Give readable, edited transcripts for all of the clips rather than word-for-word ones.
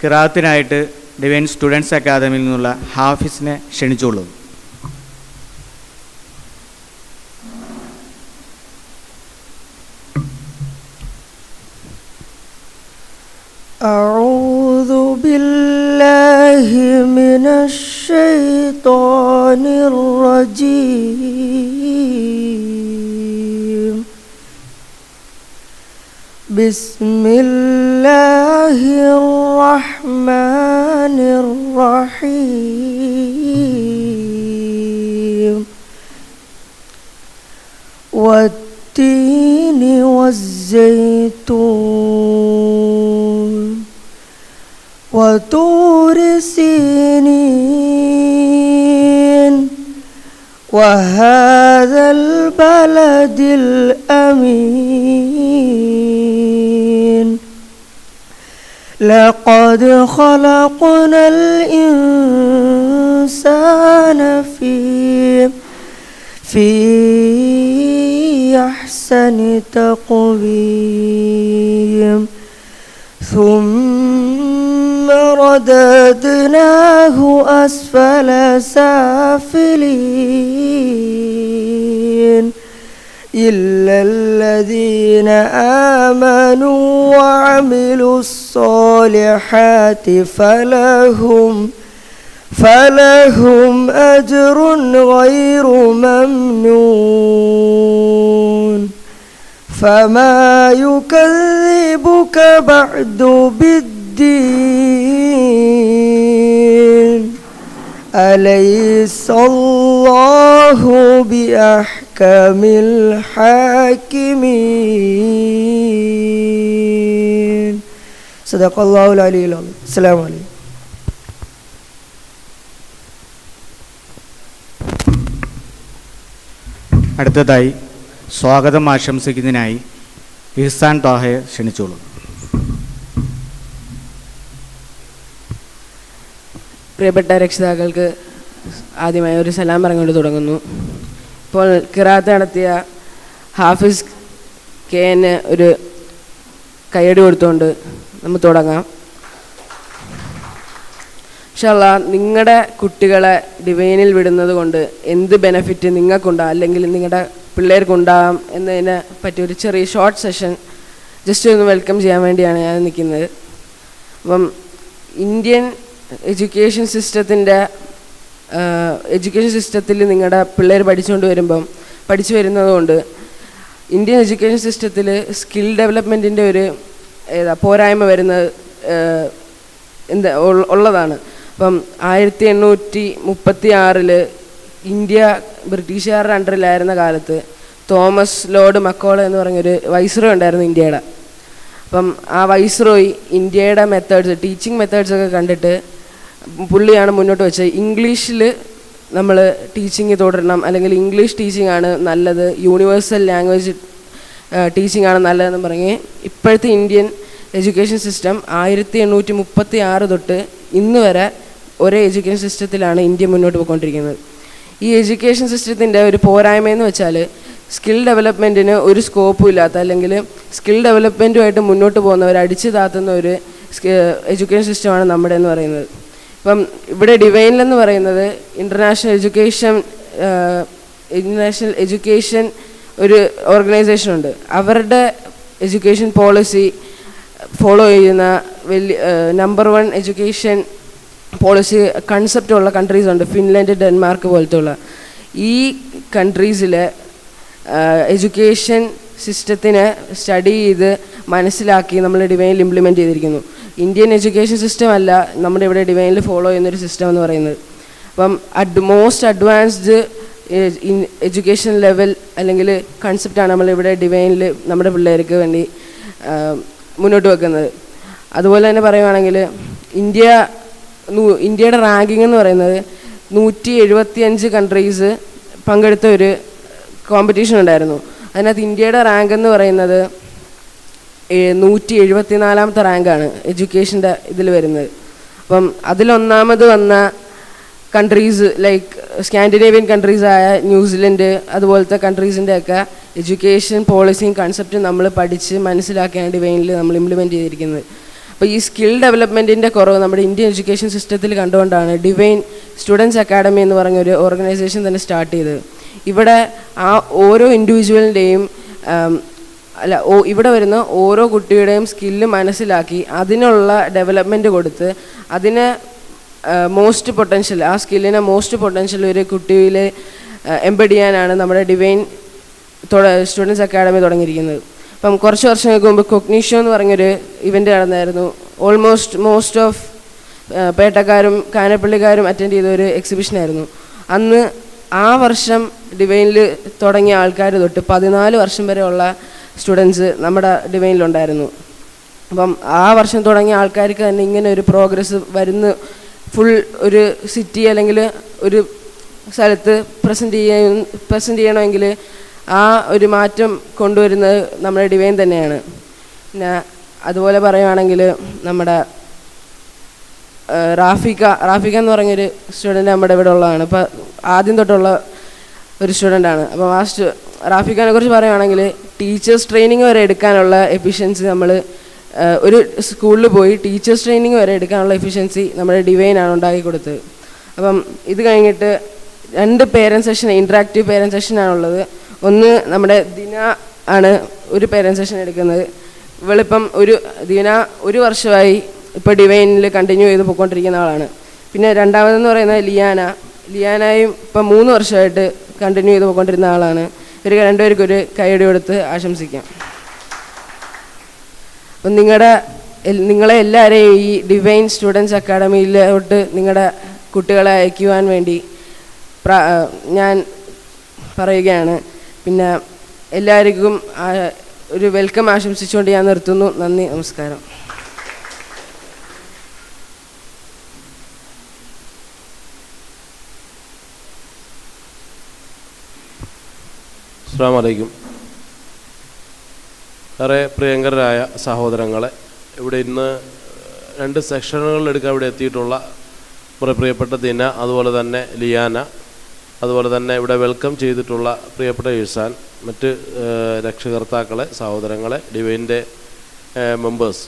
ഖിറാഅത്തിനായിട്ട് divine students അക്കാദമിയിൽ നിന്നുള്ള ഹാഫിസിനെ ക്ഷണിച്ചുകൊള്ളുന്നു. أعوذ بالله من الشيطان الرجيم. بسم الله الرحمن الرحيم. والتين والزيتون وطور سينين وهذا البلد الأمين. لقد خلقنا الإنسان في أحسن تقويم ثم رددناه أسفل سافلين إلا الذين آمنوا وعملوا الصالحات فلهم أجر غير ممنون. فما يكذبك بعد بالدين أليس الله بأحكم الحاكمين. صدق الله العلي العظيم. السلام عليكم. അടുത്തതായി സ്വാഗതം ആശംസിക്കുന്നതിനായി ഇഹ്സാൻ താഹയെ ക്ഷണിച്ചോളൂ. പ്രിയപ്പെട്ട രക്ഷിതാക്കൾക്ക് ആദ്യമായി ഒരു സലാം പറഞ്ഞുകൊണ്ട് തുടങ്ങുന്നു. ഇപ്പോൾ ഖിറാഅത്ത് നടത്തിയ ഹാഫിസ് കെ എന് ഒരു കയ്യടി കൊടുത്തുകൊണ്ട് നമുക്ക് തുടങ്ങാം. ഇൻഷാ അല്ലാഹ് നിങ്ങളുടെ കുട്ടികളെ ഡിവൈനിൽ വിടുന്നത് കൊണ്ട് എന്ത് ബെനഫിറ്റ് നിങ്ങൾക്കുണ്ടാകും അല്ലെങ്കിൽ നിങ്ങളുടെ പിള്ളേർക്കുണ്ടാകാം എന്നതിനെ പറ്റി ഒരു ചെറിയ ഷോർട്ട് സെഷൻ ജസ്റ്റ് ഒന്ന് വെൽക്കം ചെയ്യാൻ വേണ്ടിയാണ് ഞാൻ നിൽക്കുന്നത്. അപ്പം ഇന്ത്യൻ എഡ്യൂക്കേഷൻ സിസ്റ്റത്തിൽ നിങ്ങളുടെ പിള്ളേർ പഠിച്ചു വരുന്നതുകൊണ്ട് ഇന്ത്യൻ എഡ്യൂക്കേഷൻ സിസ്റ്റത്തിൽ സ്കിൽ ഡെവലപ്മെൻറ്റിൻ്റെ ഒരു പോരായ്മ വരുന്നത് ഉള്ളതാണ്. അപ്പം 1836 ഇന്ത്യ ബ്രിട്ടീഷുകാരുടെ അണ്ടറിലായിരുന്ന കാലത്ത് തോമസ് ലോർഡ് മക്കോളെ എന്ന് പറഞ്ഞൊരു വൈസ്രോയ് ഉണ്ടായിരുന്നു ഇന്ത്യയുടെ. അപ്പം ആ വൈസ്രോയ് ഇന്ത്യയുടെ ടീച്ചിങ് മെത്തേഡ്സൊക്കെ കണ്ടിട്ട് പുള്ളിയാണ് മുന്നോട്ട് വെച്ചത്. ഇംഗ്ലീഷിൽ നമ്മൾ ടീച്ചിങ് തുടരണം, അല്ലെങ്കിൽ ഇംഗ്ലീഷ് ടീച്ചിങ് ആണ് നല്ലത്, യൂണിവേഴ്സൽ ലാംഗ്വേജ് ടീച്ചിങ് ആണ് നല്ലതെന്ന് പറഞ്ഞ് ഇപ്പോഴത്തെ ഇന്ത്യൻ എഡ്യൂക്കേഷൻ സിസ്റ്റം 1836 തൊട്ട് ഇന്ന് വരെ ഒരേ എഡ്യൂക്കേഷൻ സിസ്റ്റത്തിലാണ് ഇന്ത്യ മുന്നോട്ട് പോയിക്കൊണ്ടിരിക്കുന്നത്. ഈ എഡ്യൂക്കേഷൻ സിസ്റ്റത്തിൻ്റെ ഒരു പോരായ്മയെന്ന് വെച്ചാൽ സ്കിൽ ഡെവലപ്മെൻറ്റിന് ഒരു സ്കോപ്പും ഇല്ലാത്ത, അല്ലെങ്കിൽ സ്കിൽ ഡെവലപ്മെൻറ്റുമായിട്ട് മുന്നോട്ട് പോകുന്നവർ അടിച്ചു താത്തുന്ന ഒരു എഡ്യൂക്കേഷൻ സിസ്റ്റമാണ് നമ്മുടെ എന്ന് പറയുന്നത്. ഇപ്പം ഇവിടെ ഡിവൈനിലെന്ന് പറയുന്നത് ഇൻ്റർനാഷണൽ എഡ്യൂക്കേഷൻ ഒരു ഓർഗനൈസേഷനുണ്ട്. അവരുടെ എഡ്യൂക്കേഷൻ പോളിസി ഫോളോ ചെയ്യുന്ന നമ്പർ 1 എഡ്യൂക്കേഷൻ പോളിസി കൺസെപ്റ്റ് ഉള്ള കൺട്രീസ് ഉണ്ട്. ഫിൻലാൻഡ്, ഡെൻമാർക്ക് പോലത്തെ ഉള്ള ഈ കൺട്രീസിലെ എഡ്യൂക്കേഷൻ സിസ്റ്റത്തിനെ സ്റ്റഡി ചെയ്ത് മനസ്സിലാക്കി നമ്മൾ ഡിവൈനിൽ ഇംപ്ലിമെൻറ്റ് ചെയ്തിരിക്കുന്നു. ഇന്ത്യൻ എഡ്യൂക്കേഷൻ സിസ്റ്റം അല്ല നമ്മുടെ ഇവിടെ ഡിവൈനിൽ ഫോളോ ചെയ്യുന്നൊരു സിസ്റ്റം എന്ന് പറയുന്നത്. അപ്പം മോസ്റ്റ് അഡ്വാൻസ്ഡ് എഡ്യൂക്കേഷൻ ലെവൽ അല്ലെങ്കിൽ കൺസെപ്റ്റാണ് നമ്മളിവിടെ ഡിവൈനിൽ നമ്മുടെ പിള്ളേർക്ക് വേണ്ടി മുന്നോട്ട് വെക്കുന്നത്. അതുപോലെ തന്നെ പറയുവാണെങ്കിൽ ഇന്ത്യയുടെ റാങ്കിങ് എന്ന് പറയുന്നത് 175 കൺട്രീസ് പങ്കെടുത്ത ഒരു കോമ്പറ്റീഷൻ ഉണ്ടായിരുന്നു. അതിനകത്ത് ഇന്ത്യയുടെ റാങ്ക് എന്ന് പറയുന്നത് 174ാമത്തെ റാങ്കാണ് എഡ്യൂക്കേഷൻ്റെ ഇതിൽ വരുന്നത്. അപ്പം അതിലൊന്നാമത് വന്ന കൺട്രീസ് ലൈക്ക് സ്കാൻഡിനേവിയൻ കൺട്രീസായ ന്യൂസിലൻഡ് അതുപോലത്തെ കൺട്രീസിൻ്റെയൊക്കെ എഡ്യൂക്കേഷൻ പോളിസിയും കൺസെപ്റ്റും നമ്മൾ പഠിച്ച് മനസ്സിലാക്കിയാണ് ഡിവൈനിൽ നമ്മൾ ഇംപ്ലിമെൻറ്റ് ചെയ്തിരിക്കുന്നത്. അപ്പോൾ ഈ സ്കിൽ ഡെവലപ്മെൻറ്റിൻ്റെ കുറവ് നമ്മുടെ ഇന്ത്യൻ എഡ്യൂക്കേഷൻ സിസ്റ്റത്തിൽ കണ്ടുകൊണ്ടാണ് ഡിവൈൻ സ്റ്റുഡൻസ് അക്കാഡമി എന്ന് പറഞ്ഞൊരു ഓർഗനൈസേഷൻ തന്നെ സ്റ്റാർട്ട് ചെയ്തത്. ഇവിടെ ആ ഓരോ ഇൻഡിവിജ്വലിൻ്റെയും ഇവിടെ വരുന്ന ഓരോ കുട്ടിയുടെയും സ്കില്ല് മനസ്സിലാക്കി അതിനുള്ള ഡെവലപ്മെൻറ്റ് കൊടുത്ത് അതിന് മോസ്റ്റ് പൊട്ടൻഷ്യൽ, ആ സ്കില്ലിനെ മോസ്റ്റ് പൊട്ടൻഷ്യൽ ഒരു കുട്ടിയിൽ എംബഡ് ചെയ്യാനാണ് നമ്മുടെ ഡിവൈൻ സ്റ്റുഡൻസ് അക്കാഡമി തുടങ്ങിയിരിക്കുന്നത്. അപ്പം കുറച്ച് വർഷങ്ങൾക്ക് മുമ്പ് കൊഗ്നീഷ്യോ എന്ന് പറഞ്ഞൊരു ഇവൻ്റ് നടന്നായിരുന്നു. മോസ്റ്റ് ഓഫ് പേട്ടക്കാരും കാനപ്പള്ളിക്കാരും അറ്റൻഡ് ചെയ്ത ഒരു എക്സിബിഷനായിരുന്നു. അന്ന് ആ വർഷം ഡിവൈനിൽ തുടങ്ങിയ ആൾക്കാർ തൊട്ട് 14 വർഷം വരെയുള്ള സ്റ്റുഡൻസ് നമ്മുടെ ഡിവൈനിലുണ്ടായിരുന്നു. അപ്പം ആ വർഷം തുടങ്ങിയ ആൾക്കാർക്ക് തന്നെ ഇങ്ങനെ ഒരു പ്രോഗ്രസ് വരുന്ന ഫുൾ ഒരു സിറ്റി അല്ലെങ്കിൽ ഒരു സ്ഥലത്ത് പ്രസൻറ്റ് ചെയ്യണമെങ്കിൽ ആ ഒരു മാറ്റം കൊണ്ടുവരുന്നത് നമ്മുടെ ഡിവൈൻ തന്നെയാണ്. പിന്നെ അതുപോലെ പറയുകയാണെങ്കിൽ നമ്മുടെ റാഫിക എന്ന് പറഞ്ഞൊരു സ്റ്റുഡൻറ്റ് നമ്മുടെ ഇവിടെ ഉള്ളതാണ്. ഇപ്പോൾ ആദ്യം തൊട്ടുള്ള ഒരു സ്റ്റുഡൻ്റാണ്. അപ്പോൾ ആ റാഫിഖാനെ കുറിച്ച് പറയുകയാണെങ്കിൽ ടീച്ചേഴ്സ് ട്രെയിനിങ് വരെ എടുക്കാനുള്ള എഫിഷ്യൻസി നമ്മൾ ഒരു സ്കൂളിൽ പോയി ടീച്ചേഴ്സ് ട്രെയിനിങ് വരെ എടുക്കാനുള്ള എഫിഷ്യൻസി നമ്മുടെ ഡിവൈനാണ് ഉണ്ടാക്കി കൊടുത്തത്. അപ്പം ഇത് കഴിഞ്ഞിട്ട് 2 പേരൻറ്റ് സെഷൻ, ഇൻട്രാക്റ്റീവ് പേരൻറ്റ് സെഷനാണുള്ളത്. ഒന്ന് നമ്മുടെ ദിന ആണ് ഒരു പേരൻറ്റ് സെഷൻ എടുക്കുന്നത്. ഇവളിപ്പം ദിന 1 വർഷമായി ഇപ്പോൾ ഡിവൈനിൽ കണ്ടിന്യൂ ചെയ്ത് പോയിക്കൊണ്ടിരിക്കുന്ന ആളാണ്. പിന്നെ രണ്ടാമതെന്ന് പറയുന്നത് ലിയാനയും ഇപ്പം 3 വർഷമായിട്ട് കണ്ടിന്യൂ ചെയ്ത് പോയിക്കൊണ്ടിരുന്ന ആളാണ്. ഇവർ രണ്ടുപേർക്കും ഒരു കൈയടി കൊടുത്ത് ആശംസിക്കാം. അപ്പം നിങ്ങളെ എല്ലാവരെയും ഈ ഡിവൈൻ സ്റ്റുഡൻസ് അക്കാഡമിയിലോട്ട് നിങ്ങളുടെ കുട്ടികളെ അയക്കുവാൻ വേണ്ടി ഞാൻ പറയുകയാണ്. പിന്നെ എല്ലാവർക്കും ഒരു വെൽക്കം ആശംസിച്ചുകൊണ്ട് ഞാൻ നിർത്തുന്നു. നന്ദി, നമസ്കാരം. അസ്സലാമു അലൈക്കും. ഏറെ പ്രിയങ്കരായ സഹോദരങ്ങളെ, ഇവിടെ ഇന്ന് 2 സെക്ഷനുകളിലെടുക്കാൻ ഇവിടെ എത്തിയിട്ടുള്ള നമ്മുടെ പ്രിയപ്പെട്ട ദിന, അതുപോലെ തന്നെ ലിയാന, അതുപോലെ തന്നെ ഇവിടെ വെൽക്കം ചെയ്തിട്ടുള്ള പ്രിയപ്പെട്ട ഇഴ്സാൻ, മറ്റ് രക്ഷകർത്താക്കളെ, സഹോദരങ്ങളെ, ഡിവൈൻ്റെ മെമ്പേഴ്സ്.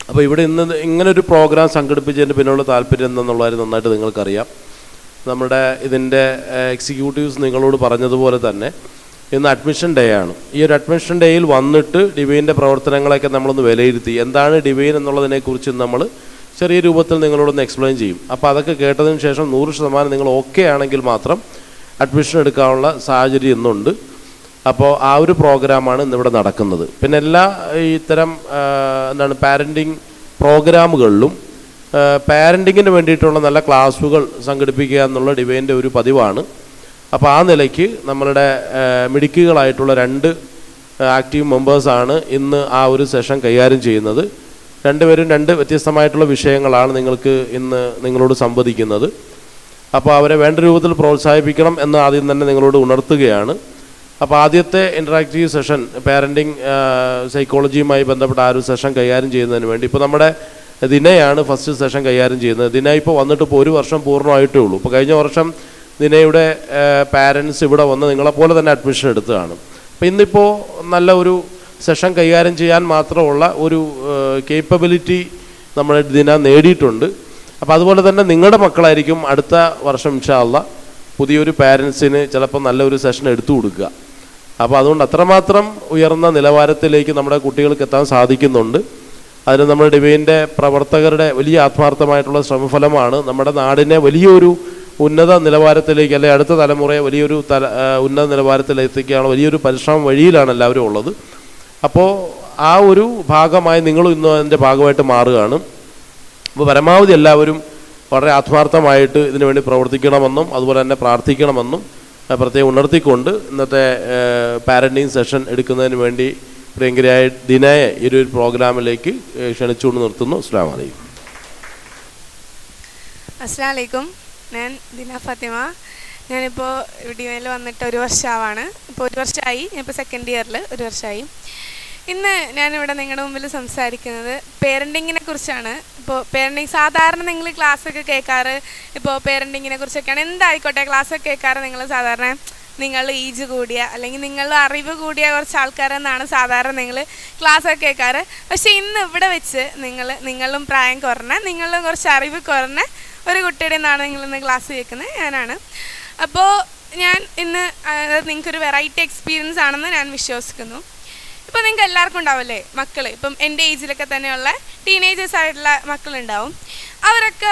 അപ്പോൾ ഇവിടെ ഇന്ന് ഇങ്ങനൊരു പ്രോഗ്രാം സംഘടിപ്പിച്ചതിൻ്റെ പിന്നിലുള്ള താല്പര്യം എന്തെന്നുള്ളത് നന്നായിട്ട് നിങ്ങൾക്കറിയാം. നമ്മുടെ ഇതിൻ്റെ എക്സിക്യൂട്ടീവ്സ് നിങ്ങളോട് പറഞ്ഞതുപോലെ തന്നെ ഇന്ന് അഡ്മിഷൻ ഡേ ആണ്. ഈ ഒരു അഡ്മിഷൻ ഡേയിൽ വന്നിട്ട് ഡിവൈൻ്റെ പ്രവർത്തനങ്ങളൊക്കെ നമ്മളൊന്ന് വിലയിരുത്തി എന്താണ് ഡിവൈൻ എന്നുള്ളതിനെക്കുറിച്ച് നമ്മൾ ചെറിയ രൂപത്തിൽ നിങ്ങളോടൊന്ന് എക്സ്പ്ലെയിൻ ചെയ്യും. അപ്പോൾ അതൊക്കെ കേട്ടതിന് ശേഷം 100% നിങ്ങൾ ഓക്കെ ആണെങ്കിൽ മാത്രം അഡ്മിഷൻ എടുക്കാനുള്ള സാഹചര്യം ഇന്നുണ്ട്. അപ്പോൾ ആ ഒരു പ്രോഗ്രാമാണ് ഇന്നിവിടെ നടക്കുന്നത്. പിന്നെ എല്ലാ ഇത്തരം പാരൻറ്റിങ് പ്രോഗ്രാമുകളിലും പാരൻറ്റിങ്ങിന് വേണ്ടിയിട്ടുള്ള നല്ല ക്ലാസ്സുകൾ സംഘടിപ്പിക്കുക എന്നുള്ള ഡിവൈൻ്റെ ഒരു പതിവാണ്. അപ്പോൾ ആ നിലയ്ക്ക് നമ്മളുടെ മിടുക്കികളായിട്ടുള്ള 2 ആക്റ്റീവ് മെമ്പേഴ്സാണ് ഇന്ന് ആ ഒരു സെഷൻ കൈകാര്യം ചെയ്യുന്നത്. 2 പേരും 2 വ്യത്യസ്തമായിട്ടുള്ള വിഷയങ്ങളാണ് നിങ്ങൾക്ക് ഇന്ന് നിങ്ങളോട് സംവദിക്കുന്നത്. അപ്പോൾ അവരെ വേണ്ട രൂപത്തിൽ പ്രോത്സാഹിപ്പിക്കണം എന്ന് ആദ്യം തന്നെ നിങ്ങളോട് ഉണർത്തുകയാണ്. അപ്പോൾ ആദ്യത്തെ ഇൻട്രാക്റ്റീവ് സെഷൻ പാരൻറ്റിങ് സൈക്കോളജിയുമായി ബന്ധപ്പെട്ട ആ ഒരു സെഷൻ കൈകാര്യം ചെയ്യുന്നതിന് വേണ്ടി ഇപ്പോൾ നമ്മുടെ ദിനയാണ് ഫസ്റ്റ് സെഷൻ കൈകാര്യം ചെയ്യുന്നത്. ദിന ഇപ്പോൾ വന്നിട്ട് ഇപ്പോൾ 1 വർഷം പൂർണ്ണമായിട്ടേ ഉള്ളൂ. ഇപ്പോൾ കഴിഞ്ഞ വർഷം ദിനയുടെ പാരൻസ് ഇവിടെ വന്ന് നിങ്ങളെപ്പോലെ തന്നെ അഡ്മിഷൻ എടുത്തതാണ്. അപ്പോൾ ഇന്നിപ്പോൾ നല്ല ഒരു സെഷൻ കൈകാര്യം ചെയ്യാൻ മാത്രമുള്ള ഒരു കേപ്പബിലിറ്റി നമ്മുടെ ദിന നേടിയിട്ടുണ്ട്. അപ്പോൾ അതുപോലെ തന്നെ നിങ്ങളുടെ മക്കളായിരിക്കും അടുത്ത വർഷം ഇൻഷാ അല്ലാഹ് പുതിയൊരു പാരൻസിന് ചിലപ്പോൾ നല്ലൊരു സെഷൻ എടുത്തു കൊടുക്കുക. അപ്പോൾ അതുകൊണ്ട് അത്രമാത്രം ഉയർന്ന നിലവാരത്തിലേക്ക് നമ്മുടെ കുട്ടികൾക്ക് എത്താൻ സാധിക്കുന്നുണ്ട്. അതിന് നമ്മുടെ ഡിവൈൻ്റെ പ്രവർത്തകരുടെ വലിയ ആത്മാർത്ഥമായിട്ടുള്ള ശ്രമഫലമാണ് നമ്മുടെ നാടിനെ വലിയൊരു ഉന്നത നിലവാരത്തിലേക്ക്, അല്ലെങ്കിൽ അടുത്ത തലമുറയെ വലിയൊരു ഉന്നത നിലവാരത്തിലെത്തിക്കാനുള്ള വലിയൊരു പരിശ്രമം വഴിയിലാണ് എല്ലാവരും ഉള്ളത്. അപ്പോൾ ആ ഒരു ഭാഗമായി നിങ്ങളും ഇന്ന് അതിൻ്റെ ഭാഗമായിട്ട് മാറുകയാണ്. അപ്പോൾ പരമാവധി എല്ലാവരും വളരെ ആത്മാർത്ഥമായിട്ട് ഇതിനു വേണ്ടി പ്രവർത്തിക്കണമെന്നും അതുപോലെ തന്നെ പ്രാർത്ഥിക്കണമെന്നും പ്രത്യേകം ഉണർത്തിക്കൊണ്ട് ഇന്നത്തെ പാരൻറ്റിങ് സെഷൻ എടുക്കുന്നതിന് വേണ്ടി പ്രിയങ്കരായ ദിനയെ ഈ ഒരു പ്രോഗ്രാമിലേക്ക് ക്ഷണിച്ചുകൊണ്ട് നിർത്തുന്നു. അസ്സലാമു അലൈക്കും. അസ്സലാമു അലൈക്കും. ഞാൻ ദിന ഫാത്തിമ. ഞാനിപ്പോൾ ഡിവൈനിൽ വന്നിട്ട് 1 വർഷമാവാണ്. ഇപ്പോൾ 1 വർഷമായി. ഞാനിപ്പോൾ 2nd ഇയറിൽ 1 വർഷമായി. ഇന്ന് ഞാനിവിടെ നിങ്ങളുടെ മുമ്പിൽ സംസാരിക്കുന്നത് പേരൻറ്റിങ്ങിനെ കുറിച്ചാണ്. ഇപ്പോൾ പേരൻറ്റിങ് സാധാരണ നിങ്ങൾ ക്ലാസ്സൊക്കെ കേൾക്കാറ് ഇപ്പോൾ പേരൻറ്റിങ്ങിനെ കുറിച്ചൊക്കെയാണ്. എന്തായിക്കോട്ടെ ക്ലാസ്സൊക്കെ കേൾക്കാറ് നിങ്ങൾ സാധാരണ നിങ്ങൾ ഏജ് കൂടിയ അല്ലെങ്കിൽ നിങ്ങൾ അറിവ് കൂടിയ കുറച്ച് ആൾക്കാരെന്നാണ് സാധാരണ നിങ്ങൾ ക്ലാസ്സൊക്കെ കേൾക്കാറ്. പക്ഷേ ഇന്ന് ഇവിടെ വെച്ച് നിങ്ങളും പ്രായം കുറഞ്ഞ നിങ്ങളും കുറച്ച് അറിവ് കുറഞ്ഞ ഒരു കുട്ടിയുടെ നിന്നാണ് നിങ്ങളിന്ന് ക്ലാസ് കേൾക്കുന്നത് ഞാനാണ്. അപ്പോൾ ഞാൻ ഇന്ന് നിങ്ങൾക്കൊരു വെറൈറ്റി എക്സ്പീരിയൻസ് ആണെന്ന് ഞാൻ വിശ്വസിക്കുന്നു. ഇപ്പോൾ നിങ്ങൾക്ക് എല്ലാവർക്കും ഉണ്ടാവില്ലേ മക്കൾ, ഇപ്പം എൻ്റെ ഏജിലൊക്കെ തന്നെയുള്ള ടീനേജേഴ്സ് ആയിട്ടുള്ള മക്കളുണ്ടാവും. അവരൊക്കെ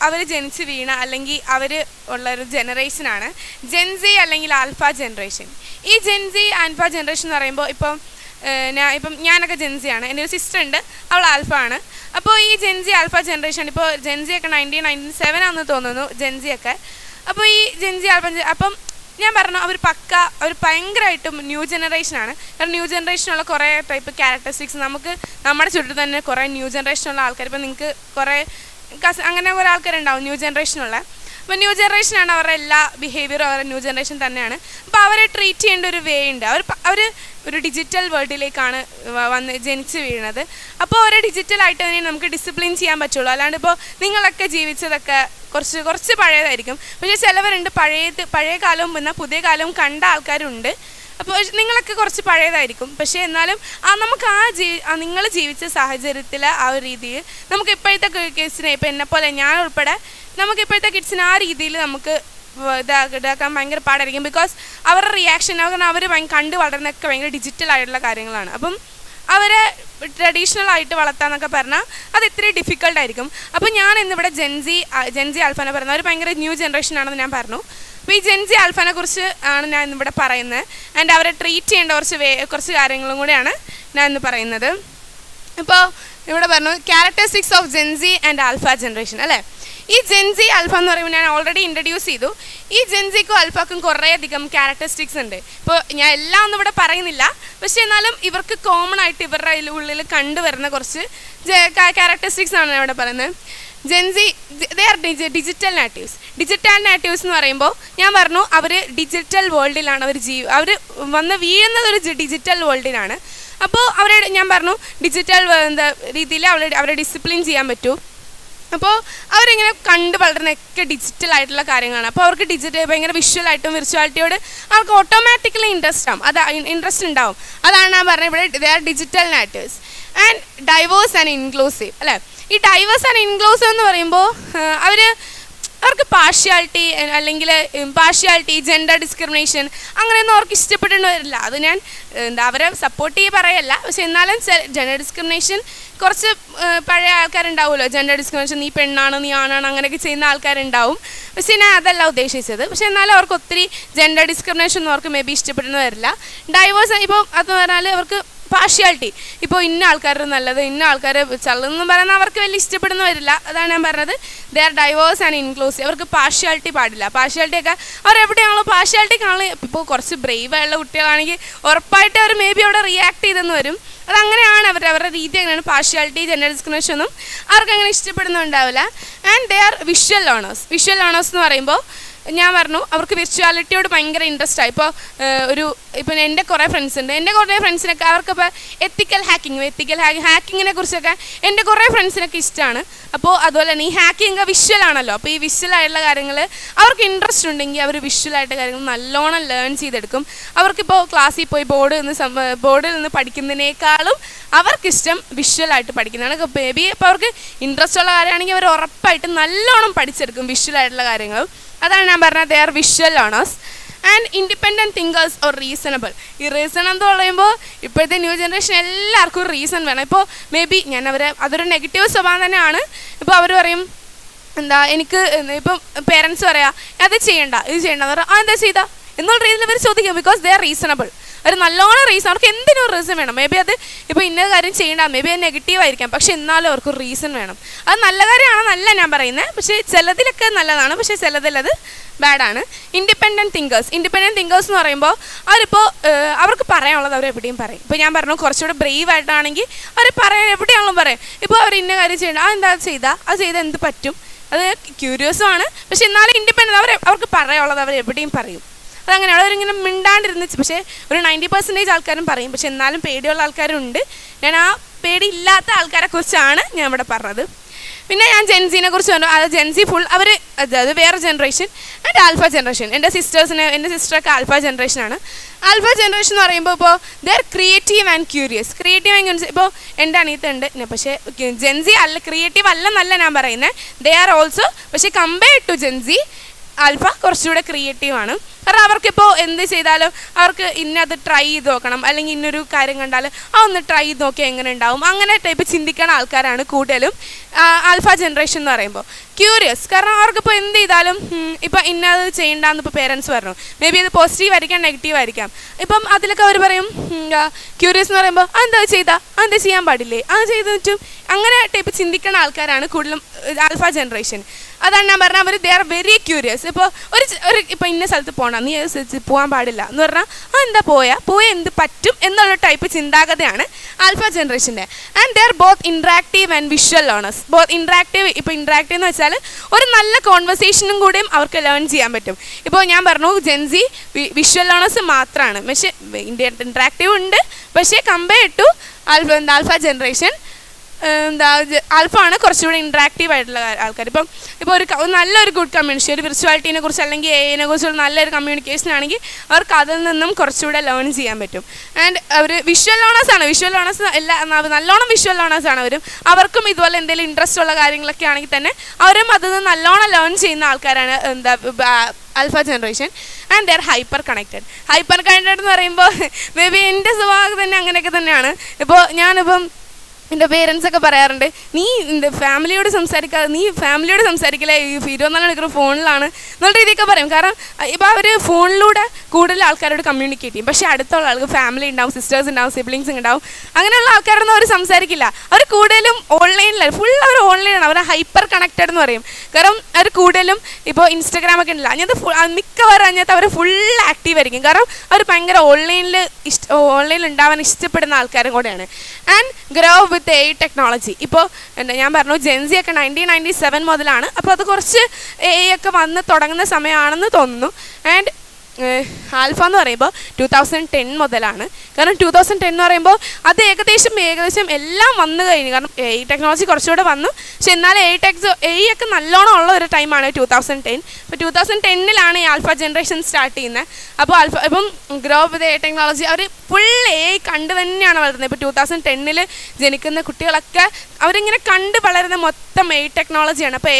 അവർ ജനിച്ച് വീണ അല്ലെങ്കിൽ അവർ ഉള്ളൊരു ജനറേഷനാണ് ജെൻസി അല്ലെങ്കിൽ ആൽഫ ജനറേഷൻ. ഈ ജെൻസി ആൽഫ ജനറേഷൻ എന്ന് പറയുമ്പോൾ ഞാനൊക്കെ ജെൻസിയാണ്, എൻ്റെ ഒരു സിസ്റ്റർ ഉണ്ട്, അവൾ ആൽഫ ആണ്. അപ്പോൾ ഈ ജെൻസി ആൽഫ ജനറേഷൻ ഇപ്പോൾ ജെൻസിയൊക്കെ 1997 ആണെന്ന് തോന്നുന്നു ജെൻസിയൊക്കെ. അപ്പോൾ ഈ ജെൻസി ആൽഫ അപ്പം ഞാൻ പറഞ്ഞു അവർ ഭയങ്കരമായിട്ടും ന്യൂ ജനറേഷനാണ്. കാരണം ന്യൂ ജനറേഷനുള്ള കുറേ ടൈപ്പ് ക്യാരക്ടറിസ്റ്റിക്സ് നമ്മുടെ ചുറ്റും തന്നെ കുറേ ന്യൂ ജനറേഷനുള്ള ആൾക്കാർ, ഇപ്പോൾ നിങ്ങൾക്ക് കുറേ അങ്ങനെ കുറേ ആൾക്കാരുണ്ടാവും ന്യൂ ജനറേഷനുള്ള. അപ്പോൾ ന്യൂ ജനറേഷനാണ് അവരുടെ എല്ലാ ബിഹേവിയറും അവരുടെ ന്യൂ ജനറേഷൻ തന്നെയാണ്. അപ്പോൾ അവരെ ട്രീറ്റ് ചെയ്യേണ്ട ഒരു വേ ഉണ്ട്. അവർ ഒരു ഡിജിറ്റൽ വേൾഡിലേക്കാണ് ജനിച്ച് വീഴുന്നത്. അപ്പോൾ അവരെ ഡിജിറ്റലായിട്ട് തന്നെ നമുക്ക് ഡിസിപ്ലിൻ ചെയ്യാൻ പറ്റുള്ളൂ. അല്ലാണ്ട് ഇപ്പോൾ നിങ്ങളൊക്കെ ജീവിച്ചതൊക്കെ കുറച്ച് പഴയതായിരിക്കും. പക്ഷേ ചിലവരുണ്ട് പഴയ കാലവും എന്നാൽ പുതിയ കാലവും കണ്ട ആൾക്കാരുണ്ട്. അപ്പോൾ നിങ്ങളൊക്കെ കുറച്ച് പഴയതായിരിക്കും. പക്ഷേ എന്നാലും നമുക്ക് നിങ്ങൾ ജീവിച്ച സാഹചര്യത്തിൽ ആ ഒരു രീതിയിൽ നമുക്ക് ഇപ്പോഴത്തെ കേസിനെ ഇപ്പോൾ എന്നെപ്പോലെ ഞാൻ ഉൾപ്പെടെ നമുക്ക് ഇപ്പോഴത്തെ കിഡ്സിന് ആ രീതിയിൽ നമുക്ക് ഇതാക്കാൻ ഭയങ്കര പാടായിരിക്കും. ബിക്കോസ് അവരുടെ റിയാക്ഷൻ കാരണം അവർ കണ്ട് വളരുന്നതൊക്കെ ഭയങ്കര ഡിജിറ്റലായിട്ടുള്ള കാര്യങ്ങളാണ്. അപ്പം അവരെ ട്രഡീഷണൽ ആയിട്ട് വളർത്താന്നൊക്കെ പറഞ്ഞാൽ അത് ഇത്തിരി ഡിഫിക്കൽട്ടായിരിക്കും. അപ്പോൾ ഞാൻ ഇന്നിവിടെ ജെൻസി ആൽഫാനെ പറയുന്നത് അവർ ഭയങ്കര ന്യൂ ജനറേഷൻ ആണെന്ന് ഞാൻ പറഞ്ഞു. അപ്പോൾ ഈ ജെൻസി ആൽഫാനെ കുറിച്ച് ആണ് ഞാൻ ഇന്നിവിടെ പറയുന്നത്. ആൻഡ് അവരെ ട്രീറ്റ് ചെയ്യേണ്ട കുറച്ച് കാര്യങ്ങളും കൂടെയാണ് ഞാൻ ഇന്ന് പറയുന്നത്. ഇപ്പോൾ ഇവിടെ പറഞ്ഞു characteristics of gen z and alpha generation അല്ലേ. ഈ ജെൻസി ആൽഫ എന്ന് പറയുമ്പോൾ ഞാൻ ഓൾറെഡി ഇൻട്രൊഡ്യൂസ് ചെയ്തു. ഈ ജെൻസിക്കും ആൽഫക്കും കുറേയധികം ക്യാരക്ടറിസ്റ്റിക്സ് ഉണ്ട്. ഇപ്പോൾ ഞാൻ എല്ലാം ഒന്നും ഇവിടെ പറയുന്നില്ല, പക്ഷേ എന്നാലും ഇവർക്ക് കോമൺ ആയിട്ട് ഇവരുടെ ഉള്ളിൽ കണ്ടുവരുന്ന കുറച്ച് ക്യാരക്ടറിസ്റ്റിക്സ് ആണ് ഞാൻ ഇവിടെ പറയുന്നത്. Gen Z they are digital natives. Digital natives എന്ന് പറയുമ്പോൾ ഞാൻ പറഞ്ഞു അവർ ഡിജിറ്റൽ വേൾഡിലാണ് അവർ വന്ന് വീഴുന്നത് ഒരു ഡിജിറ്റൽ വേൾഡിലാണ്. അപ്പോൾ ഞാൻ പറഞ്ഞു ഡിജിറ്റൽ രീതിയിൽ അവരെ ഡിസിപ്ലിൻ ചെയ്യാൻ പറ്റൂ. അപ്പോൾ അവരിങ്ങനെ കണ്ട് വളരുന്നതൊക്കെ ഡിജിറ്റലായിട്ടുള്ള കാര്യങ്ങളാണ്. അപ്പോൾ അവർക്ക് ഭയങ്കര വിഷ്വലായിട്ടും വിർച്വാലിറ്റിയോട് അവർക്ക് ഓട്ടോമാറ്റിക്കലി ഇൻട്രസ്റ്റ് ഉണ്ടാവും. അതാണ് ഞാൻ പറഞ്ഞത് ഇവിടെ they are digital natives and diverse and inclusive അല്ലേ. ഈ ഡൈവേഴ്സ് ആൻഡ് ഇൻക്ലൂസീവ് എന്ന് പറയുമ്പോൾ അവർക്ക് പാർഷ്യാലിറ്റി ജെൻഡർ ഡിസ്ക്രിമിനേഷൻ അങ്ങനെയൊന്നും അവർക്ക് ഇഷ്ടപ്പെടേണ്ടി വരില്ല. അത് ഞാൻ അവരെ സപ്പോർട്ട് പറയല്ല. പക്ഷെ എന്നാലും ജെൻഡർ ഡിസ്ക്രിമിനേഷൻ കുറച്ച് പഴയ ആൾക്കാരുണ്ടാവുമല്ലോ, ജെൻഡർ ഡിസ്ക്രിമിനേഷൻ നീ പെണ്ണാണ് നീ ആണാണ് അങ്ങനെയൊക്കെ ചെയ്യുന്ന ആൾക്കാരുണ്ടാവും. പക്ഷേ ഞാൻ അതല്ല ഉദ്ദേശിച്ചത്. പക്ഷെ എന്നാലും അവർക്ക് ഒത്തിരി ജെൻഡർ ഡിസ്ക്രിമിനേഷൻ ഒന്നും അവർക്ക് മേ ബി ഇഷ്ടപ്പെടുന്ന വരില്ല. ഡൈവേഴ്സ് ഇപ്പോൾ അത് പറഞ്ഞാൽ അവർക്ക് പാർഷ്യാലിറ്റി ഇപ്പോൾ ഇന്ന ആൾക്കാർ നല്ലത് ഇന്ന ആൾക്കാർ ചള്ളെന്നും പറയുന്നത് അവർക്ക് വലിയ ഇഷ്ടപ്പെടുന്ന വരില്ല. അതാണ് ഞാൻ പറഞ്ഞത് they are diverse and inclusive. അവർക്ക് പാർഷ്യാലിറ്റി പാടില്ല. പാർഷ്യാലിറ്റിയൊക്കെ അവരെവിടെയാണല്ലോ പാർഷ്യാലിറ്റിക്കാണല്ലോ ഇപ്പോൾ കുറച്ച് ബ്രേവായുള്ള കുട്ടികളാണെങ്കിൽ ഉറപ്പായിട്ട് അവർ മേ ബി അവിടെ റിയാക്ട് ചെയ്തെന്ന് വരും. അതങ്ങനെയാണ് അവരുടെ രീതി അങ്ങനെയാണ്. പാർഷ്യാലിറ്റി ജെൻഡർ ഡിസ്ക്രിമിനേഷൻ ഒന്നും അവർക്ക് അങ്ങനെ ഇഷ്ടപ്പെടുന്നുണ്ടാവില്ല. And they are visual learners. Visual learners എന്ന് പറയുമ്പോൾ ഞാൻ പറഞ്ഞു അവർക്ക് വിർച്വാലിറ്റിയോട് ഭയങ്കര ഇൻട്രസ്റ്റ് ആയി. ഇപ്പോൾ എൻ്റെ കുറേ ഫ്രണ്ട്സ് ഉണ്ട്. എൻ്റെ കുറേ ഫ്രണ്ട്സിനൊക്കെ അവർക്കിപ്പോൾ എത്തിക്കൽ ഹാക്കിങ്ങിനെ കുറിച്ചൊക്കെ എൻ്റെ കുറേ ഫ്രണ്ട്സിനൊക്കെ ഇഷ്ടമാണ്. അപ്പോൾ അതുപോലെ തന്നെ ഈ ഹാക്കിങ് വിഷ്വലാണല്ലോ. അപ്പോൾ ഈ വിഷ്വലായിട്ടുള്ള കാര്യങ്ങൾ അവർക്ക് ഇൻട്രസ്റ്റ് ഉണ്ടെങ്കിൽ അവർ വിഷ്വലായിട്ട് കാര്യങ്ങൾ നല്ലോണം ലേൺ ചെയ്തെടുക്കും. അവർക്കിപ്പോൾ ക്ലാസ്സിൽ പോയി ബോർഡിൽ നിന്ന് പഠിക്കുന്നതിനേക്കാളും അവർക്കിഷ്ടം വിഷ്വലായിട്ട് പഠിക്കുന്നതാണ്. മേ ബി ഇപ്പോൾ അവർക്ക് ഇൻട്രസ്റ്റ് ഉള്ള കാര്യമാണെങ്കിൽ അവർ ഉറപ്പായിട്ട് നല്ലോണം പഠിച്ചെടുക്കും വിഷ്വലായിട്ടുള്ള കാര്യങ്ങൾ. അതാണ് ഞാൻ പറഞ്ഞത് they are visual learners and independent thinkers or reasonable. ഈ റീസൺ എന്ന് പറയുമ്പോൾ ഇപ്പോഴത്തെ ന്യൂ ജനറേഷൻ എല്ലാവർക്കും റീസൺ വേണം. ഇപ്പോൾ മേ ബി അതൊരു നെഗറ്റീവ് സ്വഭാവം തന്നെയാണ്. ഇപ്പോൾ അവർ പറയും എനിക്ക് ഇപ്പം പേരൻസ് പറയാം അത് ചെയ്യണ്ട ഇത് ചെയ്യണ്ട എന്ന് പറയാം. എന്താ ചെയ്താൽ എന്നുള്ള രീതിയിൽ അവർ ചോദിക്കും. Because they are reasonable. അവർ നല്ലോണം റീസൺ അവർക്ക് എന്തിനും റീസൺ വേണം. മേ ബി അത് ഇപ്പോൾ ഇന്ന കാര്യം ചെയ്യേണ്ട മേ ബി അത് നെഗറ്റീവ് ആയിരിക്കാം. പക്ഷെ എന്നാലും അവർക്ക് റീസൺ വേണം. അത് നല്ല കാര്യമാണെന്നല്ല ഞാൻ പറയുന്നത്. പക്ഷേ ചിലതിലൊക്കെ നല്ലതാണ്, പക്ഷേ ചിലതിലത് ബാഡാണ്. ഇൻഡിപെൻഡൻറ്റ് തിങ്കേഴ്സ് എന്ന് പറയുമ്പോൾ അവർക്ക് പറയാനുള്ളത് അവർ എവിടെയും പറയും. ഇപ്പോൾ ഞാൻ പറഞ്ഞു കുറച്ചുകൂടെ ബ്രേവ് ആയിട്ടാണെങ്കിൽ അവർ പറയാൻ എവിടെയാണെങ്കിലും പറയും. ഇപ്പോൾ അവർ ഇന്ന കാര്യം ചെയ്യേണ്ട അത് ചെയ്താൽ എന്ത് പറ്റും, അത് ക്യൂരിയസുമാണ്. പക്ഷെ എന്നാലും ഇൻഡിപെൻഡൻറ്റ് അവർക്ക് പറയാനുള്ളത് അവർ എവിടെയും പറയും. അതങ്ങനെ അവരിങ്ങനെ മിണ്ടാണ്ടിരുന്ന് പക്ഷേ ഒരു 90% ആൾക്കാരും പറയും. പക്ഷെ എന്നാലും പേടിയുള്ള ആൾക്കാരുണ്ട്. ഞാൻ ആ പേടിയില്ലാത്ത ആൾക്കാരെ കുറിച്ചാണ് ഞാൻ ഇവിടെ പറഞ്ഞത്. പിന്നെ ഞാൻ ജെൻസിനെ കുറിച്ച് പറഞ്ഞു. അത് ജെൻസി ഫുൾ അവർ അത് വേറെ ജനറേഷൻ ആൻഡ് ആൽഫ ജനറേഷൻ. എൻ്റെ സിസ്റ്ററൊക്കെ ആൽഫ ജനറേഷനാണ്. ആൽഫ ജനറേഷൻ എന്ന് പറയുമ്പോൾ ഇപ്പോൾ they are creative and curious. Creative and curious ഇപ്പോൾ എൻ്റെ അനിയത്തുണ്ട്, പക്ഷേ ജെൻസി അല്ല, ക്രിയേറ്റീവ് അല്ലെന്നല്ല ഞാൻ പറയുന്നത്. ദേ ആർ ഓൾസോ, പക്ഷേ കമ്പയർഡ് ടു ജെൻസി ആൽഫ കുറച്ചുകൂടെ ക്രിയേറ്റീവാണ്. കാരണം അവർക്കിപ്പോൾ എന്ത് ചെയ്താലും അവർക്ക് ഇന്നത് ട്രൈ ചെയ്ത് നോക്കണം, അല്ലെങ്കിൽ ഇന്നൊരു കാര്യം കണ്ടാൽ ഒന്ന് ട്രൈ ചെയ്ത് നോക്കിയാൽ എങ്ങനെ ഉണ്ടാവും, അങ്ങനെ ടൈപ്പ് ചിന്തിക്കുന്ന ആൾക്കാരാണ് കൂടുതലും ആൽഫ ജനറേഷൻ എന്ന് പറയുമ്പോൾ. ക്യൂരിയസ്, കാരണം അവർക്കിപ്പോൾ എന്ത് ചെയ്താലും ഇപ്പം ഇന്നത് ചെയ്യണ്ടെന്ന് ഇപ്പോൾ പേരൻസ് പറഞ്ഞു, മേ ബി അത് പോസിറ്റീവ് ആയിരിക്കാം നെഗറ്റീവ് ആയിരിക്കാം. ഇപ്പം അതിലൊക്കെ അവർ പറയും ക്യൂരിയസ് എന്ന് പറയുമ്പോൾ അതെന്താ ചെയ്താൽ അതെന്താ ചെയ്യാൻ പാടില്ലേ, അത് ചെയ്ത് പറ്റും, അങ്ങനെ ടൈപ്പ് ചിന്തിക്കുന്ന ആൾക്കാരാണ് കൂടുതലും ആൽഫ ജനറേഷൻ. അതാണ് ഞാൻ പറഞ്ഞാൽ അവർ ദേ ആർ വെരി ക്യൂരിയസ്. ഇപ്പോൾ ഒരു ഇപ്പോൾ ഇന്ന സ്ഥലത്ത് പോകണം, നീ പോകാൻ പാടില്ല എന്ന് പറഞ്ഞാൽ എന്താ പോയാൽ എന്ത് പറ്റും എന്നുള്ള ടൈപ്പ് ചിന്താഗതിയാണ് ആൽഫ ജനറേഷൻ്റെ. And they are both interactive and visual learners. Both interactive, ഇപ്പോൾ ഇൻട്രാക്റ്റീവ് എന്ന് വെച്ചാൽ ഒരു നല്ല കോൺവെർസേഷനും കൂടിയും അവർക്ക് ലേൺ ചെയ്യാൻ പറ്റും. ഇപ്പോൾ ഞാൻ പറഞ്ഞു ജെൻസി വിഷ്വൽ ലേണേഴ്സ് മാത്രമാണ്, പക്ഷേ ഇൻട്രാക്റ്റീവ് ഉണ്ട്, പക്ഷേ compared to alpha generation alpha ആണ് കുറച്ചുകൂടി ഇൻട്രാക്റ്റീവ് ആയിട്ടുള്ള ആൾക്കാർ. ഇപ്പോൾ ഒരു നല്ലൊരു ഗുഡ് കമ്മ്യൂണിക്കേഷൻ, ഒരു വിർച്വാലിറ്റീനെ കുറിച്ച് അല്ലെങ്കിൽ എനെ കുറിച്ചുള്ള നല്ലൊരു കമ്മ്യൂണിക്കേഷൻ ആണെങ്കിൽ അവർക്ക് അതിൽ നിന്നും കുറച്ചുകൂടെ ലേൺ ചെയ്യാൻ പറ്റും. ആൻഡ് അവർ വിഷ്വൽ ലേണേഴ്സ് നല്ലോണം വിഷ്വൽ ലേണേഴ്സാണ് അവരും. അവർക്കും ഇതുപോലെ എന്തെങ്കിലും ഇൻട്രസ്റ്റ് ഉള്ള കാര്യങ്ങളൊക്കെ ആണെങ്കിൽ തന്നെ അവരും അതിൽ നിന്ന് നല്ലോണം ലേൺ ചെയ്യുന്ന ആൾക്കാരാണ് alpha generation. And they R hyper connected എന്ന് പറയുമ്പോൾ മേ ബി എൻ്റെ സ്വഭാവം തന്നെ അങ്ങനെയൊക്കെ തന്നെയാണ്. ഞാനിപ്പം എൻ്റെ പേരൻസൊക്കെ പറയാറുണ്ട്, നീ ഫാമിലിയോട് സംസാരിക്കില്ല, ഈ 24 മണിക്കൂർ ഫോണിലാണ് എന്നുള്ള രീതിയൊക്കെ പറയും. കാരണം ഇപ്പോൾ അവർ ഫോണിലൂടെ കൂടുതൽ ആൾക്കാരോട് കമ്മ്യൂണിക്കേറ്റ് ചെയ്യും, പക്ഷേ അടുത്തുള്ള ആൾക്ക് ഫാമിലി ഉണ്ടാവും, സിസ്റ്റേഴ്സ് ഉണ്ടാവും, സിബ്ലിങ്സ് ഉണ്ടാവും, അങ്ങനെയുള്ള ആൾക്കാരൊന്നും അവർ സംസാരിക്കില്ല. അവർ കൂടുതലും ഓൺലൈനിലാണ്, ഫുൾ അവർ ഓൺലൈനാണ്, അവർ ഹൈപ്പർ കണക്റ്റഡ് എന്ന് പറയും. കാരണം അവർ കൂടുതലും ഇപ്പോൾ ഇൻസ്റ്റാഗ്രാമൊക്കെ ഉണ്ടല്ലോ, അതിനകത്ത് മിക്കവാറും അതിനകത്ത് അവർ ഫുൾ ആക്റ്റീവ് ആയിരിക്കും. കാരണം അവർ ഭയങ്കര ഓൺലൈനിൽ ഉണ്ടാവാൻ ഇഷ്ടപ്പെടുന്ന ആൾക്കാരും കൂടെയാണ്. And grow with AI technology. ഇപ്പോൾ ഞാൻ പറഞ്ഞു ജെൻസി ഒക്കെ 1997 മുതലാണ്, അപ്പോൾ അത് കുറച്ച് AI ഒക്കെ വന്ന് തുടങ്ങുന്ന സമയമാണെന്ന് തോന്നുന്നു. ആൻഡ് ആൽഫ എന്ന് പറയുമ്പോൾ 2010 മുതലാണ്. കാരണം 2010 എന്ന് പറയുമ്പോൾ അത് ഏകദേശം എല്ലാം വന്നു കഴിഞ്ഞു. കാരണം AI ടെക്നോളജി കുറച്ചുകൂടെ വന്നു, പക്ഷെ എന്നാൽ AI ഒക്കെ നല്ലോണം ഉള്ള ഒരു ടൈമാണ് 2010. അപ്പോൾ 2010 ഈ ആൽഫ ജനറേഷൻ സ്റ്റാർട്ട് ചെയ്യുന്നത്. അപ്പോൾ ഇപ്പം ഗ്രോ വിത്ത് AI ടെക്നോളജി അവർ ഫുൾ AI കണ്ട് തന്നെയാണ് വളരുന്നത്. ഇപ്പോൾ 2010 ജനിക്കുന്ന കുട്ടികളൊക്കെ അവരിങ്ങനെ കണ്ട് വളരുന്ന മൊത്തം AI ടെക്നോളജിയാണ്. അപ്പോൾ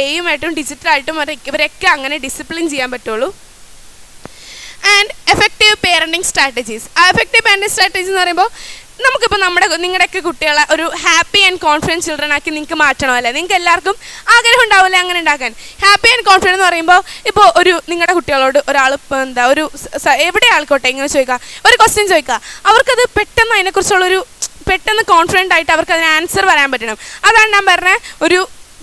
AIയുമായിട്ടും ഡിജിറ്റലായിട്ടും ഇവരൊക്കെ അങ്ങനെ ഡിസിപ്ലിൻ ചെയ്യാൻ പറ്റുള്ളൂ. And effective parenting strategies. എന്ന് പറയുമ്പോൾ നമുക്കിപ്പോൾ നിങ്ങളുടെയൊക്കെ കുട്ടികളെ ഒരു ഹാപ്പി ആൻഡ് കോൺഫിഡൻറ്റ് ചിൽഡ്രൻ ആക്കി നിങ്ങൾക്ക് മാറ്റണമല്ലേ, നിങ്ങൾക്ക് എല്ലാവർക്കും ആഗ്രഹം ഉണ്ടാവില്ലേ അങ്ങനെ ഉണ്ടാക്കാൻ. ഹാപ്പി ആൻഡ് കോൺഫിഡൻറ്റ് എന്ന് പറയുമ്പോൾ ഇപ്പോൾ നിങ്ങളുടെ കുട്ടികളോട് ഒരാൾ എവിടെ ആൾക്കോട്ടെ ഇങ്ങനെ ചോദിക്കുക, ഒരു ക്വസ്റ്റ്യൻ ചോദിക്കുക, അവർക്കത് പെട്ടെന്ന് അതിനെക്കുറിച്ചുള്ളൊരു കോൺഫിഡൻ്റ് ആയിട്ട് അവർക്ക് അതിന് ആൻസർ പറയാൻ പറ്റണം. അതാണ് ഞാൻ പറഞ്ഞത്, ഒരു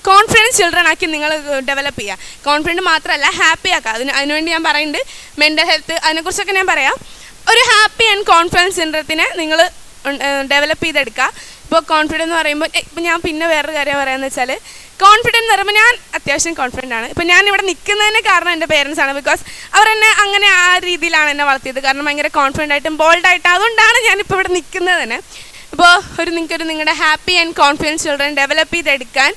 കോൺഫിഡൻസ് ചിൽഡ്രൻ ആക്കി നിങ്ങൾ ഡെവലപ്പ് ചെയ്യുക. കോൺഫിഡൻറ്റ് മാത്രമല്ല ഹാപ്പി ആക്കുക. അതിനുവേണ്ടി ഞാൻ പറയുന്നുണ്ട് മെൻ്റൽ ഹെൽത്ത്, അതിനെക്കുറിച്ചൊക്കെ ഞാൻ പറയാം. ഒരു ഹാപ്പി ആൻഡ് കോൺഫിഡൻസ് ചിൽഡ്രത്തിനെ നിങ്ങൾ ഡെവലപ്പ് ചെയ്തെടുക്കുക. ഇപ്പോൾ കോൺഫിഡൻസ് എന്ന് പറയുമ്പോൾ ഇപ്പം ഞാൻ പിന്നെ വേറൊരു കാര്യം പറയാമെന്ന് വെച്ചാൽ, കോൺഫിഡൻസ് എന്ന് പറയുമ്പോൾ ഞാൻ അത്യാവശ്യം കോൺഫിഡൻ്റ് ആണ്. ഇപ്പം ഞാൻ ഇവിടെ നിൽക്കുന്നതിന് കാരണം എൻ്റെ പേരൻസാണ്. ബിക്കോസ് അവർ എന്നെ അങ്ങനെ ആ രീതിയിലാണ് എന്നെ വളർത്തിയത്. കാരണം ഭയങ്കര കോൺഫിഡൻ്റ് ആയിട്ടും ബോൾഡായിട്ടും, അതുകൊണ്ടാണ് ഞാനിപ്പോൾ ഇവിടെ നിൽക്കുന്നത് തന്നെ. ഇപ്പോൾ നിങ്ങളുടെ happy and confidence children develop ചെയ്തെടുക്കാൻ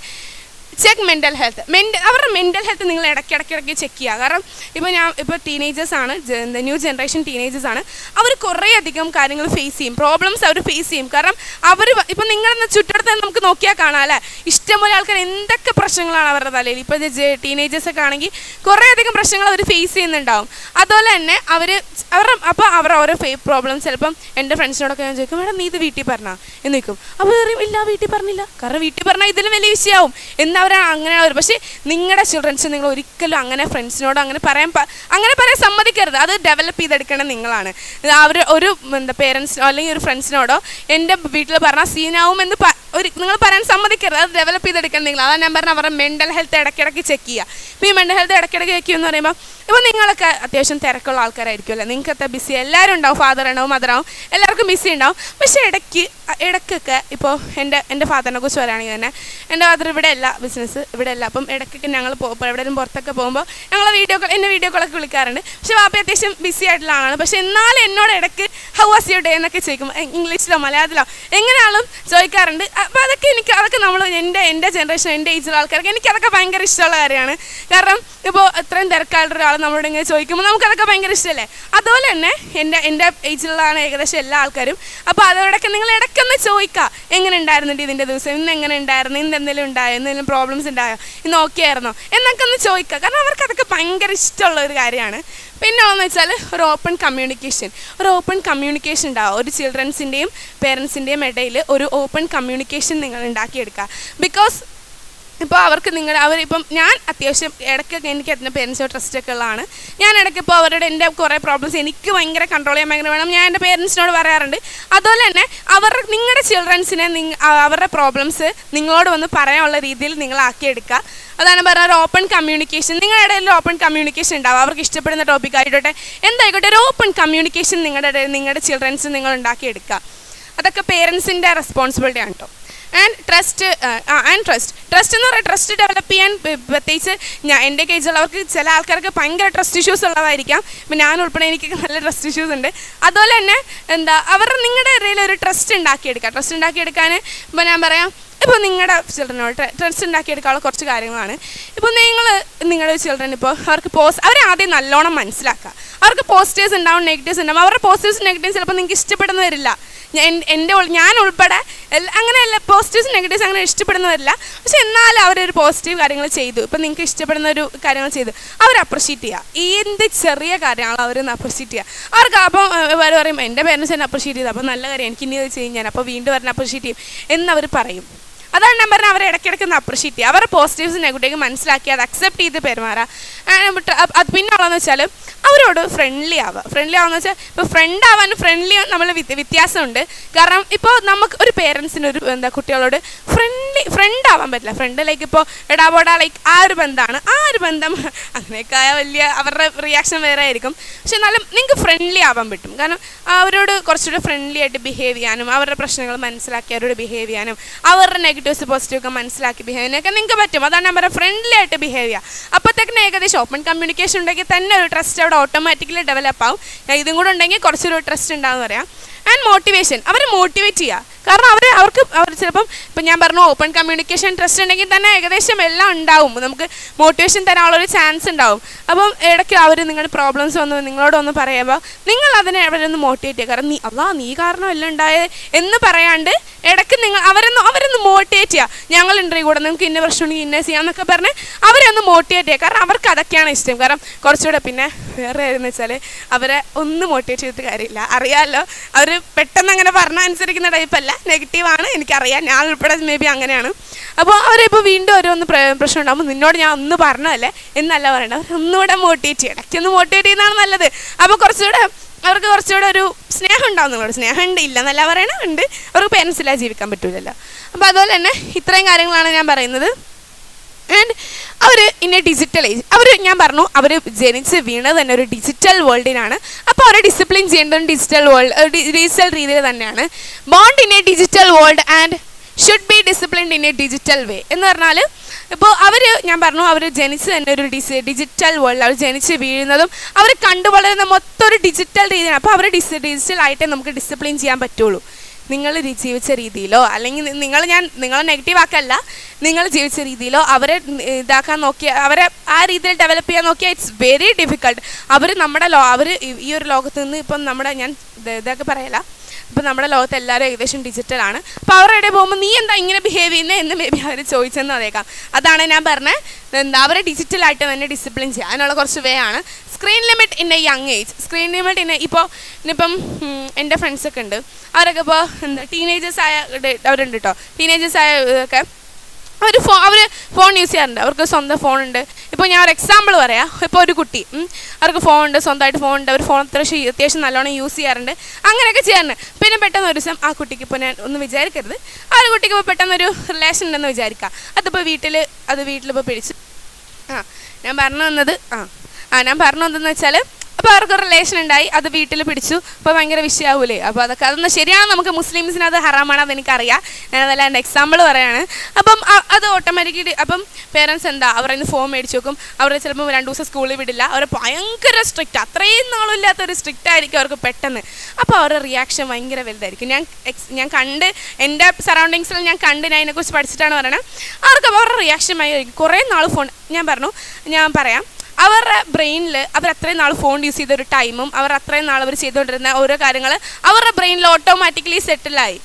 ചെക്ക് മെൻ്റൽ ഹെൽത്ത്. അവരുടെ മെൻ്റൽ ഹെൽത്ത് നിങ്ങൾ ഇടയ്ക്കിടയ്ക്ക് ചെക്ക് ചെയ്യുക. കാരണം ഇപ്പോൾ ടീനേജേഴ്സാണ്, ന്യൂ ജനറേഷൻ ടീനേജേഴ്സാണ്. അവർ കുറേയധികം കാര്യങ്ങൾ ഫേസ് ചെയ്യും, പ്രോബ്ലംസ് അവർ ഫേസ് ചെയ്യും. കാരണം ഇപ്പോൾ നിങ്ങളുടെ ചുറ്റടുത്ത് നമുക്ക് നോക്കിയാൽ കാണാം അല്ലേ, ഇഷ്ടംപോലെ ആൾക്കാർ എന്തൊക്കെ പ്രശ്നങ്ങളാണ് അവരുടെ തലയിൽ. ഇപ്പോൾ ടീനേജേഴ്സൊക്കെ ആണെങ്കിൽ കുറേയധികം പ്രശ്നങ്ങൾ അവർ ഫേസ് ചെയ്യുന്നുണ്ടാവും. അതുപോലെ തന്നെ അവർ ഓരോ പ്രോബ്ലംസ് ചിലപ്പം എൻ്റെ ഫ്രണ്ട്സിനോടൊക്കെ ഞാൻ ചോദിക്കും, മേഡം നീ ഇത് വീട്ടിൽ പറഞ്ഞാൽ എന്ന് ചോദിക്കും. അപ്പോൾ പറയും ഇല്ല വീട്ടിൽ പറഞ്ഞില്ല, കാരണം വീട്ടിൽ പറഞ്ഞാൽ ഇതിലും വലിയ വിഷയമാവും എന്നവർ അങ്ങനെയുള്ളവർ. പക്ഷേ നിങ്ങളുടെ ചിൽഡ്രൻസ് നിങ്ങൾ ഒരിക്കലും അങ്ങനെ ഫ്രണ്ട്സിനോട് അങ്ങനെ പറയാൻ സമ്മതിക്കരുത്. അത് ഡെവലപ്പ് ചെയ്തെടുക്കണം നിങ്ങളാണ്. അവർ ഒരു പേരൻസിനോ അല്ലെങ്കിൽ ഒരു ഫ്രണ്ട്സിനോടോ എൻ്റെ വീട്ടിൽ പറഞ്ഞാൽ സീനാവും എന്ന് നിങ്ങൾ പറയാൻ സമ്മതിക്കരുത്, അത് ഡെവലപ്പ് ചെയ്തെടുക്കണം നിങ്ങൾ. അതാണ് ഞാൻ പറഞ്ഞത്, അവരുടെ മെൻ്റൽ ഹെൽത്ത് ഇടയ്ക്കിടയ്ക്ക് ചെക്ക് ചെയ്യുക. ഇപ്പോൾ ഈ മെൻ്റൽ ഹെൽത്ത് ഇടയ്ക്കിടയ്ക്ക് ചെക്ക് ചെയ്യുമെന്ന് പറയുമ്പോൾ ഇപ്പോൾ നിങ്ങളൊക്കെ അത്യാവശ്യം തിരക്കുള്ള ആൾക്കാരായിരിക്കുമല്ലേ, നിങ്ങൾക്ക് അത്ര ബിസി എല്ലാവരും ഉണ്ടാവും, ഫാദറാണാവും മദറാവും എല്ലാവർക്കും ബിസി ഉണ്ടാവും. പക്ഷേ ഇടയ്ക്കൊക്കെ ഇപ്പോൾ എൻ്റെ ഫാദറിനെ കുറിച്ച് പറയുകയാണെങ്കിൽ തന്നെ എൻ്റെ ഫാദർ ഇവിടെ അല്ല, ബിസിനസ് ഇവിടെ അല്ല. അപ്പം ഇടയ്ക്കൊക്കെ ഞങ്ങൾ എവിടെയും പുറത്തൊക്കെ പോകുമ്പോൾ ഞങ്ങൾ എന്നെ വീഡിയോ കോളൊക്കെ വിളിക്കാറുണ്ട്. പക്ഷേ വാപ്പി അത്യാവശ്യം ബിസി ആയിട്ടുള്ള ആളാണ്. പക്ഷേ എന്നാലും എന്നോട് ഇടയ്ക്ക് ഹൗ വാസ് യുവർ ഡേ എന്നൊക്കെ ചോദിക്കും, ഇംഗ്ലീഷിലോ മലയാളത്തിലോ എങ്ങനെയാളും ചോദിക്കാറുണ്ട്. അപ്പോൾ അതൊക്കെ നമ്മൾ എൻ്റെ ജനറേഷൻ എൻ്റെ ഏജിലുള്ള ആൾക്കാർക്ക് എനിക്കതൊക്കെ ഭയങ്കര ഇഷ്ടമുള്ള കാര്യമാണ്. കാരണം ഇപ്പോൾ എത്രയും തിരക്കായിട്ടുള്ള ഒരാൾ നമ്മളോട് ഇങ്ങനെ ചോദിക്കുമ്പോൾ നമുക്കതൊക്കെ ഭയങ്കര ഇഷ്ടമല്ലേ. അതുപോലെ തന്നെ എൻ്റെ ഏജിലുള്ളതാണ് ഏകദേശം എല്ലാ ആൾക്കാരും. അപ്പോൾ അതോടൊക്കെ നിങ്ങൾ ഇടയ്ക്കൊന്ന് ചോദിക്കുക, എങ്ങനെ ഉണ്ടായിരുന്നുണ്ട് ഇതിൻ്റെ ദിവസം, ഇന്ന് എങ്ങനെ ഉണ്ടായിരുന്നു, ഇന്ന് എന്തെങ്കിലും ഉണ്ടായോ, എന്തെങ്കിലും പ്രോബ്ലംസ് ഉണ്ടായോ, ഇന്ന് ഓക്കെ ആയിരുന്നോ എന്നൊക്കെ ഒന്ന് ചോദിക്കുക. കാരണം അവർക്ക് അതൊക്കെ ഭയങ്കര ഇഷ്ടമുള്ള ഒരു കാര്യമാണ്. പിന്നെ എന്ന് വെച്ചാൽ ഒരു ഓപ്പൺ കമ്മ്യൂണിക്കേഷൻ ഉണ്ടാവുക. ഒരു ചിൽഡ്രൻസിൻ്റെയും പേരൻസിൻ്റെയും ഇടയിൽ ഒരു ഓപ്പൺ കമ്മ്യൂണിക്കേഷൻ നിങ്ങൾ ഉണ്ടാക്കിയെടുക്കുക. ബിക്കോസ് ഇപ്പോൾ അവരിപ്പം ഞാൻ അത്യാവശ്യം ഇടയ്ക്കൊക്കെ എനിക്ക് അതിൻ്റെ പേരൻസോ ട്രസ്റ്റൊക്കെ ഉള്ളതാണ്. ഞാൻ ഇടയ്ക്ക് ഇപ്പോൾ എൻ്റെ കുറേ പ്രോബ്ലംസ് എനിക്ക് ഭയങ്കര കൺട്രോൾ ചെയ്യാൻ ഭയങ്കര വേണം, ഞാൻ എൻ്റെ പേരൻസിനോട് പറയാറുണ്ട്. അതുപോലെ തന്നെ നിങ്ങളുടെ ചിൽഡ്രൻസിനെ അവരുടെ പ്രോബ്ലംസ് നിങ്ങളോട് വന്ന് പറയാനുള്ള രീതിയിൽ നിങ്ങളാക്കിയെടുക്കുക. അതാണ് പറഞ്ഞത്, ഒരു ഓപ്പൺ കമ്മ്യൂണിക്കേഷൻ. നിങ്ങളുടെ ഇടയിൽ ഓപ്പൺ കമ്മ്യൂണിക്കേഷൻ ഉണ്ടാവും. അവർക്ക് ഇഷ്ടപ്പെടുന്ന ടോപ്പിക് ആയിക്കോട്ടെ എന്തായിക്കോട്ടെ, ഒരു ഓപ്പൺ കമ്മ്യൂണിക്കേഷൻ നിങ്ങളുടെ ചിൽഡ്രൻസ് നിങ്ങൾ ഉണ്ടാക്കിയെടുക്കുക. അതൊക്കെ പേരൻസിൻ്റെ റെസ്പോൺസിബിലിറ്റി ആണ് കേട്ടോ. ആൻഡ് ട്രസ്റ്റ് എന്ന് പറയുന്നത്, ട്രസ്റ്റ് ഡെവലപ്പ് ചെയ്യാൻ പ്രത്യേകിച്ച് എൻ്റെ കേസുള്ളവർക്ക് ചില ആൾക്കാർക്ക് ഭയങ്കര ട്രസ്റ്റ് ഇഷ്യൂസ് ഉള്ളതായിരിക്കാം. ഇപ്പം ഞാൻ ഉൾപ്പെടെ എനിക്ക് നല്ല ട്രസ്റ്റ് ഇഷ്യൂസ് ഉണ്ട്. അതുപോലെ തന്നെ നിങ്ങളുടെ ഇടയിൽ ഒരു ട്രസ്റ്റ് ഉണ്ടാക്കിയെടുക്കാൻ ഇപ്പോൾ ഞാൻ പറയാം, ഇപ്പോൾ നിങ്ങളുടെ ചിൽഡ്രനോട് ട്രസ്റ്റ് ഉണ്ടാക്കിയെടുക്കാനുള്ള കുറച്ച് കാര്യങ്ങളാണ്. ഇപ്പോൾ നിങ്ങളുടെ ചിൽഡ്രൻ ഇപ്പോൾ അവരെ ആദ്യം നല്ലോണം മനസ്സിലാക്കുക. അവർക്ക് പോസിറ്റീവ്സ് ഉണ്ടാവും, നെഗറ്റീവ്സ് ഉണ്ടാവും. അവരുടെ പോസിറ്റീവ്സ് നെഗറ്റീവ്സ് ചിലപ്പോൾ നിങ്ങൾക്ക് ഇഷ്ടപ്പെടുന്ന വരില്ല. ഞാൻ ഉൾപ്പെടെ അങ്ങനെയല്ല, പോസിറ്റീവ്സ് നെഗറ്റീവ്സ് അങ്ങനെ ഇഷ്ടപ്പെടുന്ന വരില്ല. പക്ഷെ എന്നാലും അവരൊരു പോസിറ്റീവ് കാര്യങ്ങൾ ചെയ്തു, ഇപ്പം നിങ്ങൾക്ക് ഇഷ്ടപ്പെടുന്ന ഒരു കാര്യങ്ങൾ ചെയ്തു, അവർ അപ്രിഷ്യേറ്റ് ചെയ്യുക. എന്ത് ചെറിയ കാര്യങ്ങളോ അവരൊന്ന് അപ്രിഷ്യേറ്റ് ചെയ്യുക. അവർക്ക് അപ്പം പറയും, എൻ്റെ പേരൻസ് എന്നെ അപ്രിഷ്യേറ്റ് ചെയ്തു, അപ്പോൾ നല്ല കാര്യം, എനിക്ക് ഇനി അത് ചെയ്യും, ഞാൻ അപ്പോൾ വീണ്ടും അവരെ അപ്രിഷ്യേറ്റ് ചെയ്യും എന്നവർ പറയും. അതാണ് ഞാൻ പറഞ്ഞത്, അവരെ ഇടയ്ക്കിടയ്ക്ക് അപ്രിഷ്യേറ്റ് ചെയ്യുക. അവരുടെ പോസിറ്റീവ്സ് നെഗറ്റീവ് മനസ്സിലാക്കി അത് അക്സെപ്റ്റ് ചെയ്ത് പെരുമാറുക. അത് പിന്നെ ഉള്ളതെന്ന് വെച്ചാൽ അവരോട് ഫ്രണ്ട്ലി ആവുക വെച്ചാൽ, ഇപ്പോൾ ഫ്രണ്ട് ആവാനും ഫ്രണ്ട്ലി നമ്മൾ വ്യത്യാസമുണ്ട്. കാരണം ഇപ്പോൾ നമുക്ക് ഒരു പേരൻസിന് കുട്ടികളോട് ഫ്രണ്ട് ആവാൻ പറ്റില്ല. ഫ്രണ്ടിലേക്ക് ഇപ്പോൾ ഇടാപോടാ ആ ഒരു ബന്ധം അങ്ങനെയൊക്കെ വലിയ അവരുടെ റിയാക്ഷൻ വേറെ ആയിരിക്കും. പക്ഷെ എന്നാലും നിങ്ങൾക്ക് ഫ്രണ്ട്ലി ആവാൻ പറ്റും. കാരണം അവരോട് കുറച്ചുകൂടെ ഫ്രണ്ട്ലി ആയിട്ട് ബിഹേവ് ചെയ്യാനും, അവരുടെ പ്രശ്നങ്ങൾ മനസ്സിലാക്കി അവരോട് ബിഹേവ് ചെയ്യാനും, അവരുടെ നെഗറ്റീവ്സ് പോസിറ്റീവ് ഒക്കെ മനസ്സിലാക്കി ബിഹേവ് ചെയ്യാനൊക്കെ നിങ്ങൾക്ക് പറ്റും. അതാണ് ഞാൻ പറയുക, ഫ്രണ്ട്ലി ആയിട്ട് ബിഹേവ് ചെയ്യുക. അപ്പോഴത്തേക്കിന് ഏകദേശം ഓപ്പൺ കമ്മ്യൂണിക്കേഷൻ ഉണ്ടെങ്കിൽ തന്നെ ഒരു ട്രസ്റ്റ് അവിടെ ഓട്ടോമാറ്റിക്കലി ഡെവലപ്പ് ആവും. ഇതും കൂടെ ഉണ്ടെങ്കിൽ കുറച്ചൊരു ട്രസ്റ്റ് ഉണ്ടാകുമെന്ന് പറയാം. ആൻഡ് മോട്ടിവേഷൻ, അവരെ മോട്ടിവേറ്റ് ചെയ്യുക. കാരണം അവർ ചിലപ്പം ഇപ്പം ഞാൻ പറഞ്ഞു ഓപ്പൺ കമ്മ്യൂണിക്കേഷൻ ട്രസ്റ്റ് ഉണ്ടെങ്കിൽ തന്നെ ഏകദേശം എല്ലാം ഉണ്ടാവും, നമുക്ക് മോട്ടിവേഷൻ തരാനുള്ളൊരു ചാൻസ് ഉണ്ടാവും. അപ്പം ഇടയ്ക്ക് അവർ നിങ്ങളുടെ പ്രോബ്ലംസ് നിങ്ങളോടൊന്ന് പറയുമ്പോൾ നിങ്ങൾ അതിനെ അവരൊന്ന് മോട്ടിവേറ്റ് ചെയ്യുക. കാരണം നീ കാരണം എല്ലാം ഉണ്ടായത് എന്ന് പറയാണ്ട് ഇടയ്ക്ക് അവരൊന്ന് മോട്ടിവേറ്റ് ചെയ്യുക. ഞങ്ങളുണ്ട് കൂടെ, നിങ്ങൾക്ക് ഇന്ന പ്രശ്നമുണ്ടെങ്കിൽ ഇന്ന ചെയ്യാമെന്നൊക്കെ പറഞ്ഞ് അവരെ ഒന്ന് മോട്ടിവേറ്റ് ചെയ്യുക. കാരണം അവർക്ക് അതൊക്കെയാണ് ഇഷ്ടം. കാരണം കുറച്ചുകൂടെ പിന്നെ വേറെ ആയിരുന്നു വെച്ചാൽ അവരെ ഒന്ന് മോട്ടിവേറ്റ് ചെയ്തിട്ട് കാര്യമില്ല. അറിയാമല്ലോ, അവർ പെട്ടെന്ന് അങ്ങനെ പറഞ്ഞാൽ അനുസരിക്കുന്ന ടൈപ്പല്ല, നെഗറ്റീവാണ് എനിക്കറിയാം, ഞാൻ ഉൾപ്പെടെ മേ ബി അങ്ങനെയാണ്. അപ്പോൾ അവരിപ്പോൾ വീണ്ടും ഓരോന്ന് പ്രശ്നം ഉണ്ടാകുമ്പോൾ നിന്നോട് ഞാൻ ഒന്ന് പറഞ്ഞതല്ലേ എന്നല്ല പറയണത്, ഒന്നുകൂടെ മോട്ടിവേറ്റ് ചെയ്യുക. ഇടയ്ക്കൊന്ന് മോട്ടിവേറ്റ് ചെയ്യുന്നതാണ് നല്ലത്. അപ്പോൾ അവർക്ക് കുറച്ചുകൂടെ ഒരു സ്നേഹം ഉണ്ടാവും നിങ്ങളോട്. സ്നേഹം ഉണ്ട്, ഇല്ല എന്നല്ല ഉണ്ട്, അവർക്ക് പേരൻസില്ലാതെ ജീവിക്കാൻ പറ്റില്ലല്ലോ. അപ്പോൾ അതുപോലെ തന്നെ ഇത്രയും കാര്യങ്ങളാണ് ഞാൻ പറയുന്നത്. ആൻഡ് അവർ ഡിജിറ്റൽ ഏജ്, ഞാൻ പറഞ്ഞു അവർ ജനിച്ച് വീണത് തന്നെ ഒരു ഡിജിറ്റൽ വേൾഡിനാണ്. അപ്പോൾ അവരെ ഡിസിപ്ലിൻ ചെയ്യേണ്ടത് ഡിജിറ്റൽ രീതിയിൽ തന്നെയാണ്. ബോണ്ട് in a digital world and should be disciplined in a digital way എന്ന് പറഞ്ഞാൽ, ഇപ്പോൾ ഞാൻ പറഞ്ഞു അവർ ജനിച്ച് തന്നെ ഒരു ഡിജിറ്റൽ വേൾഡ്, അവർ ജനിച്ച് വീഴുന്നതും അവർ കണ്ടുവളരുന്ന മൊത്തം ഒരു ഡിജിറ്റൽ രീതിയാണ്. അപ്പോൾ അവർ ഡിജിറ്റലായിട്ടേ നമുക്ക് ഡിസിപ്ലിൻ ചെയ്യാൻ പറ്റുള്ളൂ. നിങ്ങൾ ജീവിച്ച രീതിയിലോ അല്ലെങ്കിൽ നിങ്ങൾ നെഗറ്റീവ് ആക്കല്ല, നിങ്ങൾ ജീവിച്ച രീതിയിലോ അവരെ ഇതാക്കാൻ നോക്കിയാൽ, അവരെ ആ രീതിയിൽ ഡെവലപ്പ് ചെയ്യാൻ നോക്കിയാൽ ഇറ്റ്സ് വെരി ഡിഫിക്കൾട്ട്. അവർ ഈ ഒരു ലോകത്ത് നിന്ന് ഇപ്പം ഞാൻ ഇതൊക്കെ പറയല, ഇപ്പം നമ്മുടെ ലോകത്ത് എല്ലാവരും ഏകദേശം ഡിജിറ്റലാണ്. അപ്പോൾ അവരുടെ പോകുമ്പോൾ നീ എന്താ ഇങ്ങനെ ബിഹേവ് ചെയ്യുന്നത് എന്ന് മേ ബി അവർ ചോദിച്ചെന്ന് അതേക്കാം. അതാണ് ഞാൻ പറഞ്ഞത്, അവരെ ഡിജിറ്റലായിട്ട് തന്നെ ഡിസിപ്ലിൻ ചെയ്യുക. അതിനുള്ള കുറച്ച് വേ ആണ്. Screen limit in A young age. Screen limit ഇനിയിപ്പം എൻ്റെ ഫ്രണ്ട്സൊക്കെ ഉണ്ട്, അവരൊക്കെ ഇപ്പോൾ ടീനേജേഴ്സ് ആയ അവരുണ്ട് കേട്ടോ. ടീനേജേഴ്സ് ആയ ഇതൊക്കെ അവർ ഫോൺ യൂസ് ചെയ്യാറുണ്ട്, അവർക്ക് സ്വന്തം ഫോണുണ്ട്. ഇപ്പോൾ ഞാൻ ഒരു എക്സാമ്പിൾ പറയാം. ഇപ്പോൾ ഒരു കുട്ടി അവർക്ക് ഫോണുണ്ട്, സ്വന്തമായിട്ട് ഫോണുണ്ട്, അവർ ഫോൺ അത്യാവശ്യം നല്ലോണം യൂസ് ചെയ്യാറുണ്ട്, അങ്ങനെയൊക്കെ ചെയ്യാറുണ്ട്. പിന്നെ പെട്ടെന്ന് ഒരു ദിവസം ആ കുട്ടിക്ക് ഇപ്പോൾ ഞാൻ ഒന്നും വിചാരിക്കരുത്, ആ ഒരു കുട്ടിക്ക് ഇപ്പോൾ പെട്ടെന്നൊരു റിലേഷൻ ഉണ്ടെന്ന് വിചാരിക്കുക. അതിപ്പോൾ വീട്ടിലിപ്പോൾ പിടിച്ചു. ഞാൻ പറഞ്ഞു വന്നതെന്ന് വെച്ചാൽ അപ്പോൾ അവർക്ക് റിലേഷൻ ഉണ്ടായി, അത് വീട്ടിൽ പിടിച്ചു, അപ്പോൾ ഭയങ്കര വിഷയമാവൂലേ? അപ്പോൾ അതൊന്നും ശരിയാണ്, നമുക്ക് മുസ്ലിംസിന് അത് ഹറാമാണ്, അതെനിക്കറിയാം, ഞാനതല്ല എൻ്റെ എക്സാമ്പിൾ പറയാണ്. അപ്പം അത് ഓട്ടോമാറ്റിക്കലി അപ്പം പേരൻസ് എന്താ അവരുടെ നിന്ന് ഫോൺ മേടിച്ച് വെക്കും, അവരെ ചിലപ്പോൾ 2 ദിവസം സ്കൂളിൽ വിടില്ല, അവർ ഭയങ്കര സ്ട്രിക്റ്റ്, അത്രയും നാളില്ലാത്തൊരു സ്ട്രിക്റ്റ് ആയിരിക്കും അവർക്ക് പെട്ടെന്ന്. അപ്പോൾ അവരുടെ റിയാക്ഷൻ ഭയങ്കര വലുതായിരിക്കും. ഞാൻ കണ്ട് എൻ്റെ സറൗണ്ടിങ്സിൽ ഞാൻ അതിനെക്കുറിച്ച് പഠിച്ചിട്ടാണ് പറയണത്. അവരുടെ റിയാക്ഷൻ ഭയങ്കര കുറേ നാൾ ഫോൺ ഞാൻ പറയാം അവരുടെ ബ്രെയിനിൽ അവർ അത്രയും നാൾ ഫോൺ യൂസ് ചെയ്തൊരു ടൈമും അവർ അത്രയും നാൾ അവർ ചെയ്തുകൊണ്ടിരുന്ന ഓരോ കാര്യങ്ങൾ അവരുടെ ബ്രെയിനിൽ ഓട്ടോമാറ്റിക്കലി സെറ്റിലായി.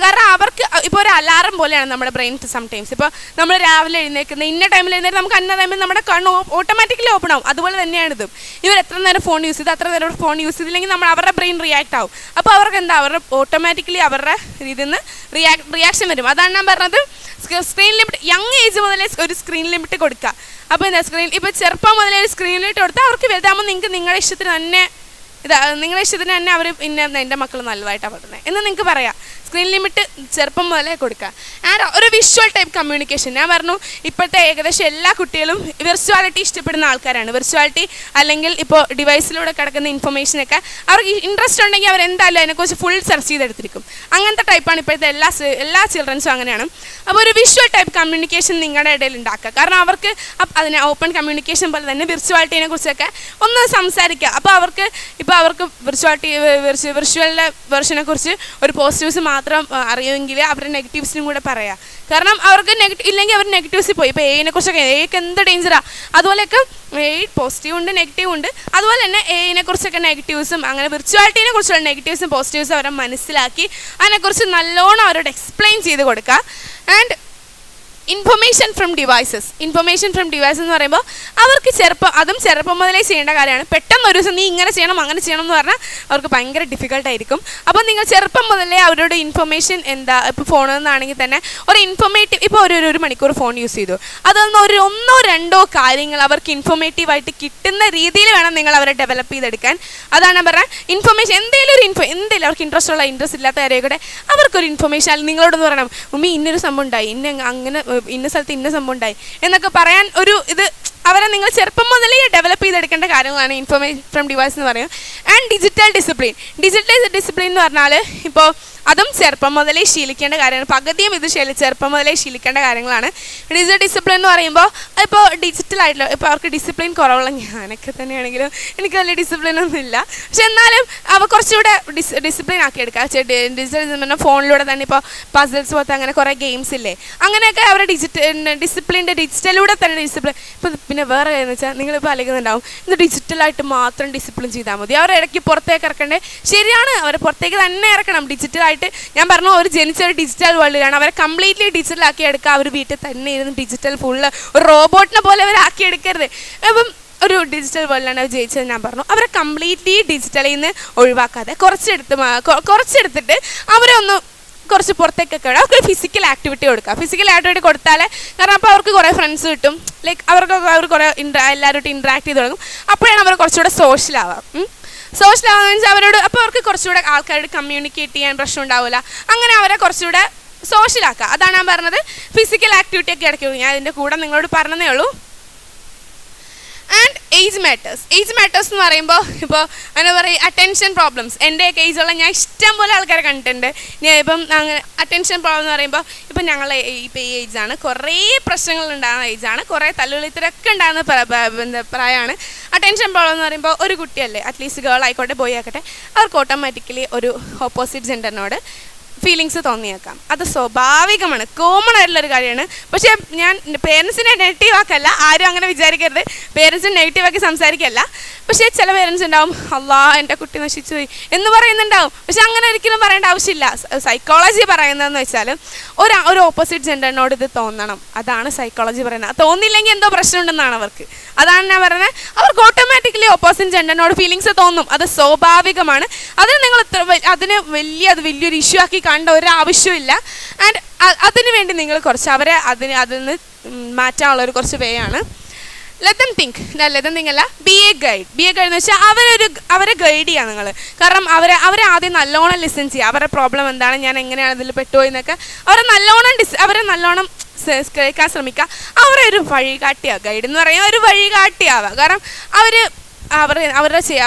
കാരണം അവർക്ക് ഇപ്പോൾ ഒരു അലാറം പോലെയാണ് നമ്മുടെ ബ്രെയിൻ സംടൈംസ്. ഇപ്പോൾ നമ്മൾ രാവിലെ എഴുന്നേൽക്കുന്ന ഇന്ന ടൈമിൽ എഴുന്നേറ്റ് നമുക്ക് അന്ന ടൈമിൽ നമ്മുടെ കണ്ണ് ഓട്ടോമാറ്റിക്കലി ഓപ്പൺ ആവും. അതുപോലെ തന്നെയാണിതും. ഇവർ എത്ര നേരം ഫോൺ യൂസ് ചെയ്ത് അത്ര നേരം ഫോൺ യൂസ് ചെയ്തില്ലെങ്കിൽ അവരുടെ ബ്രെയിൻ റിയാക്ട് ആവും. അപ്പോൾ അവർക്ക് എന്താ അവരുടെ ഓട്ടോമാറ്റിക്കലി അവരുടെ ഇതിൽ നിന്ന് റിയാക്ഷൻ വരും. അതാണ് ഞാൻ പറഞ്ഞത്, സ്ക്രീൻ ലിമിറ്റ് യങ് ഏജ് മുതലേ ഒരു സ്ക്രീൻ ലിമിറ്റ് കൊടുക്കുക. അപ്പോൾ എന്താ ഇപ്പോൾ ചെറുപ്പം മുതലേ ഒരു സ്ക്രീൻ ലിമിറ്റ് കൊടുത്താൽ അവർക്ക് വലുതാകുമ്പോൾ നിങ്ങളുടെ ഇഷ്ടത്തിന് തന്നെ അവർ എൻ്റെ മക്കൾ നല്ലതായിട്ടാണ് പഠിക്കുന്നത് എന്ന് നിങ്ങൾക്ക് പറയാം. സ്ക്രീൻ ലിമിറ്റ് ചെറുപ്പം മുതലേ കൊടുക്കുക. ആൻഡ് ഒരു വിഷ്വൽ ടൈപ്പ് കമ്മ്യൂണിക്കേഷൻ. ഞാൻ പറഞ്ഞു ഇപ്പോഴത്തെ ഏകദേശം എല്ലാ കുട്ടികളും വിർച്വാലിറ്റി ഇഷ്ടപ്പെടുന്ന ആൾക്കാരാണ്. വിർച്വാലിറ്റി അല്ലെങ്കിൽ ഇപ്പോൾ ഡിവൈസിലൂടെ കിടക്കുന്ന ഇൻഫർമേഷനൊക്കെ അവർക്ക് ഇൻട്രസ്റ്റ് ഉണ്ടെങ്കിൽ അവർ എന്തായാലും അതിനെക്കുറിച്ച് ഫുൾ സെർച്ച് ചെയ്തെടുത്തിരിക്കും. അങ്ങനത്തെ ടൈപ്പാണ് ഇപ്പോഴത്തെ എല്ലാ ചിൽഡ്രൻസും അങ്ങനെയാണ്. അപ്പോൾ ഒരു വിഷ്വൽ ടൈപ്പ് കമ്മ്യൂണിക്കേഷൻ നിങ്ങളുടെ ഇടയിൽ ഉണ്ടാക്കുക. കാരണം അവർക്ക് അതിനെ ഓപ്പൺ കമ്മ്യൂണിക്കേഷൻ പോലെ തന്നെ വിർച്വാലിറ്റീനെ കുറിച്ചൊക്കെ ഒന്ന് സംസാരിക്കുക. അപ്പോൾ അവർക്ക് വിർച്വലിൻ്റെ വെർഷനെ കുറിച്ച് ഒരു പോസിറ്റീവ്സ് മാത്രം അറിയുമെങ്കിൽ അവരുടെ നെഗറ്റീവ്സിനും കൂടെ പറയാം. കാരണം അവർക്ക് ഇല്ലെങ്കിൽ അവർ നെഗറ്റീവ്സിൽ പോയി. ഇപ്പോൾ എയിനെ കുറിച്ചൊക്കെ എയ്ക്ക് എന്ത് ഡേഞ്ചറാണ്, അതുപോലെയൊക്കെ എ പോസിറ്റീവ് ഉണ്ട് നെഗറ്റീവ് ഉണ്ട്. അതുപോലെ തന്നെ എയിനെ കുറിച്ചൊക്കെ നെഗറ്റീവ്സും അങ്ങനെ വിർച്വാലിറ്റീനെ കുറിച്ചുള്ള നെഗറ്റീവ്സും പോസിറ്റീവ്സും അവരെ മനസ്സിലാക്കി അതിനെക്കുറിച്ച് നല്ലോണം അവരോട് എക്സ്പ്ലെയിൻ ചെയ്ത് കൊടുക്കുക. ആൻഡ് ഇൻഫർമേഷൻ ഫ്രം ഡിവൈസസ് എന്ന് പറയുമ്പോൾ അവർക്ക് ചെറുപ്പം മുതലേ ചെയ്യേണ്ട കാര്യമാണ്. പെട്ടെന്ന് ഒരു ദിവസം നീ ഇങ്ങനെ ചെയ്യണം അങ്ങനെ ചെയ്യണം എന്ന് പറഞ്ഞാൽ അവർക്ക് ഭയങ്കര ഡിഫിക്കൽട്ടായിരിക്കും. അപ്പോൾ നിങ്ങൾ ചെറുപ്പം മുതലേ അവരോട് ഇൻഫർമേഷൻ എന്താ, ഇപ്പോൾ ഫോണിൽ നിന്നാണെങ്കിൽ തന്നെ ഒരു ഇൻഫർമേറ്റീവ്, ഇപ്പോൾ ഒരു മണിക്കൂർ ഫോൺ യൂസ് ചെയ്തു, അതൊന്ന് ഒന്നോ രണ്ടോ കാര്യങ്ങൾ അവർക്ക് ഇൻഫർമേറ്റീവായിട്ട് കിട്ടുന്ന രീതിയിൽ വേണം നിങ്ങൾ അവരെ ഡെവലപ്പ് ചെയ്തെടുക്കാൻ. അതാണ് ഞാൻ പറഞ്ഞത്. ഇൻഫർമേഷൻ എന്തെങ്കിലും അവർക്ക് ഇൻട്രസ്റ്റ് ഇല്ലാത്ത കാര്യമായിക്കോട്ടെ, അവർക്കൊരു ഇൻഫർമേഷൻ നിങ്ങളോടൊന്ന് പറയണം, ഉമ്മി ഇന്നൊരു സംഭവം ഉണ്ടായി, ഇന്ന സ്ഥലത്ത് ഇന്ന സംഭവം ഉണ്ടായി എന്നൊക്കെ പറയാൻ ഒരു ഇത് അവരെ നിങ്ങൾ ചെറുപ്പം മുതലേ ഡെവലപ്പ് ചെയ്തെടുക്കേണ്ട കാര്യങ്ങളാണ് ഇൻഫർമേഷൻ ഫ്രം ഡിവൈസ് എന്ന് പറയുന്നത്. ആൻഡ് ഡിജിറ്റൽ ഡിസിപ്ലിൻ എന്ന് പറഞ്ഞാൽ ഇപ്പോൾ അതും ചെറുപ്പം മുതലേ ശീലിക്കേണ്ട കാര്യമാണ്. പകുതിയും ഇത് ചെറുപ്പം മുതലേ ശീലിക്കേണ്ട കാര്യങ്ങളാണ്. ഡിജിറ്റൽ ഡിസിപ്ലിൻ എന്ന് പറയുമ്പോൾ ഇപ്പോൾ ഡിജിറ്റലായിട്ടുള്ള ഇപ്പോൾ അവർക്ക് ഡിസിപ്ലിൻ കുറവുള്ള ഞാനൊക്കെ തന്നെയാണെങ്കിലും എനിക്ക് വലിയ ഡിസിപ്ലിനൊന്നും ഇല്ല. പക്ഷെ എന്നാലും അവ കുറച്ചുകൂടെ ഡിസിപ്ലിൻ ആക്കി എടുക്കുക. ഡിജിറ്റൽ ഡിസിപ്ലിൻ ഫോണിലൂടെ തന്നെ ഇപ്പോൾ പസിൽസ് പോലത്തെ അങ്ങനെ കുറേ ഗെയിംസ് ഇല്ലേ, അങ്ങനെയൊക്കെ അവരുടെ ഡിജിറ്റലിലൂടെ തന്നെ ഡിസിപ്ലിൻ. ഇപ്പോൾ പിന്നെ വേറെ കാര്യമെന്ന് വെച്ചാൽ നിങ്ങളിപ്പോൾ ആലോചിക്കുന്നുണ്ടാവും ഇത് ഡിജിറ്റലായിട്ട് മാത്രം ഡിസിപ്ലിൻ ചെയ്താൽ മതി, അവരെ ഇടയ്ക്ക് പുറത്തേക്ക് ഇറക്കണ്ടേ? ശരിയാണ്, അവരെ പുറത്തേക്ക് തന്നെ ഇറക്കണം. ഡിജിറ്റലായിട്ട് ഞാൻ പറഞ്ഞു ഒരു ജനിച്ചൊരു ഡിജിറ്റൽ വേൾഡിലാണ്, അവരെ കംപ്ലീറ്റ്ലി ഡിജിറ്റൽ ആക്കി എടുക്കുക. അവർ വീട്ടിൽ തന്നെ ഇരുന്ന് ഡിജിറ്റൽ ഫുള്ള് ഒരു റോബോട്ടിനെ പോലെ അവരെ ആക്കി എടുക്കരുത്. അപ്പം ഒരു ഡിജിറ്റൽ വേൾഡിലാണ് അവർ ജയിച്ചത്. ഞാൻ പറഞ്ഞു അവരെ കംപ്ലീറ്റ്ലി ഡിജിറ്റലിൽ നിന്ന് ഒഴിവാക്കാതെ കുറച്ചെടുത്തിട്ട് അവരെ ഒന്ന് കുറച്ച് പുറത്തേക്കൊക്കെ വിടാം. അവർക്ക് ഫിസിക്കൽ ആക്ടിവിറ്റി കൊടുത്താലേ, കാരണം അപ്പോൾ അവർക്ക് കുറേ ഫ്രണ്ട്സ് കിട്ടും, ലൈക്ക് അവർ കുറേ എല്ലാവരോട്ടും ഇൻട്രാക്ട് ചെയ്ത് തുടങ്ങും. അപ്പോഴാണ് അവർ കുറച്ചുകൂടെ സോഷ്യലാവാം വെച്ചാൽ അവരോട്. അപ്പോൾ അവർക്ക് കുറച്ചുകൂടെ ആൾക്കാരോട് കമ്മ്യൂണിക്കേറ്റ് ചെയ്യാൻ പ്രശ്നം ഉണ്ടാവില്ല. അങ്ങനെ അവരെ കുറച്ചുകൂടെ സോഷ്യലാക്കുക. അതാണ് ഞാൻ പറഞ്ഞത്. ഫിസിക്കൽ ആക്ടിവിറ്റി ഒക്കെ ഇടയ്ക്ക് ഞാൻ ഇതിൻ്റെ കൂടെ നിങ്ങളോട് പറഞ്ഞതേ ഉള്ളൂ. ആൻഡ് ഏജ് മാറ്റേഴ്സ് എന്ന് പറയുമ്പോൾ ഇപ്പോൾ എന്താ പറയുക, അറ്റൻഷൻ പ്രോബ്ലംസ്. എൻ്റെയൊക്കെ ഏജുള്ള ഞാൻ ഇഷ്ടം പോലെ ആൾക്കാരെ കണ്ടിട്ടുണ്ട്. ഞാൻ ഇപ്പം അങ്ങനെ അറ്റൻഷൻ പ്രോബ്ലം എന്ന് പറയുമ്പോൾ ഇപ്പം ഞങ്ങൾ ഇപ്പോൾ ഈ ഏജാണ്, കുറേ പ്രശ്നങ്ങൾ ഉണ്ടാകുന്ന ഏജാണ്, കുറേ തല്ലുവിളിത്തരൊക്കെ ഉണ്ടാകുന്ന പ്രായമാണ്. അറ്റൻഷൻ പ്രോബ്ലം എന്ന് പറയുമ്പോൾ ഒരു കുട്ടിയല്ലേ, അറ്റ്ലീസ്റ്റ് ഗേൾ ആയിക്കോട്ടെ ബോയ് ആയിക്കോട്ടെ, അവർക്ക് ഓട്ടോമാറ്റിക്കലി ഒരു ഓപ്പോസിറ്റ് ജെൻഡറിനോട് ഫീലിങ്സ് തോന്നിയേക്കാം. അത് സ്വാഭാവികമാണ്, കോമൺ ആയിട്ടുള്ളൊരു കാര്യമാണ്. പക്ഷേ ഞാൻ പേരൻസിനെ നെഗറ്റീവ് ആക്കല്ല, ആരും അങ്ങനെ വിചാരിക്കരുത്, പേരൻസിനെ നെഗറ്റീവ് ആക്കി സംസാരിക്കല്ല. പക്ഷേ ചില പേരൻസ് ഉണ്ടാവും, അല്ലാ എൻ്റെ കുട്ടി നശിച്ചു പോയി എന്ന് പറയുന്നുണ്ടാവും. പക്ഷെ അങ്ങനെ ഒരിക്കലും പറയേണ്ട ആവശ്യമില്ല. സൈക്കോളജി പറയുന്നതെന്ന് വെച്ചാൽ ഒരു ഓപ്പോസിറ്റ് ജെൻഡറിനോട് ഇത് തോന്നണം, അതാണ് സൈക്കോളജി പറയുന്നത്. തോന്നിയില്ലെങ്കിൽ എന്തോ പ്രശ്നമുണ്ടെന്നാണ് അവർക്ക്. അതാണ് ഞാൻ പറയുന്നത്, അവർക്ക് ഓട്ടോമാറ്റിക്കലി ഓപ്പോസിറ്റ് ജെൻഡറിനോട് ഫീലിങ്സ് തോന്നും, അത് സ്വാഭാവികമാണ്. അതിന് നിങ്ങൾ വലിയൊരു ഇഷ്യൂ ആക്കി കണ്ട ഒരാവശ്യമില്ല. ആൻഡ് അതിന് വേണ്ടി നിങ്ങൾ കുറച്ച് അവരെ അതിൽ നിന്ന് മാറ്റാനുള്ളൊരു കുറച്ച് വേ ആണ്. ലെറ്റ് ദം തിങ്ക് അല്ല, ബി എ ഗൈഡ് എന്ന് വെച്ചാൽ അവരെ ഗൈഡ് ചെയ്യുക നിങ്ങൾ. കാരണം അവരെ ആദ്യം നല്ലോണം ലിസൺ ചെയ്യുക. അവരുടെ പ്രോബ്ലം എന്താണ്, ഞാൻ എങ്ങനെയാണ് ഇതിൽ പെട്ടുപോയെന്നൊക്കെ അവരെ നല്ലോണം കേൾക്കാൻ ശ്രമിക്കുക. അവരെ ഒരു വഴികാട്ടിയാവുക. ഗൈഡ് എന്ന് പറയുന്നത് ഒരു വഴികാട്ടിയാവുക. കാരണം